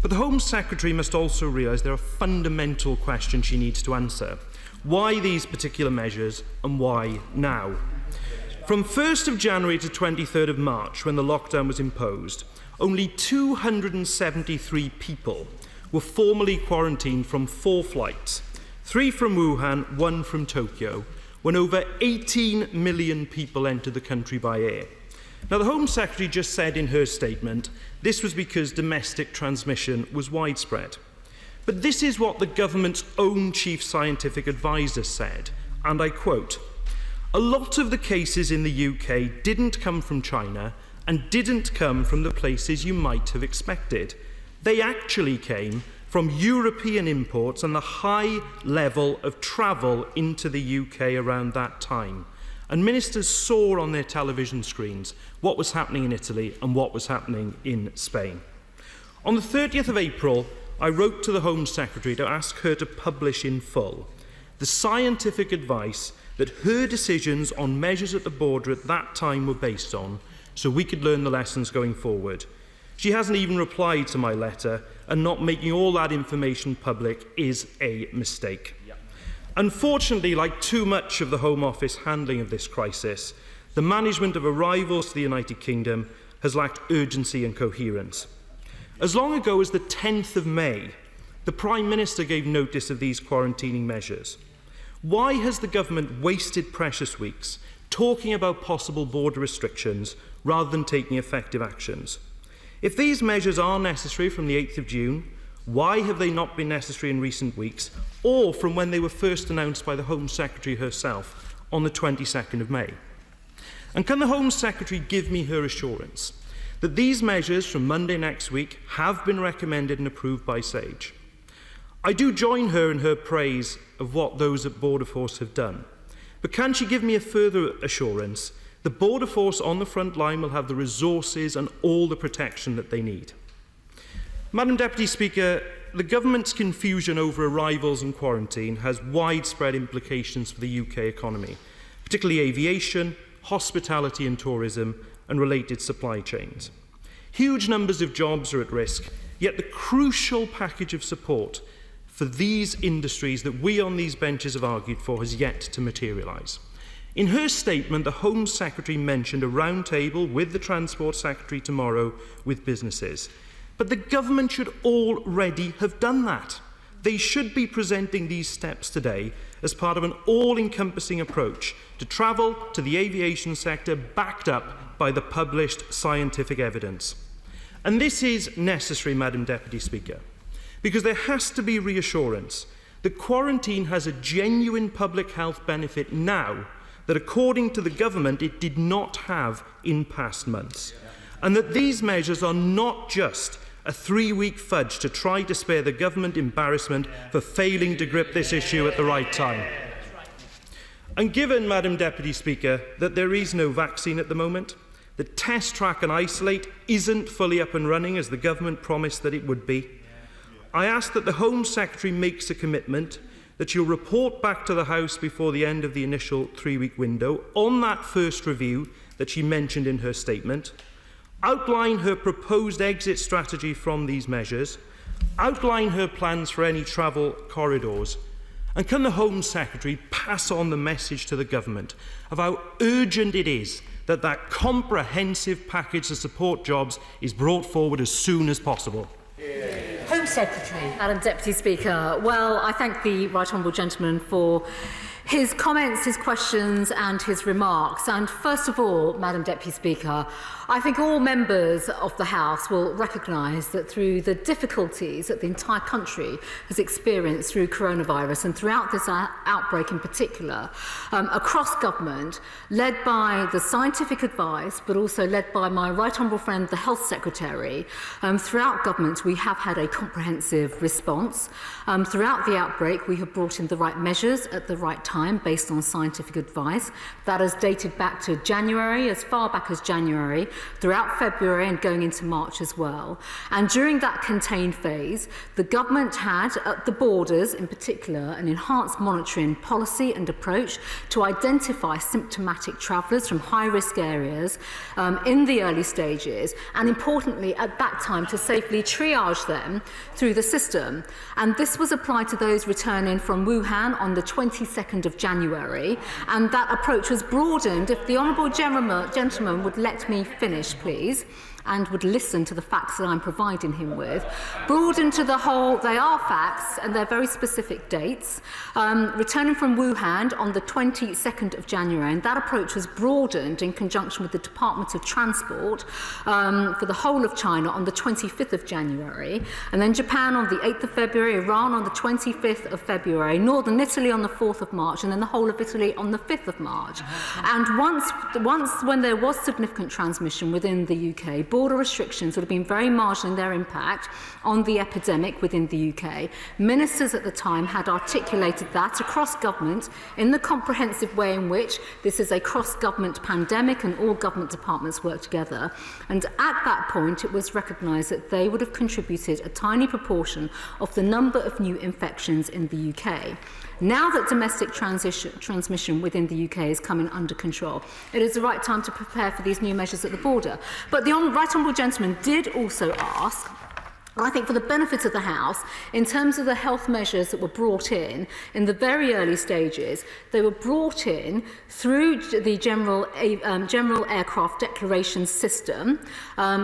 But the Home Secretary must also realise there are fundamental questions she needs to answer. Why these particular measures and why now? From 1st of January to 23rd of March, when the lockdown was imposed, only 273 people were formally quarantined from 4 flights, 3 from Wuhan, 1 from Tokyo, when over 18 million people entered the country by air. Now, the Home Secretary just said in her statement this was because domestic transmission was widespread. But this is what the government's own chief scientific advisor said, and I quote, "A lot of the cases in the UK didn't come from China and didn't come from the places you might have expected. They actually came from European imports and the high level of travel into the UK around that time. And ministers saw on their television screens what was happening in Italy and what was happening in Spain." On the 30th of April, I wrote to the Home Secretary to ask her to publish in full the scientific advice that her decisions on measures at the border at that time were based on, so we could learn the lessons going forward. She hasn't even replied to my letter, and not making all that information public is a mistake. Unfortunately, like too much of the Home Office handling of this crisis, the management of arrivals to the United Kingdom has lacked urgency and coherence. As long ago as the 10th of May, the Prime Minister gave notice of these quarantining measures. Why has the government wasted precious weeks talking about possible border restrictions rather than taking effective actions? If these measures are necessary from the 8th of June, why have they not been necessary in recent weeks, or from when they were first announced by the Home Secretary herself on the 22nd of May? And can the Home Secretary give me her assurance that these measures from Monday next week have been recommended and approved by SAGE? I do join her in her praise of what those at Border Force have done, but can she give me a further assurance the Border Force on the front line will have the resources and all the protection that they need? Madam Deputy Speaker, the government's confusion over arrivals and quarantine has widespread implications for the UK economy, particularly aviation, hospitality and tourism, and related supply chains. Huge numbers of jobs are at risk, yet the crucial package of support for these industries that we on these benches have argued for has yet to materialise. In her statement, the Home Secretary mentioned a roundtable with the Transport Secretary tomorrow with businesses. But the government should already have done that. They should be presenting these steps today as part of an all-encompassing approach to travel to the aviation sector backed up by the published scientific evidence. And this is necessary, Madam Deputy Speaker, because there has to be reassurance that quarantine has a genuine public health benefit now that, according to the government, it did not have in past months. And that these measures are not just a 3-week fudge to try to spare the government embarrassment for failing to grip this issue at the right time. And given, Madam Deputy Speaker, that there is no vaccine at the moment, that Test, Track and Isolate isn't fully up and running as the government promised that it would be, I ask that the Home Secretary makes a commitment that she'll report back to the House before the end of the initial 3-week window on that first review that she mentioned in her statement, outline her proposed exit strategy from these measures, outline her plans for any travel corridors, and can the Home Secretary pass on the message to the government of how urgent it is that that comprehensive package to support jobs is brought forward as soon as possible? Home Secretary. Madam Deputy Speaker, well, I thank the Right Honourable Gentleman for his comments, his questions and his remarks. And first of all, Madam Deputy Speaker, I think all members of the House will recognise that through the difficulties that the entire country has experienced through coronavirus and throughout this outbreak in particular, across government, led by the scientific advice, but also led by my Right Honourable friend, the Health Secretary, throughout government we have had a comprehensive comprehensive response. Throughout the outbreak, we have brought in the right measures at the right time based on scientific advice. That has dated back to January, as far back as January, throughout February and going into March as well. And during that contained phase, the government had, at the borders in particular, an enhanced monitoring policy and approach to identify symptomatic travellers from high-risk areas in the early stages, and importantly, at that time, to safely triage them through the system. And this was applied to those returning from Wuhan on the 22nd of January, and that approach was broadened. If the Honourable Gentleman would let me finish, please, and would listen to the facts that I'm providing him with, broadened to the whole, they are facts and they're very specific dates, returning from Wuhan on the 22nd of January, and that approach was broadened in conjunction with the Department of Transport for the whole of China on the 25th of January, and then Japan on the 8th of February, Iran on the 25th of February, Northern Italy on the 4th of March, and then the whole of Italy on the 5th of March. And once when there was significant transmission within the UK, border restrictions would have been very marginal in their impact on the epidemic within the UK. Ministers at the time had articulated that across government in the comprehensive way in which this is a cross-government pandemic and all government departments work together. And at that point, it was recognised that they would have contributed a tiny proportion of the number of new infections in the UK. Now that domestic transmission within the UK is coming under control, it is the right time to prepare for these new measures at the border. But the Right Honourable Gentleman did also ask, I think for the benefit of the House, in terms of the health measures that were brought in the very early stages, they were brought in through the General Aircraft Declaration System,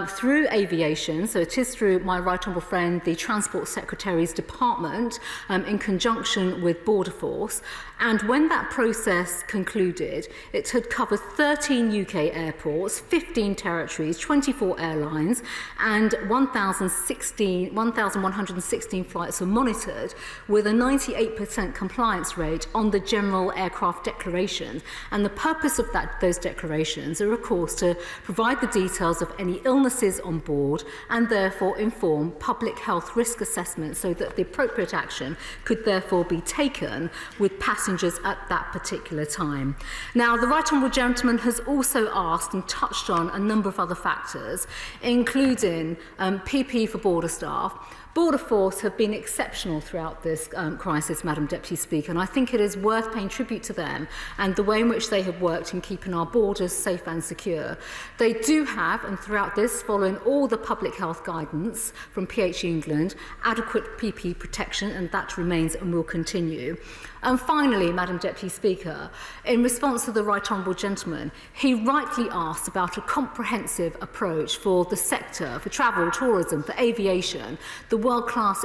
through aviation, so it is through my right honourable friend, the Transport Secretary's Department, in conjunction with Border Force. And when that process concluded, it had covered 13 UK airports, 15 territories, 24 airlines, and 1,116 flights were monitored with a 98% compliance rate on the General Aircraft Declaration. And the purpose of those declarations are, of course, to provide the details of any illnesses on board and therefore inform public health risk assessments so that the appropriate action could therefore be taken with passengers at that particular time. Now, the Right Honourable Gentleman has also asked and touched on a number of other factors, including PPE for border staff. Border Force have been exceptional throughout this crisis, Madam Deputy Speaker, and I think it is worth paying tribute to them and the way in which they have worked in keeping our borders safe and secure. They do have, and throughout this, following all the public health guidance from PH England, adequate PPE protection, and that remains and will continue. And finally, Madam Deputy Speaker, in response to the Right Honourable Gentleman, he rightly asked about a comprehensive approach for the sector, for travel, tourism, for aviation, the world-class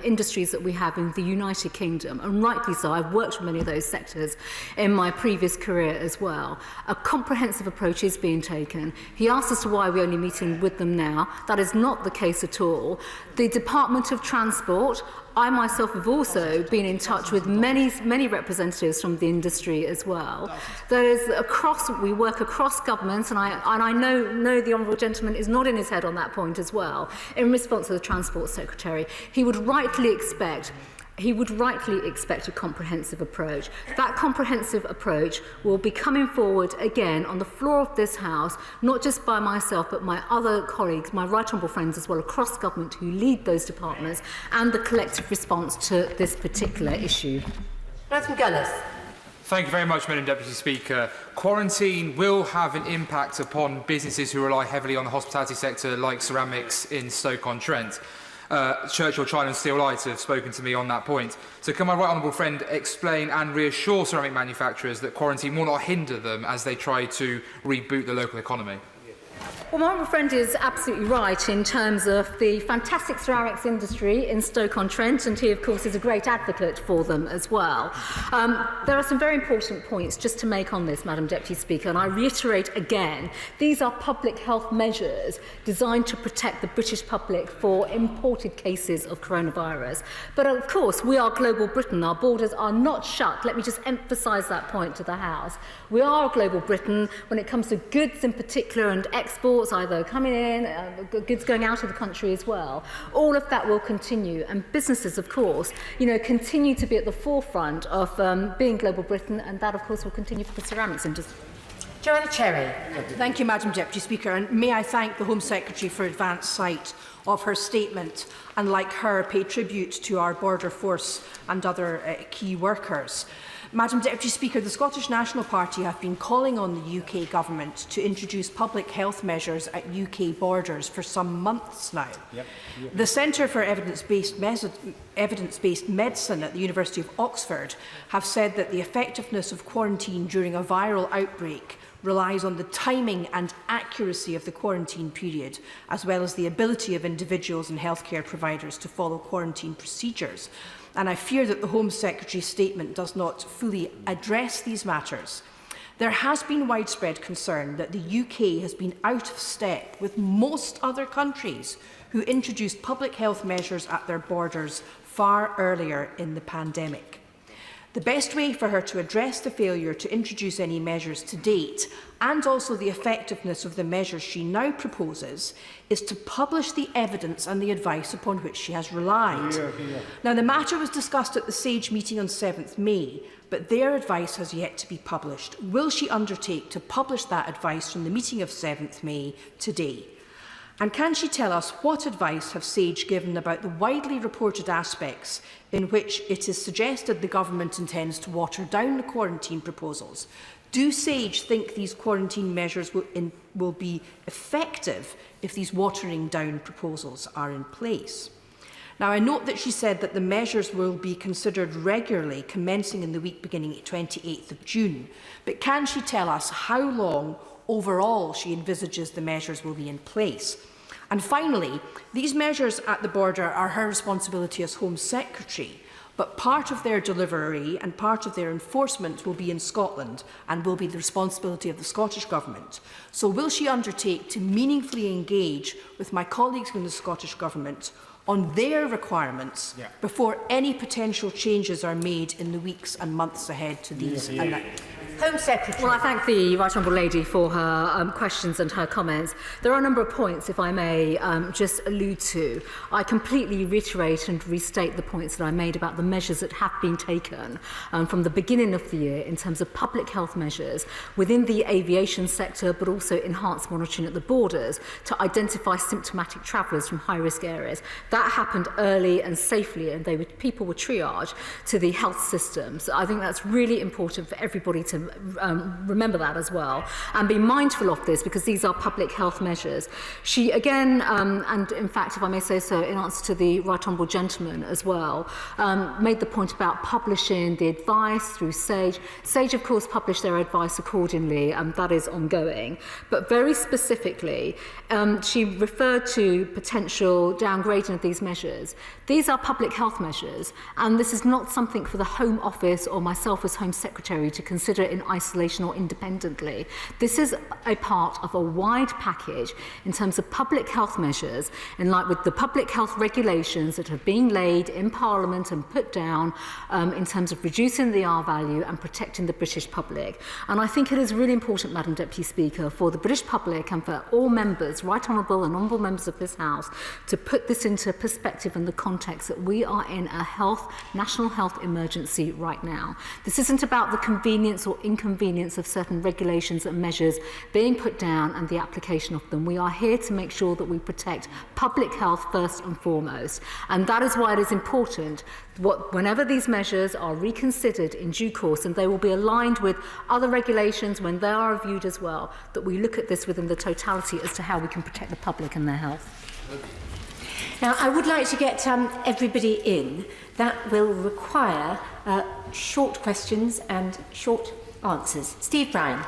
industries that we have in the United Kingdom, and rightly so. I've worked with many of those sectors in my previous career as well. A comprehensive approach is being taken. He asked as to why we're only meeting with them now. That is not the case at all. The Department of Transport, I myself have also been in touch with many representatives from the industry as well. We work across governments, and I know the Honourable Gentleman is nodding his head on that point as well. In response to the Transport Secretary, he would rightly expect a comprehensive approach. That comprehensive approach will be coming forward again on the floor of this House, not just by myself, but my other colleagues, my right honourable friends as well across government who lead those departments, and the collective response to this particular issue. Nathan Gullis. Thank you very much, Madam Deputy Speaker. Quarantine will have an impact upon businesses who rely heavily on the hospitality sector, like ceramics in Stoke-on-Trent. Churchill China and Steel Light have spoken to me on that point. So can my right honourable friend explain and reassure ceramic manufacturers that quarantine will not hinder them as they try to reboot the local economy? Well, my honourable friend is absolutely right in terms of the fantastic ceramics industry in Stoke-on-Trent, and he, of course, is a great advocate for them as well. There are some very important points just to make on this, Madam Deputy Speaker, and I reiterate again, these are public health measures designed to protect the British public for imported cases of coronavirus. But, of course, we are global Britain. Our borders are not shut. Let me just emphasise that point to the House. We are a global Britain when it comes to goods in particular and exports. exports either coming in, goods going out of the country as well. All of that will continue, and businesses, of course, continue to be at the forefront of being Global Britain, and that, of course, will continue for the ceramics industry. Joanna Cherry. Thank you, Madam Deputy Speaker, and may I thank the Home Secretary for advance sight of her statement, and like her, pay tribute to our border force and other key workers. Madam Deputy Speaker, the Scottish National Party have been calling on the UK Government to introduce public health measures at UK borders for some months now. The Centre for Evidence-Based Medicine at the University of Oxford have said that the effectiveness of quarantine during a viral outbreak relies on the timing and accuracy of the quarantine period, as well as the ability of individuals and healthcare providers to follow quarantine procedures. And I fear that the Home Secretary's statement does not fully address these matters. There has been widespread concern that the UK has been out of step with most other countries who introduced public health measures at their borders far earlier in the pandemic. The best way for her to address the failure to introduce any measures to date, and also the effectiveness of the measures she now proposes, is to publish the evidence and the advice upon which she has relied. Now, the matter was discussed at the SAGE meeting on 7th May, but their advice has yet to be published. Will she undertake to publish that advice from the meeting of 7th May today? And can she tell us what advice have SAGE given about the widely reported aspects in which it is suggested the government intends to water down the quarantine proposals? Do SAGE think these quarantine measures will be effective if these watering down proposals are in place? Now, I note that she said that the measures will be considered regularly, commencing in the week beginning 28th of June. But can she tell us how long overall she envisages the measures will be in place? And finally, these measures at the border are her responsibility as Home Secretary, but part of their delivery and part of their enforcement will be in Scotland and will be the responsibility of the Scottish Government. So will she undertake to meaningfully engage with my colleagues in the Scottish Government on their requirements before any potential changes are made in the weeks and months ahead to these? Home Secretary. Well, I thank the Right Honourable Lady for her questions and her comments. There are a number of points, if I may just allude to. I completely reiterate and restate the points that I made about the measures that have been taken from the beginning of the year in terms of public health measures within the aviation sector, but also enhanced monitoring at the borders to identify symptomatic travellers from high-risk areas. That happened early and safely, and people were triaged to the health systems. I think that's really important for everybody to remember that as well, and be mindful of this, because these are public health measures. She again, and in fact, if I may say so, in answer to the Right Honourable Gentleman as well, made the point about publishing the advice through SAGE. SAGE, of course, published their advice accordingly, and that is ongoing. But very specifically, she referred to potential downgrading of these measures. These are public health measures, and this is not something for the Home Office or myself as Home Secretary to consider in isolation or independently. This is a part of a wide package in terms of public health measures, in line with the public health regulations that have been laid in Parliament and put down in terms of reducing the R value and protecting the British public. And I think it is really important, Madam Deputy Speaker, for the British public and for all members, Right Honourable and Honourable members of this House, to put this into perspective in the context that we are in a national health emergency right now. This isn't about the convenience or inconvenience of certain regulations and measures being put down and the application of them. We are here to make sure that we protect public health first and foremost. And that is why it is important whenever these measures are reconsidered in due course, and they will be aligned with other regulations when they are reviewed as well, that we look at this within the totality as to how we can protect the public and their health. Now, I would like to get everybody in. That will require short questions and short answers. Steve Bryan.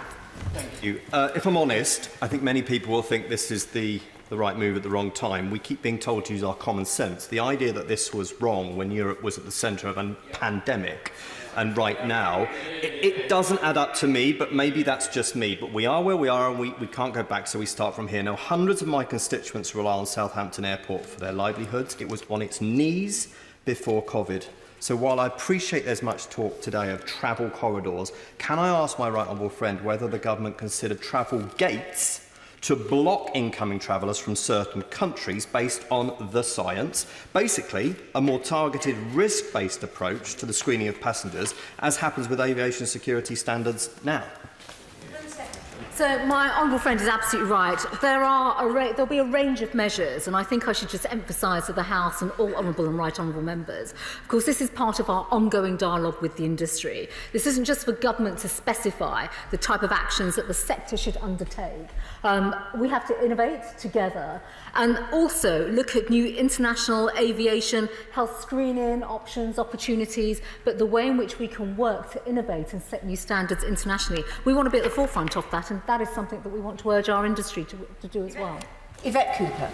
Thank you. If I'm honest, I think many people will think this is the right move at the wrong time. We keep being told to use our common sense. The idea that this was wrong when Europe was at the centre of a pandemic, and right now, it doesn't add up to me, but maybe that's just me. But we are where we are, and we can't go back, so we start from here. Now, hundreds of my constituents rely on Southampton Airport for their livelihoods. It was on its knees before COVID. So while I appreciate there's much talk today of travel corridors, can I ask my right honourable friend whether the government considered travel gates to block incoming travellers from certain countries based on the science. Basically, a more targeted risk-based approach to the screening of passengers, as happens with aviation security standards now. So my honourable friend is absolutely right. There'll be a range of measures, and I think I should just emphasise to the House and all honourable and right honourable members. Of course, this is part of our ongoing dialogue with the industry. This isn't just for government to specify the type of actions that the sector should undertake. We have to innovate together and also look at new international aviation health screening options, opportunities, but the way in which we can work to innovate and set new standards internationally. We want to be at the forefront of that, and that is something that we want to urge our industry to do as well. Yvette Cooper.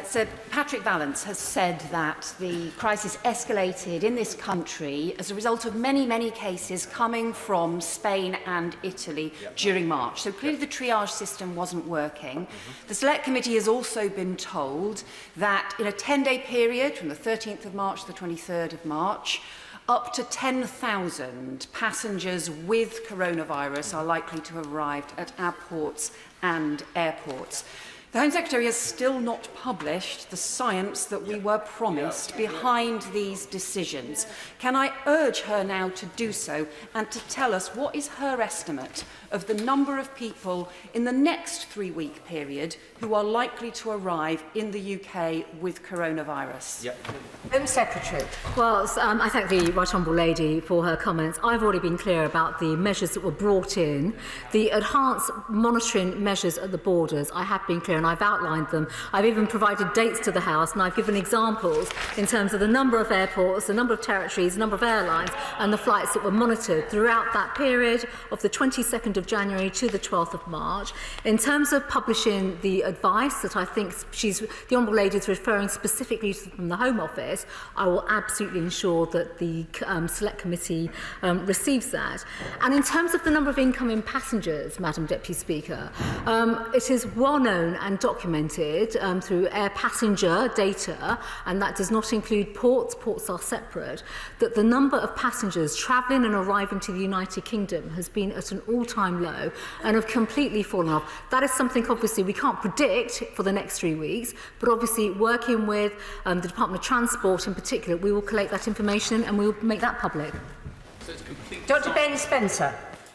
Sir Patrick Vallance has said that the crisis escalated in this country as a result of many, many cases coming from Spain and Italy during March. So clearly the triage system wasn't working. The Select Committee has also been told that in a 10-day period from the 13th of March to the 23rd of March, up to 10,000 passengers with coronavirus are likely to have arrived at our ports and airports. The Home Secretary has still not published the science that we were promised behind these decisions. Can I urge her now to do so and to tell us what is her estimate of the number of people in the next 3-week period who are likely to arrive in the UK with coronavirus? Home Secretary. Well, I thank the Right Honourable Lady for her comments. I've already been clear about the measures that were brought in. The enhanced monitoring measures at the borders, I have been clear and I've outlined them. I've even provided dates to the House and I've given examples in terms of the number of airports, the number of territories, the number of airlines and the flights that were monitored throughout that period of the 22nd of January to the 12th of March. In terms of publishing the advice that I think the Honourable Lady is referring specifically to from the Home Office, I will absolutely ensure that the Select Committee receives that. And in terms of the number of incoming passengers, Madam Deputy Speaker, it is well known and documented through air passenger data, and that does not include ports, ports are separate, that the number of passengers travelling and arriving to the United Kingdom has been at an all-time low and have completely fallen off. That is something obviously we can't predict for the next 3 weeks, but obviously working with the Department of Transport in particular, we will collect that information and we will make that public. Dr Ben Spencer.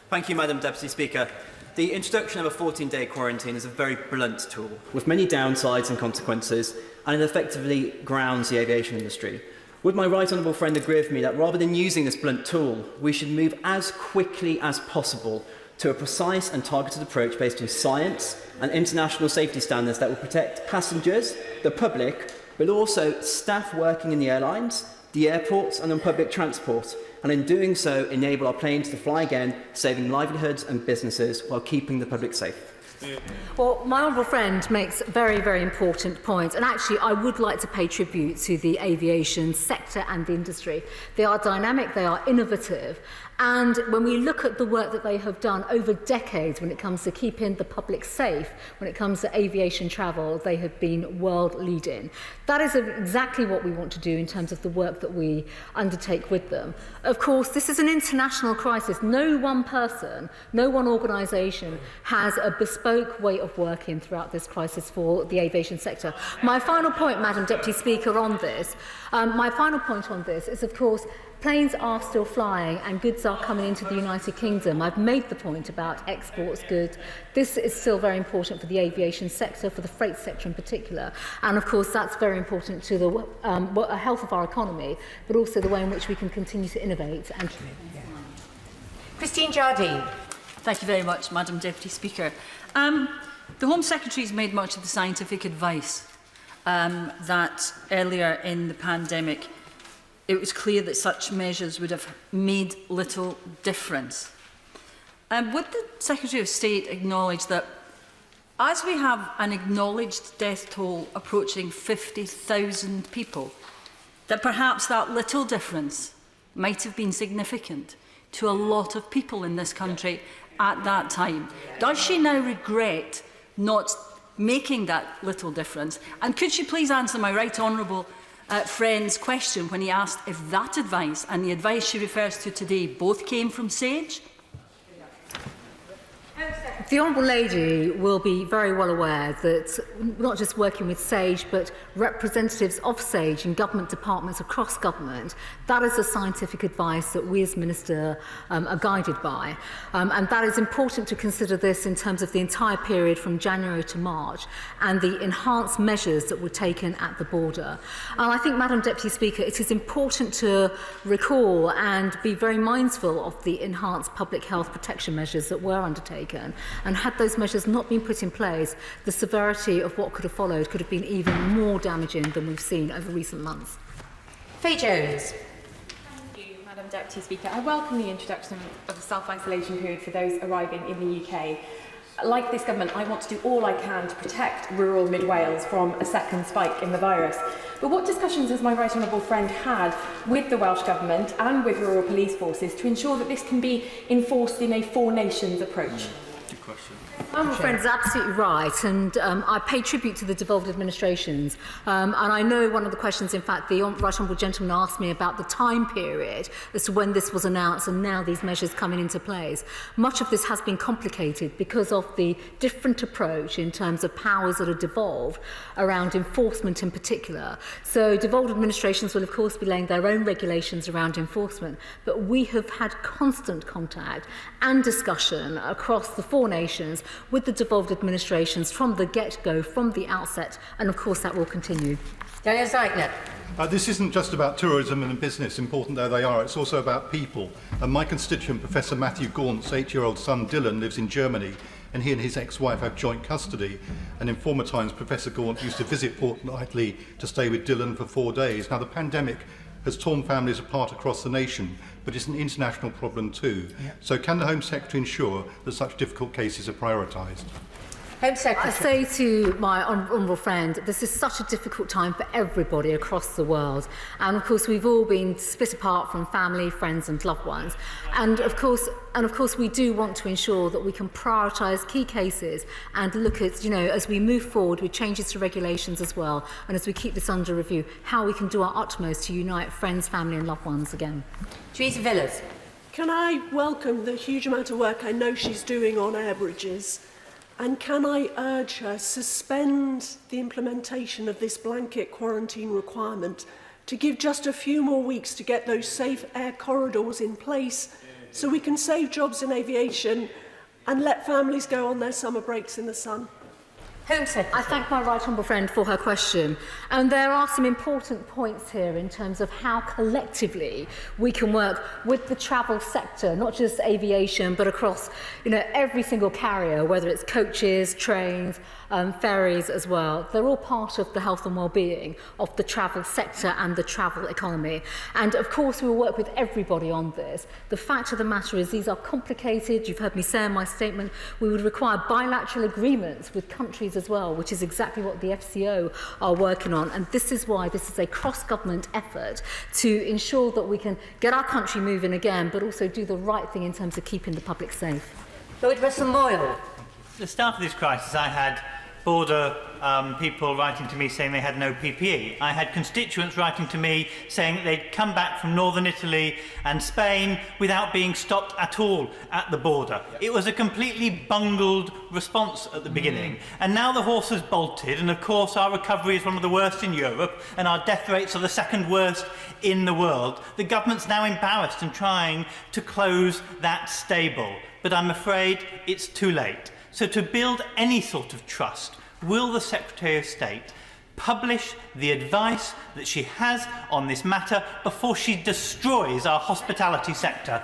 Thank you, Madam Deputy Speaker. The introduction of a 14-day quarantine is a very blunt tool, with many downsides and consequences, and it effectively grounds the aviation industry. Would my right honourable friend agree with me that rather than using this blunt tool, we should move as quickly as possible to a precise and targeted approach based on science and international safety standards that will protect passengers, the public, but also staff working in the airlines, the airports and on public transport, and in doing so enable our planes to fly again, saving livelihoods and businesses while keeping the public safe? Well, my honourable friend makes very, very important points, and actually I would like to pay tribute to the aviation sector and the industry. They are dynamic, they are innovative, and when we look at the work that they have done over decades when it comes to keeping the public safe, when it comes to aviation travel, they have been world leading. That is exactly what we want to do in terms of the work that we undertake with them. Of course, this is an international crisis. No one person, no one organisation has a bespoke way of working throughout this crisis for the aviation sector. My final point, Madam Deputy Speaker, on this, is, of course, planes are still flying and goods are coming into the United Kingdom. I've made the point about exports goods. This is still very important for the aviation sector, for the freight sector in particular. And of course, that's very important to the health of our economy, but also the way in which we can continue to innovate. And Christine Jardine. Thank you very much, Madam Deputy Speaker. The Home Secretary has made much of the scientific advice that earlier in the pandemic it was clear that such measures would have made little difference. Would the Secretary of State acknowledge that as we have an acknowledged death toll approaching 50,000 people, that perhaps that little difference might have been significant to a lot of people in this country at that time? Does she now regret not making that little difference? And could she please answer my right honourable friend's question when he asked if that advice and the advice she refers to today both came from SAGE? The Honourable Lady will be very well aware that not just working with SAGE, but representatives of SAGE in government departments across government, that is the scientific advice that we as Minister are guided by. And that is important to consider this in terms of the entire period from January to March and the enhanced measures that were taken at the border. And I think, Madam Deputy Speaker, it is important to recall and be very mindful of the enhanced public health protection measures that were undertaken. And had those measures not been put in place, the severity of what could have followed could have been even more damaging than we've seen over recent months. Faye Jones. Thank you, Madam Deputy Speaker. I welcome the introduction of the self-isolation period for those arriving in the UK. Like this government, I want to do all I can to protect rural Mid Wales from a second spike in the virus. But what discussions has my right honourable friend had with the Welsh Government and with rural police forces to ensure that this can be enforced in a four nations approach? Good question. My friend is absolutely right, and I pay tribute to the devolved administrations. And I know one of the questions, in fact, the Right Honourable Gentleman asked me about the time period as to when this was announced and now these measures coming into place. Much of this has been complicated because of the different approach in terms of powers that are devolved around enforcement in particular. So devolved administrations will, of course, be laying their own regulations around enforcement, but we have had constant contact and discussion across the four nations with the devolved administrations from the get-go, from the outset, and of course that will continue. Daniel Zeigner. This isn't just about tourism and business, important though they are, it's also about people. My constituent, Professor Matthew Gaunt's 8-year-old son Dylan lives in Germany, and he and his ex-wife have joint custody. And in former times, Professor Gaunt used to visit fortnightly to stay with Dylan for 4 days. Now, the pandemic has torn families apart across the nation, but it's an international problem too. Yeah. So can the Home Secretary ensure that such difficult cases are prioritised? Home Secretary. I say to my honourable friend, this is such a difficult time for everybody across the world. And of course, we've all been split apart from family, friends and loved ones. And of course, we do want to ensure that we can prioritise key cases and look at, as we move forward with changes to regulations as well, and as we keep this under review, how we can do our utmost to unite friends, family and loved ones again. Teresa Villas. Can I welcome the huge amount of work I know she's doing on air bridges? And can I urge her suspend the implementation of this blanket quarantine requirement to give just a few more weeks to get those safe air corridors in place so we can save jobs in aviation and let families go on their summer breaks in the sun? I thank my right honourable friend for her question. And there are some important points here in terms of how collectively we can work with the travel sector, not just aviation, but across every single carrier, whether it's coaches, trains, ferries as well. They're all part of the health and well-being of the travel sector and the travel economy. And of course, we will work with everybody on this. The fact of the matter is these are complicated. You've heard me say in my statement, we would require bilateral agreements with countries as well, which is exactly what the FCO are working on. And this is why this is a cross-government effort to ensure that we can get our country moving again, but also do the right thing in terms of keeping the public safe. Lloyd Russell-Moyle. At the start of this crisis, I had border people writing to me saying they had no PPE. I had constituents writing to me saying that they'd come back from northern Italy and Spain without being stopped at all at the border. It was a completely bungled response at the beginning. And now the horse has bolted, and of course our recovery is one of the worst in Europe, and our death rates are the second worst in the world. The government's now embarrassed and trying to close that stable. But I'm afraid it's too late. So to build any sort of trust, will the Secretary of State publish the advice that she has on this matter before she destroys our hospitality sector?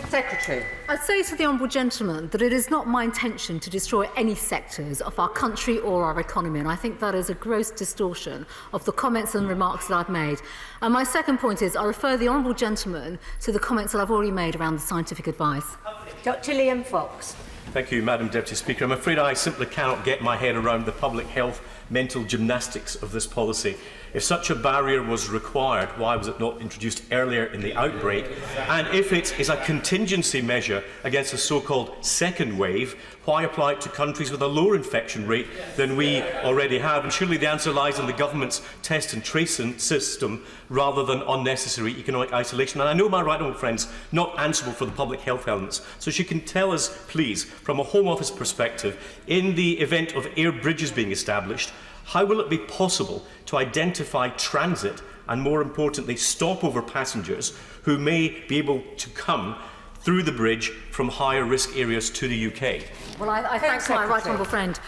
Secretary. I'd say to the honourable gentleman that it is not my intention to destroy any sectors of our country or our economy, and I think that is a gross distortion of the comments and remarks that I've made. And my second point is I refer the honourable gentleman to the comments that I've already made around the scientific advice. Dr Liam Fox. Thank you, Madam Deputy Speaker. I'm afraid I simply cannot get my head around the public health mental gymnastics of this policy. If such a barrier was required, why was it not introduced earlier in the outbreak? And if it is a contingency measure against a so-called second wave, why apply it to countries with a lower infection rate than we already have? And surely the answer lies in the government's test and tracing system rather than unnecessary economic isolation. And I know my right honourable friend's not answerable for the public health elements, so she can tell us, please, from a Home Office perspective, in the event of air bridges being established, how will it be possible to identify transit and, more importantly, stopover passengers who may be able to come through the bridge from higher risk areas to the UK? Well, I thank my right honourable friend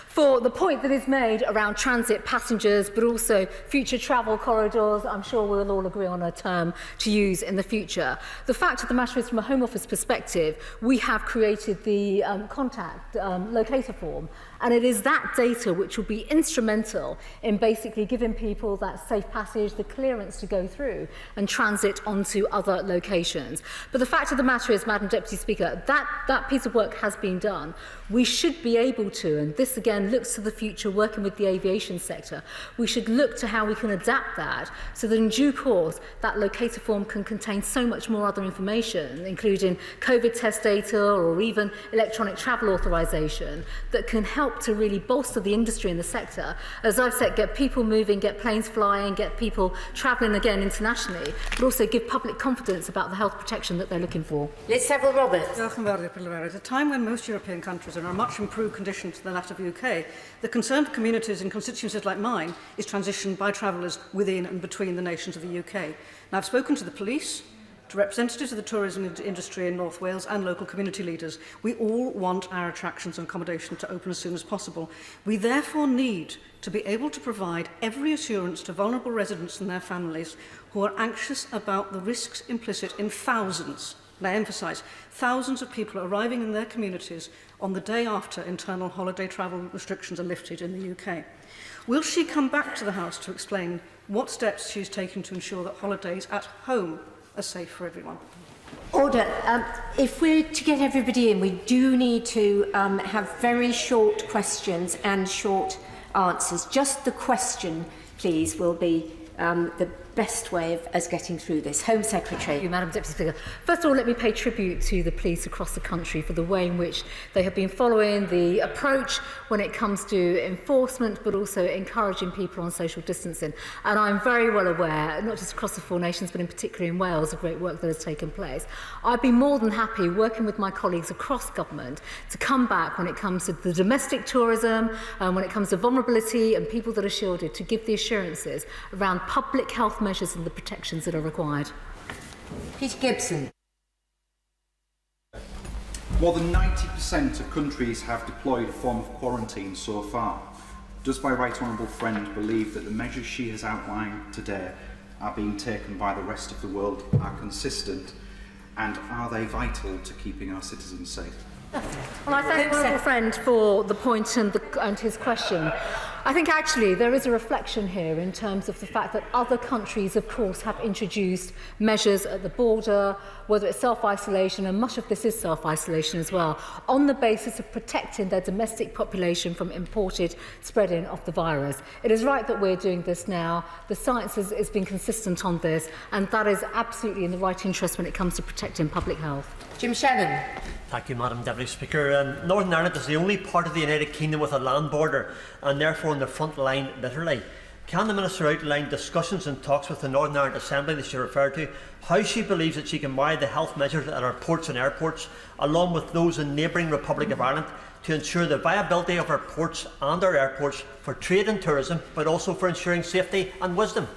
for the point that is made around transit passengers, but also future travel corridors. I'm sure we'll all agree on a term to use in the future. The fact of the matter is, from a Home Office perspective, we have created the contact locator form, and it is that data which will be instrumental in basically giving people that safe passage, the clearance to go through and transit onto other locations. But the fact of the matter is, Madam Deputy Speaker, that piece of work has been done. We should be able to, and this again looks to the future, working with the aviation sector, we should look to how we can adapt that so that in due course that locator form can contain so much more other information, including COVID test data or even electronic travel authorisation, that can help to really bolster the industry in the sector. As I've said, get people moving, get planes flying, get people travelling again internationally, but also give public confidence about the health protection that they're looking for. Let's several Roberts. At a time when most European countries are in a much improved condition to the that of the UK, the concern for communities in constituencies like mine is transition by travellers within and between the nations of the UK. Now, I've spoken to the police, to representatives of the tourism industry in North Wales and local community leaders. We all want our attractions and accommodation to open as soon as possible. We therefore need to be able to provide every assurance to vulnerable residents and their families who are anxious about the risks implicit in thousands, and I emphasise, thousands of people arriving in their communities on the day after internal holiday travel restrictions are lifted in the UK. Will she come back to the House to explain what steps she's taken to ensure that holidays at home are safe for everyone? Order. If we're to get everybody in, we do need to have very short questions and short answers. Just the question, please, will be the best way of us getting through this. Home Secretary. Thank you, Madam Deputy Speaker. First of all, let me pay tribute to the police across the country for the way in which they have been following the approach when it comes to enforcement, but also encouraging people on social distancing. And I'm very well aware, not just across the four nations, but in particular in Wales, of great work that has taken place. I'd be more than happy, working with my colleagues across government, to come back when it comes to the domestic tourism, when it comes to vulnerability and people that are shielded, to give the assurances around public health measures and the protections that are required. Peter Gibson. More than 90% of countries have deployed a form of quarantine so far. Does my right honourable friend believe that the measures she has outlined today are being taken by the rest of the world are consistent, and are they vital to keeping our citizens safe? Well, I thank my friend for the point and his question. I think actually there is a reflection here in terms of the fact that other countries, of course, have introduced measures at the border, whether it's self-isolation, and much of this is self-isolation as well, on the basis of protecting their domestic population from imported spreading of the virus. It is right that we're doing this now. The science has been consistent on this, and that is absolutely in the right interest when it comes to protecting public health. Jim Shannon. Thank you, Madam Deputy Speaker. Northern Ireland is the only part of the United Kingdom with a land border, and therefore on the front line literally. Can the Minister outline discussions and talks with the Northern Ireland Assembly that she referred to, how she believes that she can marry the health measures at our ports and airports, along with those in neighbouring Republic of Ireland, to ensure the viability of our ports and our airports for trade and tourism, but also for ensuring safety and wisdom?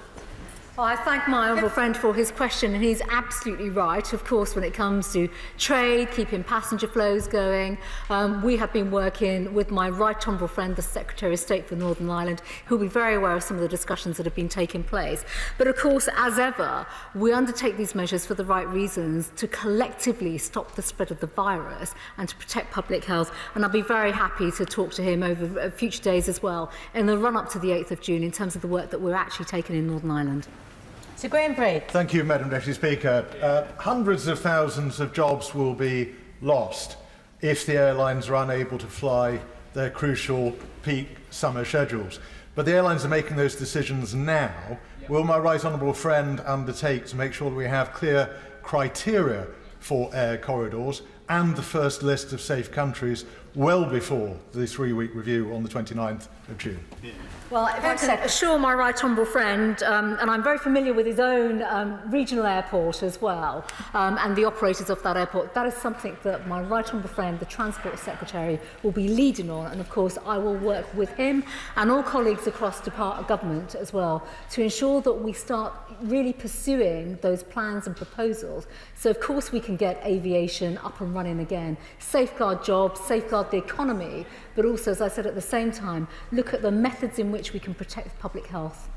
Well, I thank my honourable friend for his question, and he's absolutely right. Of course, when it comes to trade, keeping passenger flows going, we have been working with my right honourable friend, the Secretary of State for Northern Ireland, who will be very aware of some of the discussions that have been taking place. But of course, as ever, we undertake these measures for the right reasons, to collectively stop the spread of the virus and to protect public health. And I'll be very happy to talk to him over future days as well, in the run-up to the 8th of June, in terms of the work that we're actually taking in Northern Ireland. Sir Graham Briggs. Thank you, Madam Deputy Speaker. Hundreds of thousands of jobs will be lost if the airlines are unable to fly their crucial peak summer schedules. But the airlines are making those decisions now. Will my right honourable friend undertake to make sure that we have clear criteria for air corridors and the first list of safe countries well before the 3-week review on the 29th of June? Well, if I can assure my right honourable friend, and I'm very familiar with his own regional airport as well, and the operators of that airport, that is something that my right honourable friend, the Transport Secretary, will be leading on. And of course, I will work with him and all colleagues across government as well to ensure that we start really pursuing those plans and proposals. So of course we can get aviation up and running again, safeguard jobs, safeguard the economy, but also, as I said at the same time, look at the methods in which we can protect public health.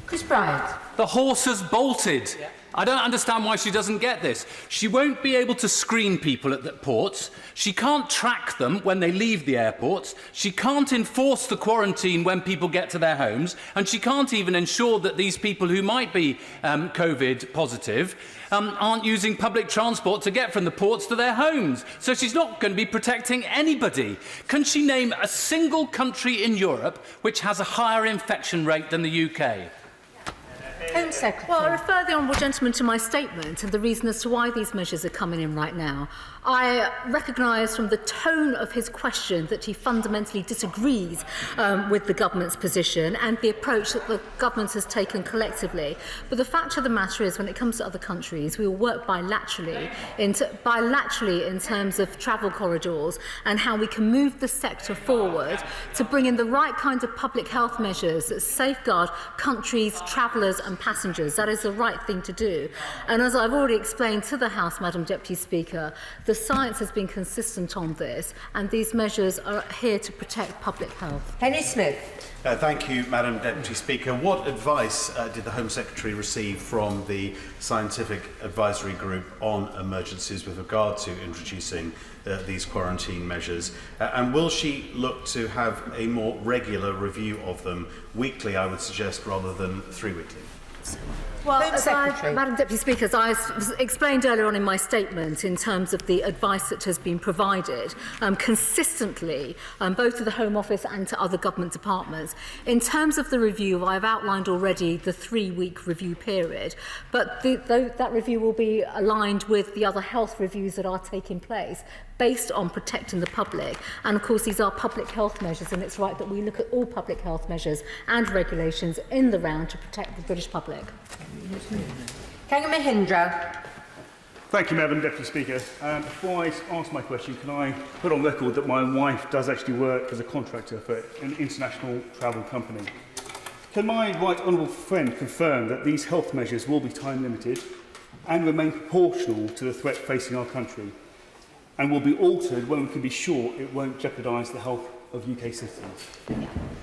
Chris Bryant. The horse has bolted. Yeah. I don't understand why she doesn't get this. She won't be able to screen people at the ports. She can't track them when they leave the airports. She can't enforce the quarantine when people get to their homes. And she can't even ensure that these people who might be COVID positive aren't using public transport to get from the ports to their homes. So she's not going to be protecting anybody. Can she name a single country in Europe which has a higher infection rate than the UK? Home Secretary. Well, I refer the honourable gentleman to my statement and the reason as to why these measures are coming in right now. I recognise from the tone of his question that he fundamentally disagrees with the government's position and the approach that the government has taken collectively. But the fact of the matter is, when it comes to other countries, we will work bilaterally in terms of travel corridors and how we can move the sector forward to bring in the right kind of public health measures that safeguard countries, travellers and passengers. That is the right thing to do. And as I've already explained to the House, Madam Deputy Speaker, the science has been consistent on this, and these measures are here to protect public health. Henry Smith. Thank you, Madam Deputy Speaker. What advice did the Home Secretary receive from the Scientific Advisory Group on emergencies with regard to introducing these quarantine measures? And will she look to have a more regular review of them, weekly, I would suggest, rather than 3-weekly? Well, Madam Deputy Speaker, as I explained earlier on in my statement in terms of the advice that has been provided consistently, both to the Home Office and to other government departments, in terms of the review, I've outlined already the 3-week review period, but that review will be aligned with the other health reviews that are taking place, based on protecting the public. And of course, these are public health measures, and it's right that we look at all public health measures and regulations in the round to protect the British public. Kangan Mahindra. Thank you, Madam Deputy Speaker. Before I ask my question, can I put on record that my wife does actually work as a contractor for an international travel company? Can my right honourable friend confirm that these health measures will be time limited and remain proportional to the threat facing our country, and will be altered when we can be sure it won't jeopardise the health of UK citizens?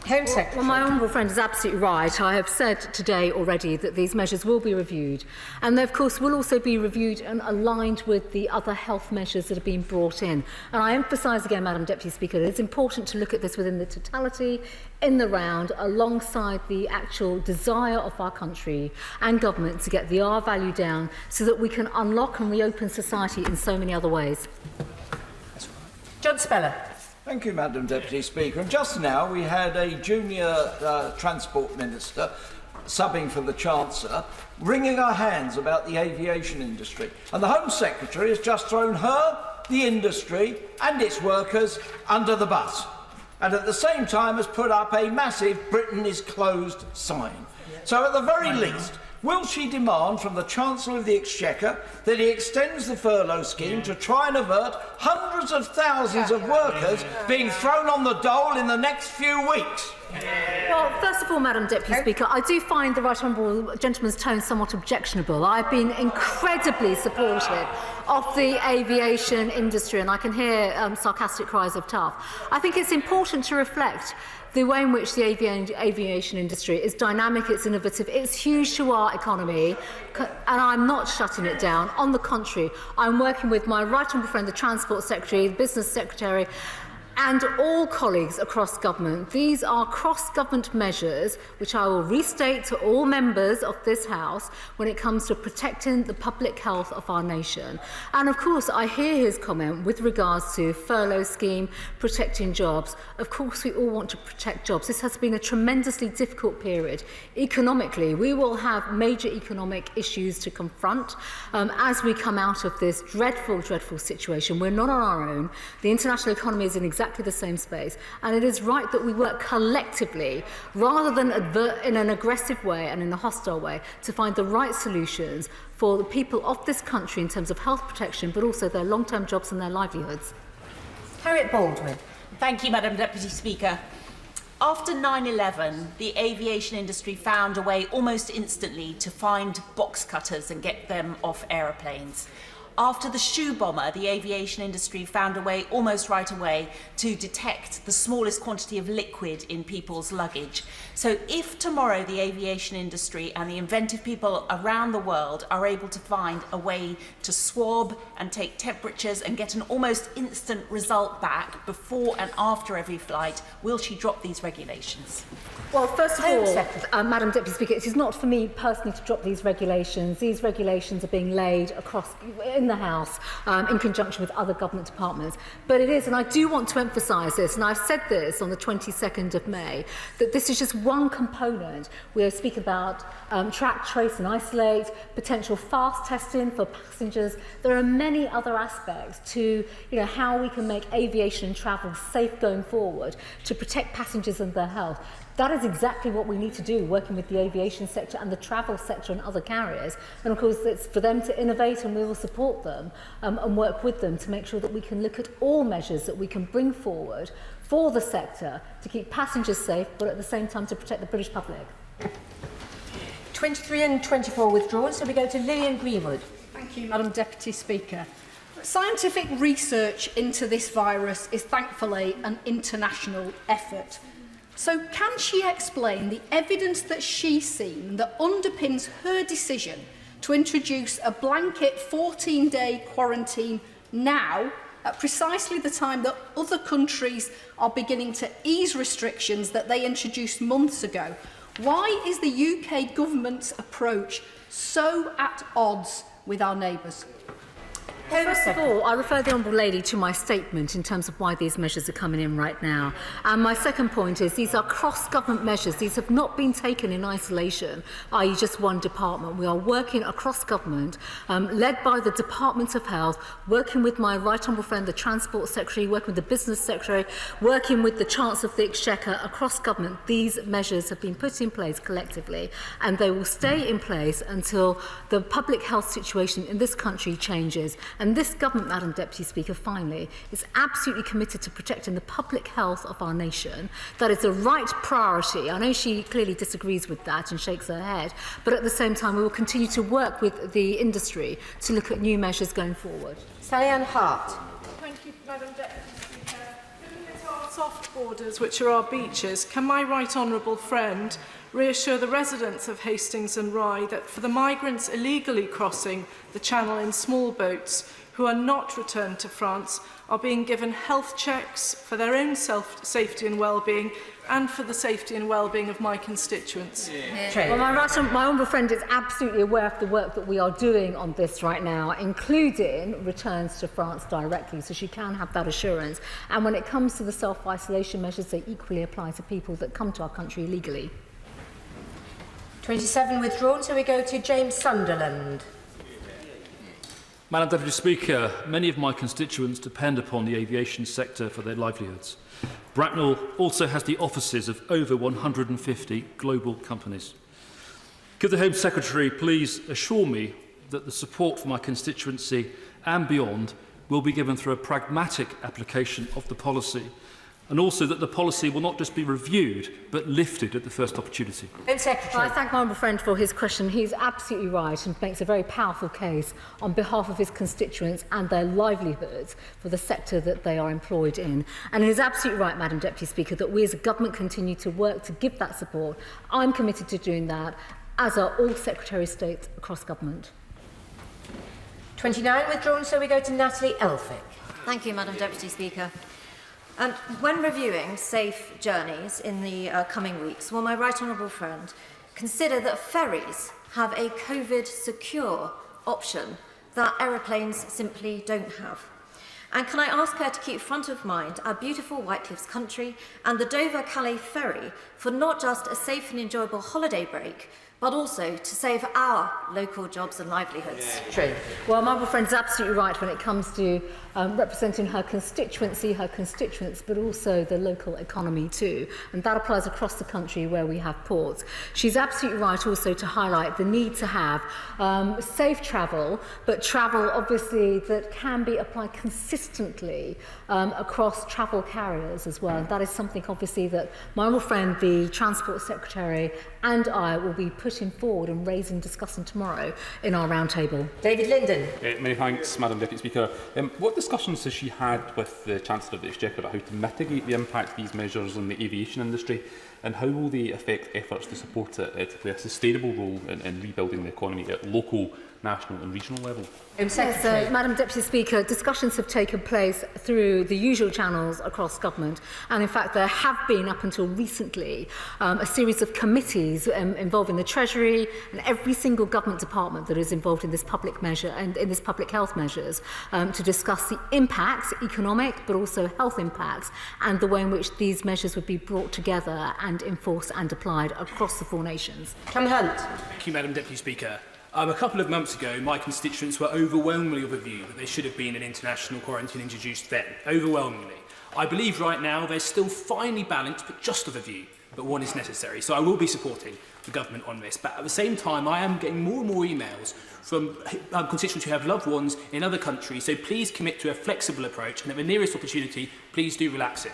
Home Secretary. Well, my honourable friend is absolutely right. I have said today already that these measures will be reviewed, and they, of course, will also be reviewed and aligned with the other health measures that have been brought in. And I emphasise again, Madam Deputy Speaker, that it's important to look at this within the totality, in the round, alongside the actual desire of our country and government to get the R value down so that we can unlock and reopen society in so many other ways. John Speller. Thank you, Madam Deputy Speaker. And just now we had a junior Transport Minister, subbing for the Chancellor, wringing her hands about the aviation industry. And the Home Secretary has just thrown her, the industry and its workers under the bus. And at the same time has put up a massive "Britain is closed" sign. So at the very least, will she demand from the Chancellor of the Exchequer that he extends the furlough scheme to try and avert hundreds of thousands of workers being thrown on the dole in the next few weeks? Well, first of all, Madam Deputy Speaker, I do find the right honourable gentleman's tone somewhat objectionable. I've been incredibly supportive of the aviation industry, and I can hear sarcastic cries of tough. I think it's important to reflect the way in which the aviation industry is dynamic, it's innovative, it's huge to our economy, and I'm not shutting it down. On the contrary, I'm working with my right honourable friend, the Transport Secretary, the Business Secretary, and all colleagues across government. These are cross-government measures which I will restate to all members of this House when it comes to protecting the public health of our nation. And of course, I hear his comment with regards to furlough scheme, protecting jobs. Of course, we all want to protect jobs. This has been a tremendously difficult period. Economically, we will have major economic issues to confront as we come out of this dreadful, dreadful situation. We're not on our own. The international economy is in exactly the same space, and it is right that we work collectively rather than in an aggressive way and in a hostile way to find the right solutions for the people of this country in terms of health protection, but also their long-term jobs and their livelihoods. Harriet Baldwin. Thank you, Madam Deputy Speaker. After 9/11, the aviation industry found a way almost instantly to find box cutters and get them off aeroplanes. After the shoe bomber, the aviation industry found a way almost right away to detect the smallest quantity of liquid in people's luggage. So if tomorrow the aviation industry and the inventive people around the world are able to find a way to swab and take temperatures and get an almost instant result back before and after every flight, will she drop these regulations? Well, first of all, Madam Deputy Speaker, it is not for me personally to drop these regulations. These regulations are being laid across in the House in conjunction with other government departments. But it is, and I do want to emphasise this, and I've said this on the 22nd of May, that this is just one component. We are speaking about track, trace and isolate, potential fast testing for passengers. There are many other aspects to how we can make aviation and travel safe going forward to protect passengers and their health. That is exactly what we need to do, working with the aviation sector and the travel sector and other carriers. And of course, it's for them to innovate, and we will support them and work with them to make sure that we can look at all measures that we can bring forward for the sector to keep passengers safe, but at the same time to protect the British public. 23 and 24 withdrawn, so we go to Lillian Greenwood. Thank you, Madam Deputy Speaker. Scientific research into this virus is thankfully an international effort. So can she explain the evidence that she's seen that underpins her decision to introduce a blanket 14-day quarantine now, at precisely the time that other countries are beginning to ease restrictions that they introduced months ago? Why is the UK government's approach so at odds with our neighbours? First of all, I refer the Honourable Lady to my statement in terms of why these measures are coming in right now. And my second point is these are cross-government measures. These have not been taken in isolation, i.e. just one department. We are working across government, led by the Department of Health, working with my right honourable friend, the Transport Secretary, working with the Business Secretary, working with the Chancellor of the Exchequer across government. These measures have been put in place collectively, and they will stay in place until the public health situation in this country changes. And this government, Madam Deputy Speaker, finally, is absolutely committed to protecting the public health of our nation. That is the right priority. I know she clearly disagrees with that and shakes her head, but at the same time we will continue to work with the industry to look at new measures going forward. Sally-Ann Hart. Thank you, Madam Deputy Speaker. Looking at our soft borders, which are our beaches, can my right honourable friend reassure the residents of Hastings and Rye that for the migrants illegally crossing the channel in small boats who are not returned to France are being given health checks for their own safety and well-being and for the safety and well-being of my constituents? Well, my honourable friend is absolutely aware of the work that we are doing on this right now, including returns to France directly, so she can have that assurance. And when it comes to the self-isolation measures, they equally apply to people that come to our country illegally. 27 withdrawn, so we go to James Sunderland. Madam Deputy Speaker, many of my constituents depend upon the aviation sector for their livelihoods. Bracknell also has the offices of over 150 global companies. Could the Home Secretary please assure me that the support for my constituency and beyond will be given through a pragmatic application of the policy, and also that the policy will not just be reviewed but lifted at the first opportunity? Home Secretary. Well, I thank my honourable friend for his question. He's absolutely right and makes a very powerful case on behalf of his constituents and their livelihoods for the sector that they are employed in. And it is absolutely right, Madam Deputy Speaker, that we as a government continue to work to give that support. I'm committed to doing that, as are all Secretary of State across government. 29 withdrawn, so we go to Natalie Elphick. Thank you, Madam Deputy Speaker. When reviewing safe journeys in the coming weeks, will my right honourable friend consider that ferries have a COVID-secure option that aeroplanes simply don't have? And can I ask her to keep front of mind our beautiful White Cliffs country and the Dover-Calais ferry for not just a safe and enjoyable holiday break, but also to save our local jobs and livelihoods? True. Well, my honourable friend is absolutely right when it comes to representing her constituency, her constituents, but also the local economy too. And that applies across the country where we have ports. She's absolutely right also to highlight the need to have safe travel, but travel obviously that can be applied consistently across travel carriers as well. And that is something obviously that my honourable friend, the Transport Secretary, and I will be putting forward and raising, discussing tomorrow in our roundtable. David Linden. Many thanks, Madam Deputy Speaker. What discussions has she had with the Chancellor of the Exchequer about how to mitigate the impact of these measures on the aviation industry, and how will they affect efforts to support it to play a sustainable role in rebuilding the economy at local, national and regional level? Yes, Madam Deputy Speaker, discussions have taken place through the usual channels across government, and in fact there have been, up until recently, a series of committees involving the Treasury and every single government department that is involved in this public measure and in this public health measures to discuss the impacts, economic but also health impacts, and the way in which these measures would be brought together and enforced and applied across the 4 nations. Cameron Hunt. Thank you, Madam Deputy Speaker. A couple of months ago, my constituents were overwhelmingly of the view that there should have been an international quarantine introduced then. Overwhelmingly. I believe right now there's still finely balanced, but just of a view, but one is necessary. So I will be supporting the government on this. But at the same time, I am getting more and more emails from constituents who have loved ones in other countries. So please commit to a flexible approach, and at the nearest opportunity, please do relax it.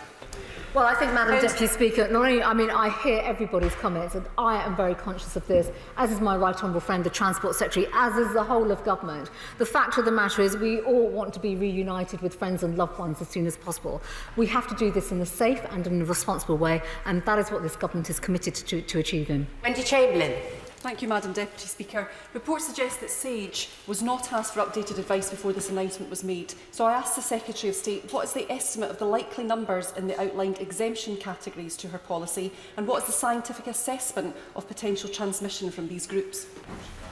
Well, I think, Madam Deputy Speaker, not only, I hear everybody's comments, and I am very conscious of this, as is my right honourable friend, the Transport Secretary, as is the whole of government. The fact of the matter is we all want to be reunited with friends and loved ones as soon as possible. We have to do this in a safe and in a responsible way, and that is what this government is committed to achieving. Wendy Chamberlain. Thank you, Madam Deputy Speaker. Reports suggest that SAGE was not asked for updated advice before this announcement was made. So I asked the Secretary of State, what is the estimate of the likely numbers in the outlined exemption categories to her policy, and what is the scientific assessment of potential transmission from these groups?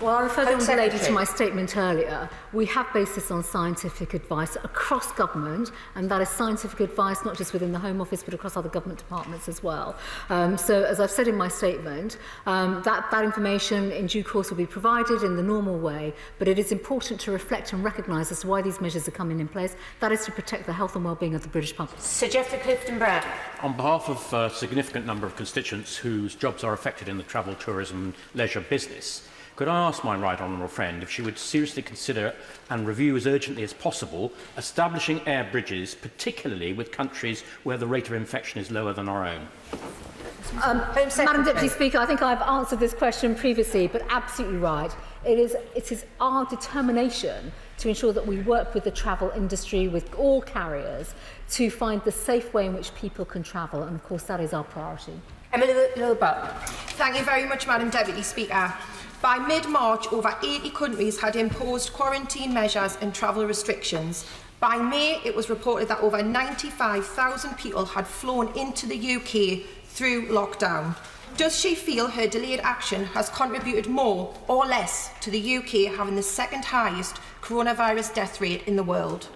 Well, I referred the lady to my statement earlier. We have based this on scientific advice across government, and that is scientific advice not just within the Home Office but across other government departments as well. So, as I've said in my statement, that information in due course will be provided in the normal way, but it is important to reflect and recognise as to why these measures are coming in place. That is to protect the health and well-being of the British public. Sir Geoffrey Clifton Brown. On behalf of a significant number of constituents whose jobs are affected in the travel, tourism and leisure business, could I ask my right honourable friend if she would seriously consider and review as urgently as possible establishing air bridges, particularly with countries where the rate of infection is lower than our own? Madam Deputy Speaker, I think I've answered this question previously, but absolutely right. It is our determination to ensure that we work with the travel industry, with all carriers, to find the safe way in which people can travel, and of course that is our priority. Emily Lilbert. Thank you very much, Madam Deputy Speaker. By mid-March, over 80 countries had imposed quarantine measures and travel restrictions. By May, it was reported that over 95,000 people had flown into the UK through lockdown. Does she feel her delayed action has contributed more or less to the UK having the second highest coronavirus death rate in the world?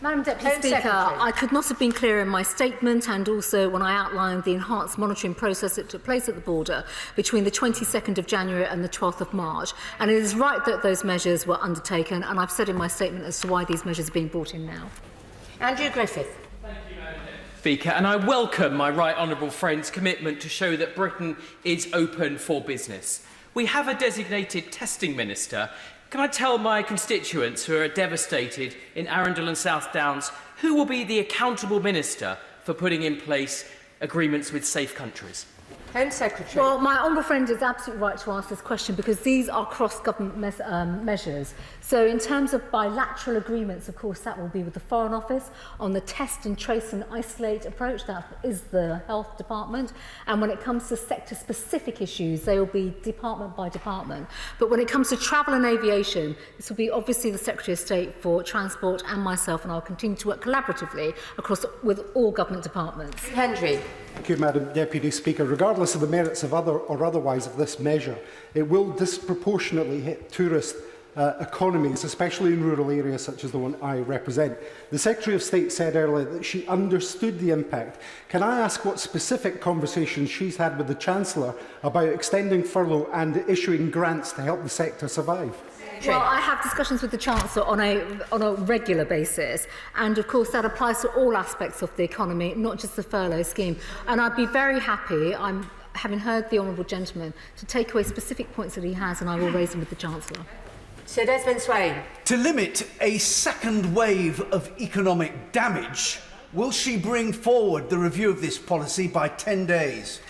Madam Deputy Speaker, I could not have been clearer in my statement, and also when I outlined the enhanced monitoring process that took place at the border between the 22nd of January and the 12th of March. And it is right that those measures were undertaken, and I've said in my statement as to why these measures are being brought in now. Andrew Griffith. Speaker, and I welcome my right honourable friend's commitment to show that Britain is open for business. We have a designated testing minister. Can I tell my constituents who are devastated in Arundel and South Downs who will be the accountable minister for putting in place agreements with safe countries? Home Secretary. Well, my honourable friend is absolutely right to ask this question because these are cross-government measures. So in terms of bilateral agreements, of course, that will be with the Foreign Office. On the test and trace and isolate approach, that is the Health Department. And when it comes to sector-specific issues, they will be department by department. But when it comes to travel and aviation, this will be obviously the Secretary of State for Transport and myself, and I'll continue to work collaboratively across with all government departments. Henry. Thank you, Madam Deputy Speaker. Regardless of the merits of otherwise of this measure, it will disproportionately hit tourist economies, especially in rural areas such as the one I represent. The Secretary of State said earlier that she understood the impact. Can I ask what specific conversations she's had with the Chancellor about extending furlough and issuing grants to help the sector survive? Well, I have discussions with the Chancellor on a regular basis, and of course that applies to all aspects of the economy, not just the furlough scheme. And I'd be very happy, having heard the honourable gentleman, to take away specific points that he has, and I will raise them with the Chancellor. Sir Desmond Swain. To limit a second wave of economic damage, will she bring forward the review of this policy by 10 days?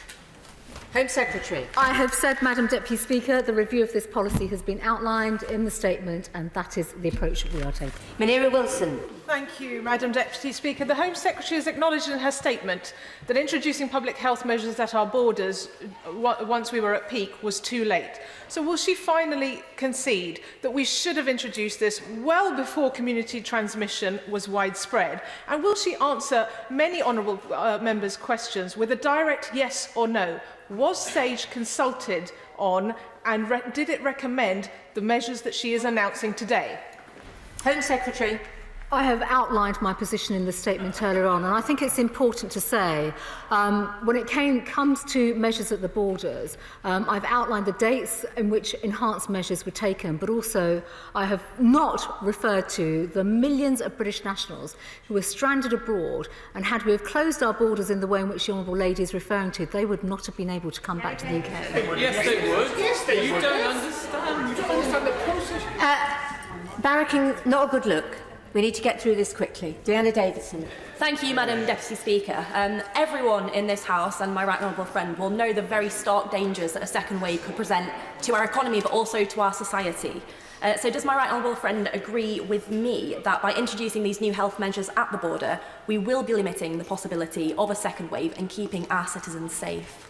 Home Secretary. I have said, Madam Deputy Speaker, the review of this policy has been outlined in the statement, and that is the approach that we are taking. Munira Wilson. Thank you, Madam Deputy Speaker. The Home Secretary has acknowledged in her statement that introducing public health measures at our borders once we were at peak was too late. So will she finally concede that we should have introduced this well before community transmission was widespread? And will she answer many honourable members' questions with a direct yes or no? Was SAGE consulted on and did it recommend the measures that she is announcing today? Home Secretary. I have outlined my position in the statement earlier on, and I think it's important to say, when it comes to measures at the borders, I've outlined the dates in which enhanced measures were taken, but also I have not referred to the millions of British nationals who were stranded abroad, and had we have closed our borders in the way in which the Honourable Lady is referring to, they would not have been able to come back to the UK. Yes, they would. Yes, they would. You don't understand. You don't understand the process. Barracking, not a good look. We need to get through this quickly. Deanna Davidson. Thank you, Madam Deputy Speaker. Everyone in this House and my right honourable friend will know the very stark dangers that a second wave could present to our economy, but also to our society. So does my right honourable friend agree with me that by introducing these new health measures at the border, we will be limiting the possibility of a second wave and keeping our citizens safe?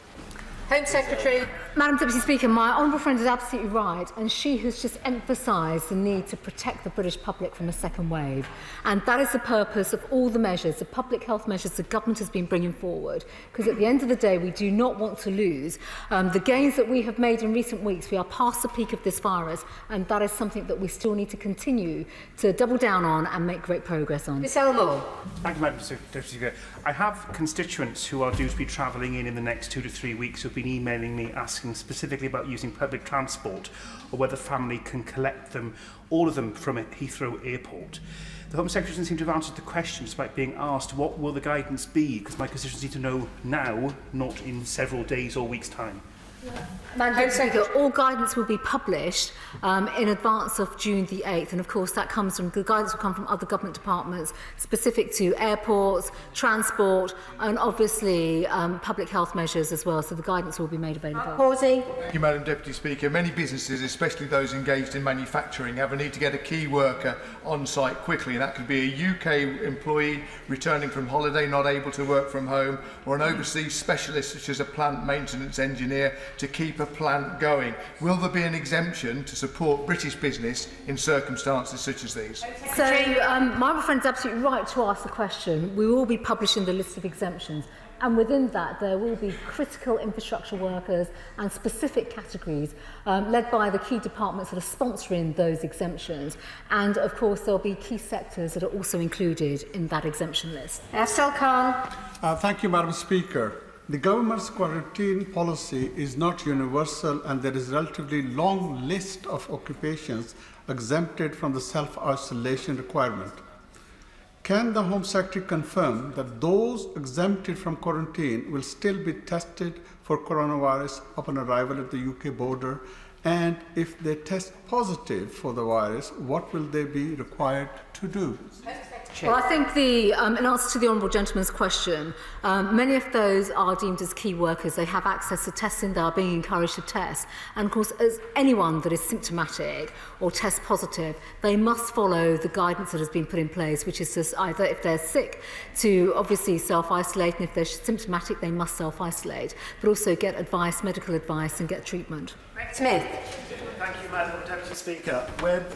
Home Secretary. Madam Deputy Speaker, my honourable friend is absolutely right, and she has just emphasised the need to protect the British public from a second wave. And that is the purpose of all the measures, the public health measures the government has been bringing forward. Because at the end of the day, we do not want to lose the gains that we have made in recent weeks. We are past the peak of this virus, and that is something that we still need to continue to double down on and make great progress on. Ms Elmore. Thank you, Madam Deputy Speaker. I have constituents who are due to be travelling in the next 2 to 3 weeks who have been emailing me asking specifically about using public transport or whether family can collect them, all of them, from Heathrow Airport. The Home Secretary doesn't seem to have answered the question despite being asked what will the guidance be, because my constituents need to know now, not in several days or weeks' time. Madam Speaker, all guidance will be published in advance of June the 8th, and of course that comes from the guidance will come from other government departments specific to airports, transport, and obviously public health measures as well. So the guidance will be made available. Pausing. Thank you, Madam Deputy Speaker. Many businesses, especially those engaged in manufacturing, have a need to get a key worker on site quickly, and that could be a UK employee returning from holiday, not able to work from home, or an overseas specialist such as a plant maintenance engineer to keep a plant going. Will there be an exemption to support British business in circumstances such as these? So my friend is absolutely right to ask the question. We will be publishing the list of exemptions, and within that there will be critical infrastructure workers and specific categories led by the key departments that are sponsoring those exemptions, and of course there will be key sectors that are also included in that exemption list. Afsal Khan. Thank you, Madam Speaker. The government's quarantine policy is not universal, and there is a relatively long list of occupations exempted from the self-isolation requirement. Can the Home Secretary confirm that those exempted from quarantine will still be tested for coronavirus upon arrival at the UK border? And if they test positive for the virus, what will they be required to do? Secretary. Well, I think in answer to the honourable gentleman's question, many of those are deemed as key workers. They have access to testing. They are being encouraged to test. And of course, as anyone that is symptomatic or test positive, they must follow the guidance that has been put in place, which is to either, if they're sick, to obviously self-isolate, and if they're symptomatic, they must self-isolate, but also get advice, medical advice, and get treatment. Smith. Thank you, Madam Deputy Speaker. With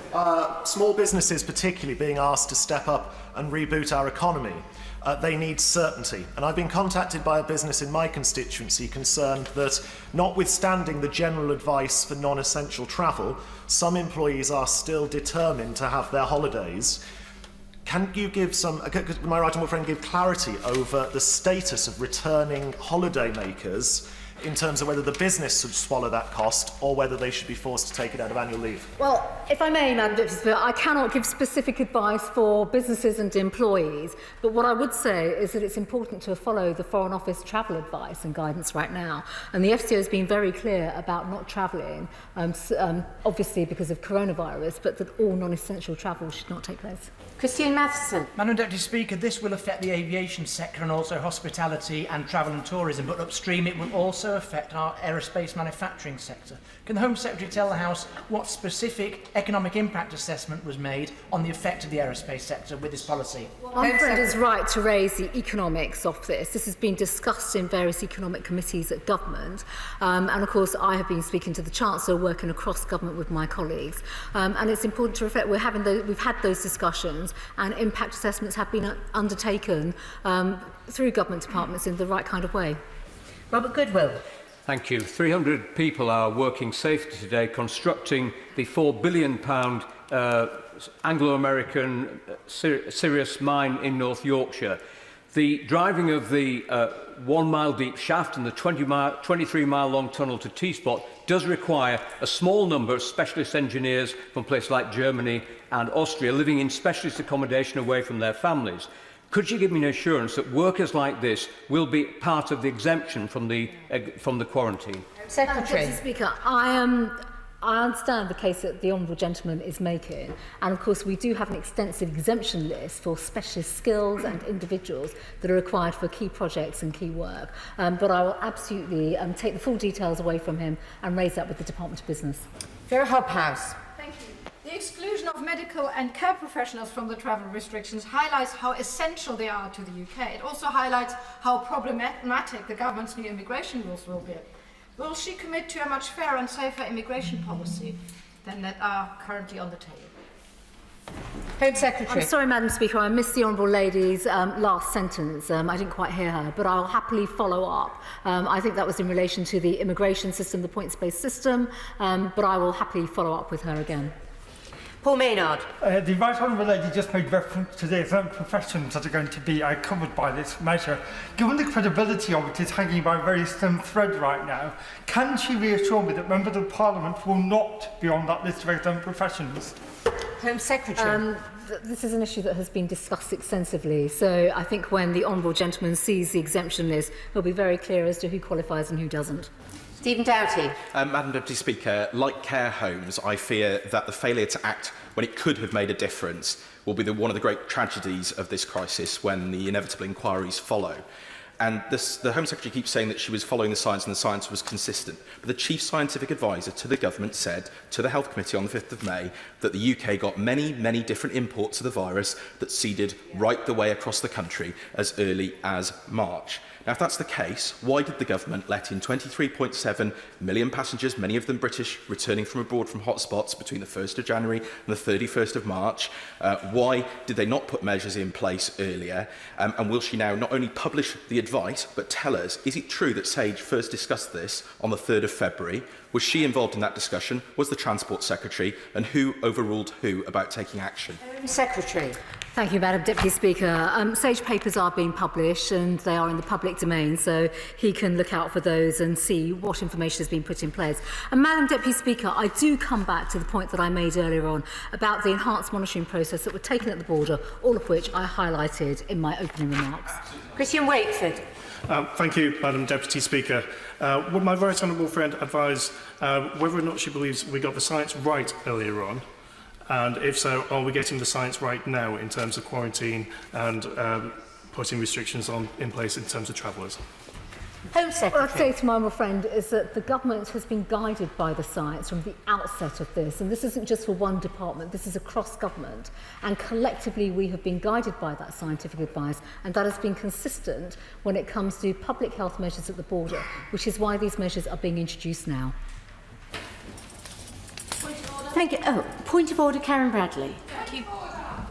small businesses particularly being asked to step up and reboot our economy, they need certainty. And I've been contacted by a business in my constituency concerned that, notwithstanding the general advice for non-essential travel, some employees are still determined to have their holidays. Can you give my right honourable friend give clarity over the status of returning holidaymakers in terms of whether the business should swallow that cost or whether they should be forced to take it out of annual leave? Well, if I may, Madam Deputy Speaker, I cannot give specific advice for businesses and employees, but what I would say is that it's important to follow the Foreign Office travel advice and guidance right now. And the FCO has been very clear about not travelling, obviously because of coronavirus, but that all non-essential travel should not take place. Christian Matheson. Madam Deputy Speaker, this will affect the aviation sector and also hospitality and travel and tourism, but upstream it will also affect our aerospace manufacturing sector. Can the Home Secretary tell the House what specific economic impact assessment was made on the effect of the aerospace sector with this policy? My friend is right to raise the economics of this. This has been discussed in various economic committees at government, and of course I have been speaking to the Chancellor, working across government with my colleagues, and it's important to reflect we've had those discussions, and impact assessments have been undertaken through government departments in the right kind of way. Robert Goodwill. Thank you. 300 people are working safely today constructing the £4 billion Anglo-American Sirius mine in North Yorkshire. The driving of the 1 mile deep shaft and the 23 mile long tunnel to T-spot does require a small number of specialist engineers from places like Germany and Austria living in specialist accommodation away from their families. Could you give me an assurance that workers like this will be part of the exemption from the quarantine? Secretary. Mr. Speaker, I understand the case that the honourable gentleman is making, and of course we do have an extensive exemption list for specialist skills and individuals that are required for key projects and key work. But I will absolutely take the full details away from him and raise that with the Department of Business. Vera Hobhouse. Thank you. The exclusion of medical and care professionals from the travel restrictions highlights how essential they are to the UK. It also highlights how problematic the government's new immigration rules will be. Will she commit to a much fairer and safer immigration policy than that are currently on the table? Home Secretary. I'm sorry, Madam Speaker, I missed the honourable lady's last sentence. I didn't quite hear her, but I'll happily follow up. I think that was in relation to the immigration system, the points-based system, but I will happily follow up with her again. Paul Maynard. The Right Honourable Lady just made reference to the exempt professions that are going to be covered by this measure. Given the credibility of it is hanging by a very thin thread right now, can she reassure me that members of Parliament will not be on that list of exempt professions? Home Secretary. This is an issue that has been discussed extensively, so I think when the honourable gentleman sees the exemption list, he'll be very clear as to who qualifies and who doesn't. Stephen Doughty. Madam Deputy Speaker, like care homes, I fear that the failure to act when it could have made a difference will be one of the great tragedies of this crisis when the inevitable inquiries follow. And the Home Secretary keeps saying that she was following the science and the science was consistent. But the Chief Scientific Advisor to the Government said to the Health Committee on the 5th of May that the UK got many, many different imports of the virus that seeded right the way across the country as early as March. Now, if that's the case, why did the government let in 23.7 million passengers, many of them British, returning from abroad from hotspots between the 1st of January and the 31st of March? Why did they not put measures in place earlier? And will she now not only publish the advice, but tell us, is it true that Sage first discussed this on the 3rd of February? Was she involved in that discussion? Was the Transport Secretary? And who overruled who about taking action? Secretary. Thank you, Madam Deputy Speaker. Sage papers are being published and they are in the public domain, so he can look out for those and see what information has been put in place. And Madam Deputy Speaker, I do come back to the point that I made earlier on about the enhanced monitoring process that were taken at the border, all of which I highlighted in my opening remarks. Christian Wakeford. Thank you, Madam Deputy Speaker. Would my right honourable friend advise whether or not she believes we got the science right earlier on, And if so, are we getting the science right now in terms of quarantine and putting restrictions in place in terms of travellers? Home Secretary. What I'd say to my friend is that the government has been guided by the science from the outset of this, and this isn't just for one department, this is across government, and collectively we have been guided by that scientific advice, and that has been consistent when it comes to public health measures at the border, which is why these measures are being introduced now. Thank you. Oh, point of order, Karen Bradley. Thank you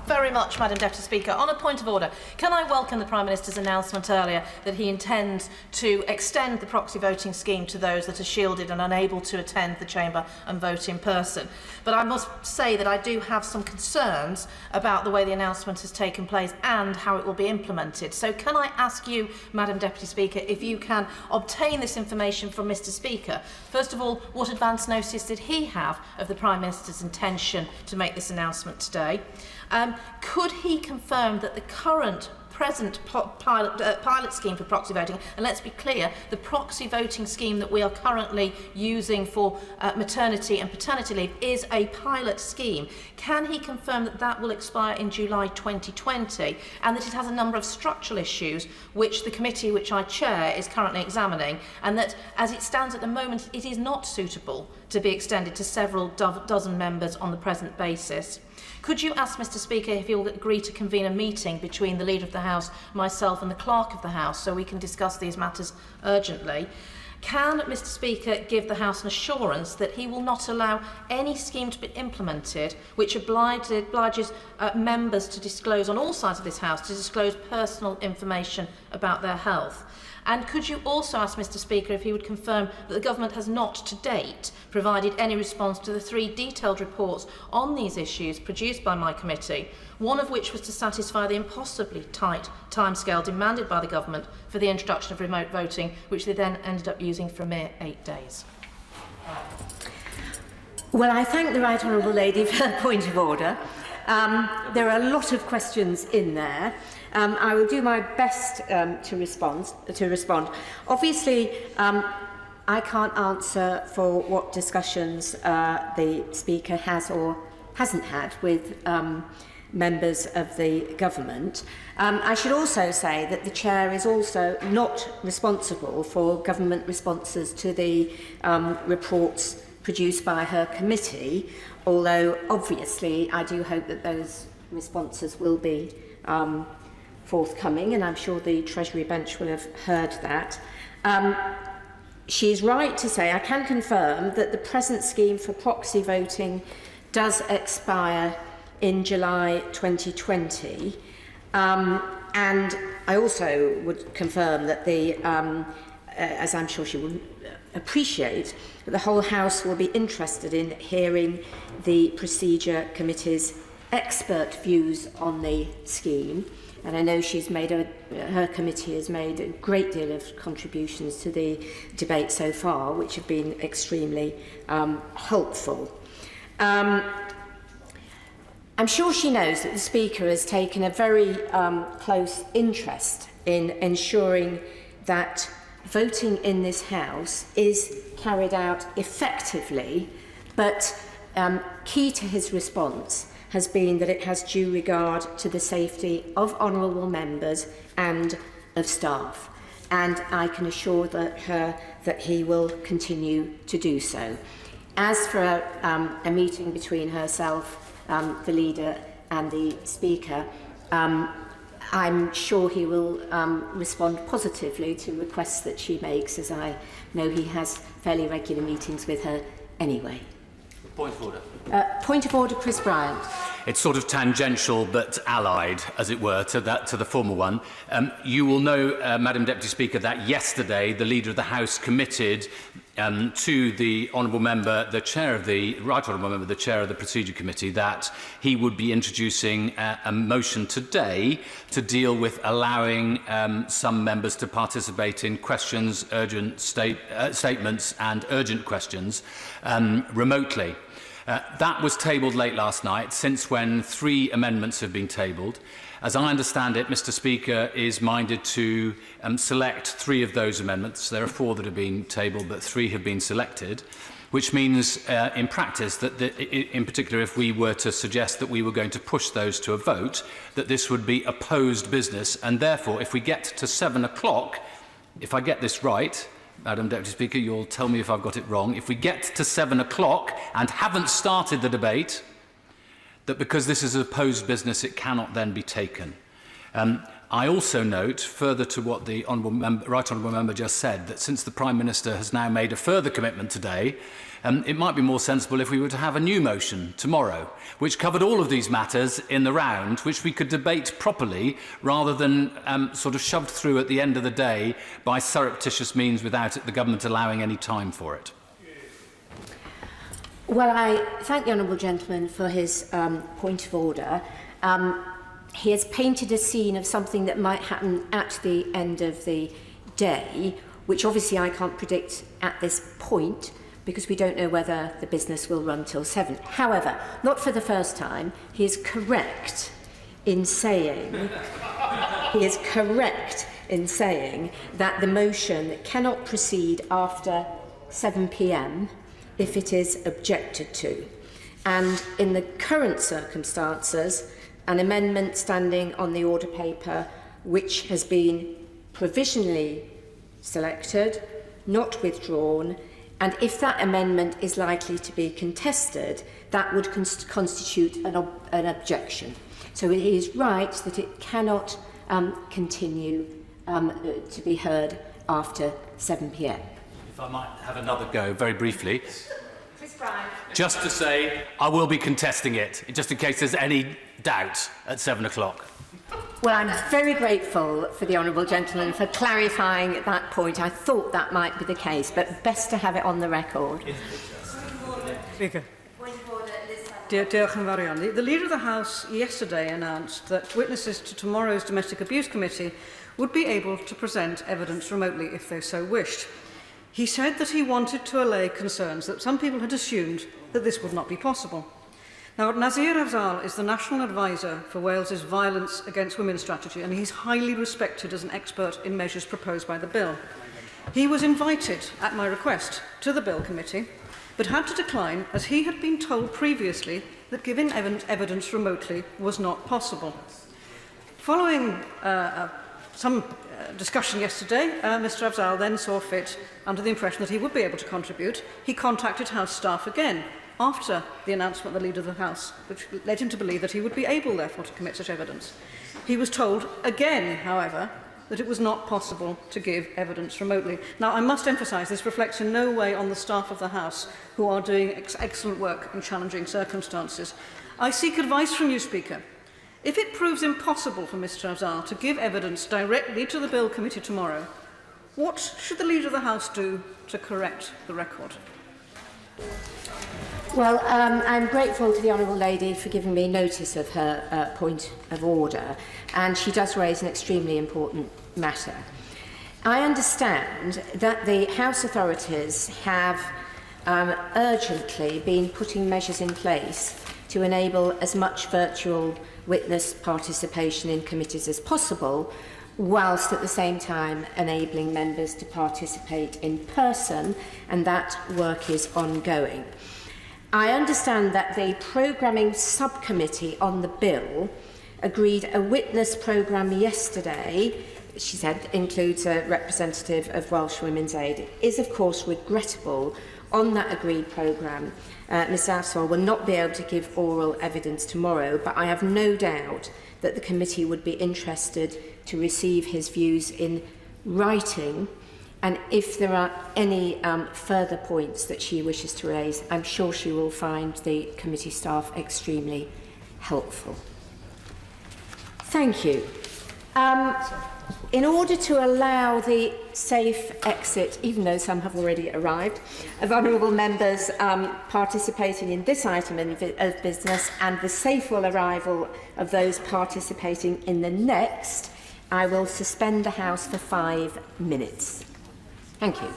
very much, Madam Deputy Speaker. On a point of order, can I welcome the Prime Minister's announcement earlier that he intends to extend the proxy voting scheme to those that are shielded and unable to attend the chamber and vote in person. But I must say that I do have some concerns about the way the announcement has taken place and how it will be implemented. So can I ask you, Madam Deputy Speaker, if you can obtain this information from Mr Speaker? First of all, what advance notice did he have of the Prime Minister's intention to make this announcement today? Could he confirm that the present pilot scheme for proxy voting, and let's be clear, the proxy voting scheme that we are currently using for maternity and paternity leave is a pilot scheme. Can he confirm that that will expire in July 2020 and that it has a number of structural issues which the committee which I chair is currently examining, and that as it stands at the moment it is not suitable to be extended to several dozen members on the present basis? Could you ask Mr Speaker if he will agree to convene a meeting between the Leader of the House, myself and the Clerk of the House so we can discuss these matters urgently? Can Mr Speaker give the House an assurance that he will not allow any scheme to be implemented which obliges members to disclose, on all sides of this House, to disclose personal information about their health? And could you also ask Mr Speaker if he would confirm that the government has not to date provided any response to the 3 detailed reports on these issues produced by my committee, one of which was to satisfy the impossibly tight timescale demanded by the government for the introduction of remote voting, which they then ended up using for a mere 8 days? Well, I thank the Right Honourable Lady for her point of order. There are a lot of questions in there. I will do my best to respond. Obviously, I can't answer for what discussions the Speaker has or hasn't had with members of the government. I should also say that the Chair is also not responsible for government responses to the reports produced by her committee, although obviously I do hope that those responses will be forthcoming, and I'm sure the Treasury bench will have heard that. She's right to say, I can confirm that the present scheme for proxy voting does expire in July 2020. And I also would confirm that as I'm sure she will appreciate, that the whole House will be interested in hearing the Procedure Committee's expert views on the scheme. And I know her committee has made a great deal of contributions to the debate so far, which have been extremely helpful. I'm sure she knows that the Speaker has taken a very close interest in ensuring that voting in this House is carried out effectively, but key to his response has been that it has due regard to the safety of honourable members and of staff. And I can assure her that he will continue to do so. As for a meeting between herself, the Leader and the Speaker, I'm sure he will respond positively to requests that she makes, as I know he has fairly regular meetings with her anyway. Point of order. Point of order, Chris Bryant. It's sort of tangential but allied, as it were, to the former one. You will know, Madam Deputy Speaker, that yesterday the Leader of the House committed to the Honourable Member, the Chair of the Right Honourable Member, the Chair of the Procedure Committee, that he would be introducing a motion today to deal with allowing some members to participate in questions, urgent statements and urgent questions remotely. That was tabled late last night, since when 3 amendments have been tabled. As I understand it, Mr Speaker is minded to select 3 of those amendments. There are 4 that have been tabled, but 3 have been selected. which means in practice that, in particular, if we were to suggest that we were going to push those to a vote, that this would be opposed business, and therefore, if we get to 7 o'clock, if I get this right, Madam Deputy Speaker, you'll tell me if I've got it wrong, if we get to 7 o'clock and haven't started the debate, that because this is opposed business, it cannot then be taken. I also note, further to what the Right Honourable Member just said, that since the Prime Minister has now made a further commitment today, it might be more sensible if we were to have a new motion tomorrow, which covered all of these matters in the round, which we could debate properly, rather than sort of shoved through at the end of the day by surreptitious means without the government allowing any time for it. Well, I thank the honourable gentleman for his point of order. He has painted a scene of something that might happen at the end of the day, which obviously I can't predict at this point because we don't know whether the business will run till 7. However, not for the first time, he is correct in saying that the motion cannot proceed after 7 p.m. if it is objected to. And in the current circumstances, an amendment standing on the order paper which has been provisionally selected, not withdrawn, and if that amendment is likely to be contested, that would constitute an objection. So it is right that it cannot continue to be heard after 7 p.m. If I might have another go, very briefly. Just to say, I will be contesting it, just in case there's any doubt at 7 o'clock. Well, I'm very grateful for the honourable gentleman for clarifying that point. I thought that might be the case, but best to have it on the record. Speaker. The Leader of the House yesterday announced that witnesses to tomorrow's Domestic Abuse Committee would be able to present evidence remotely if they so wished. He said that he wanted to allay concerns that some people had assumed that this would not be possible. Now, Nazir Afzal is the National Advisor for Wales's Violence Against Women strategy, and he's highly respected as an expert in measures proposed by the bill. He was invited, at my request, to the Bill Committee, but had to decline as he had been told previously that giving evidence remotely was not possible. Following some discussion yesterday, Mr Afzal then saw fit, under the impression that he would be able to contribute, he contacted House staff again after the announcement of the Leader of the House, which led him to believe that he would be able, therefore, to commit such evidence. He was told again, however, that it was not possible to give evidence remotely. Now, I must emphasise this reflects in no way on the staff of the House, who are doing excellent work in challenging circumstances. I seek advice from you, Speaker. If it proves impossible for Mr Afzal to give evidence directly to the Bill Committee tomorrow, what should the Leader of the House do to correct the record? Well, I'm grateful to the Honourable Lady for giving me notice of her point of order, and she does raise an extremely important matter. I understand that the House authorities have urgently been putting measures in place to enable as much virtual witness participation in committees as possible, whilst at the same time enabling members to participate in person, and that work is ongoing. I understand that the programming subcommittee on the bill agreed a witness programme yesterday, she said includes a representative of Welsh Women's Aid. It is, of course, regrettable on that agreed programme. Ms Afzal will not be able to give oral evidence tomorrow, but I have no doubt that the committee would be interested to receive his views in writing, and if there are any further points that she wishes to raise, I'm sure she will find the committee staff extremely helpful. Thank you. In order to allow the safe exit, even though some have already arrived, of honourable members participating in this item of business and the safe arrival of those participating in the next, I will suspend the House for 5 minutes. Thank you.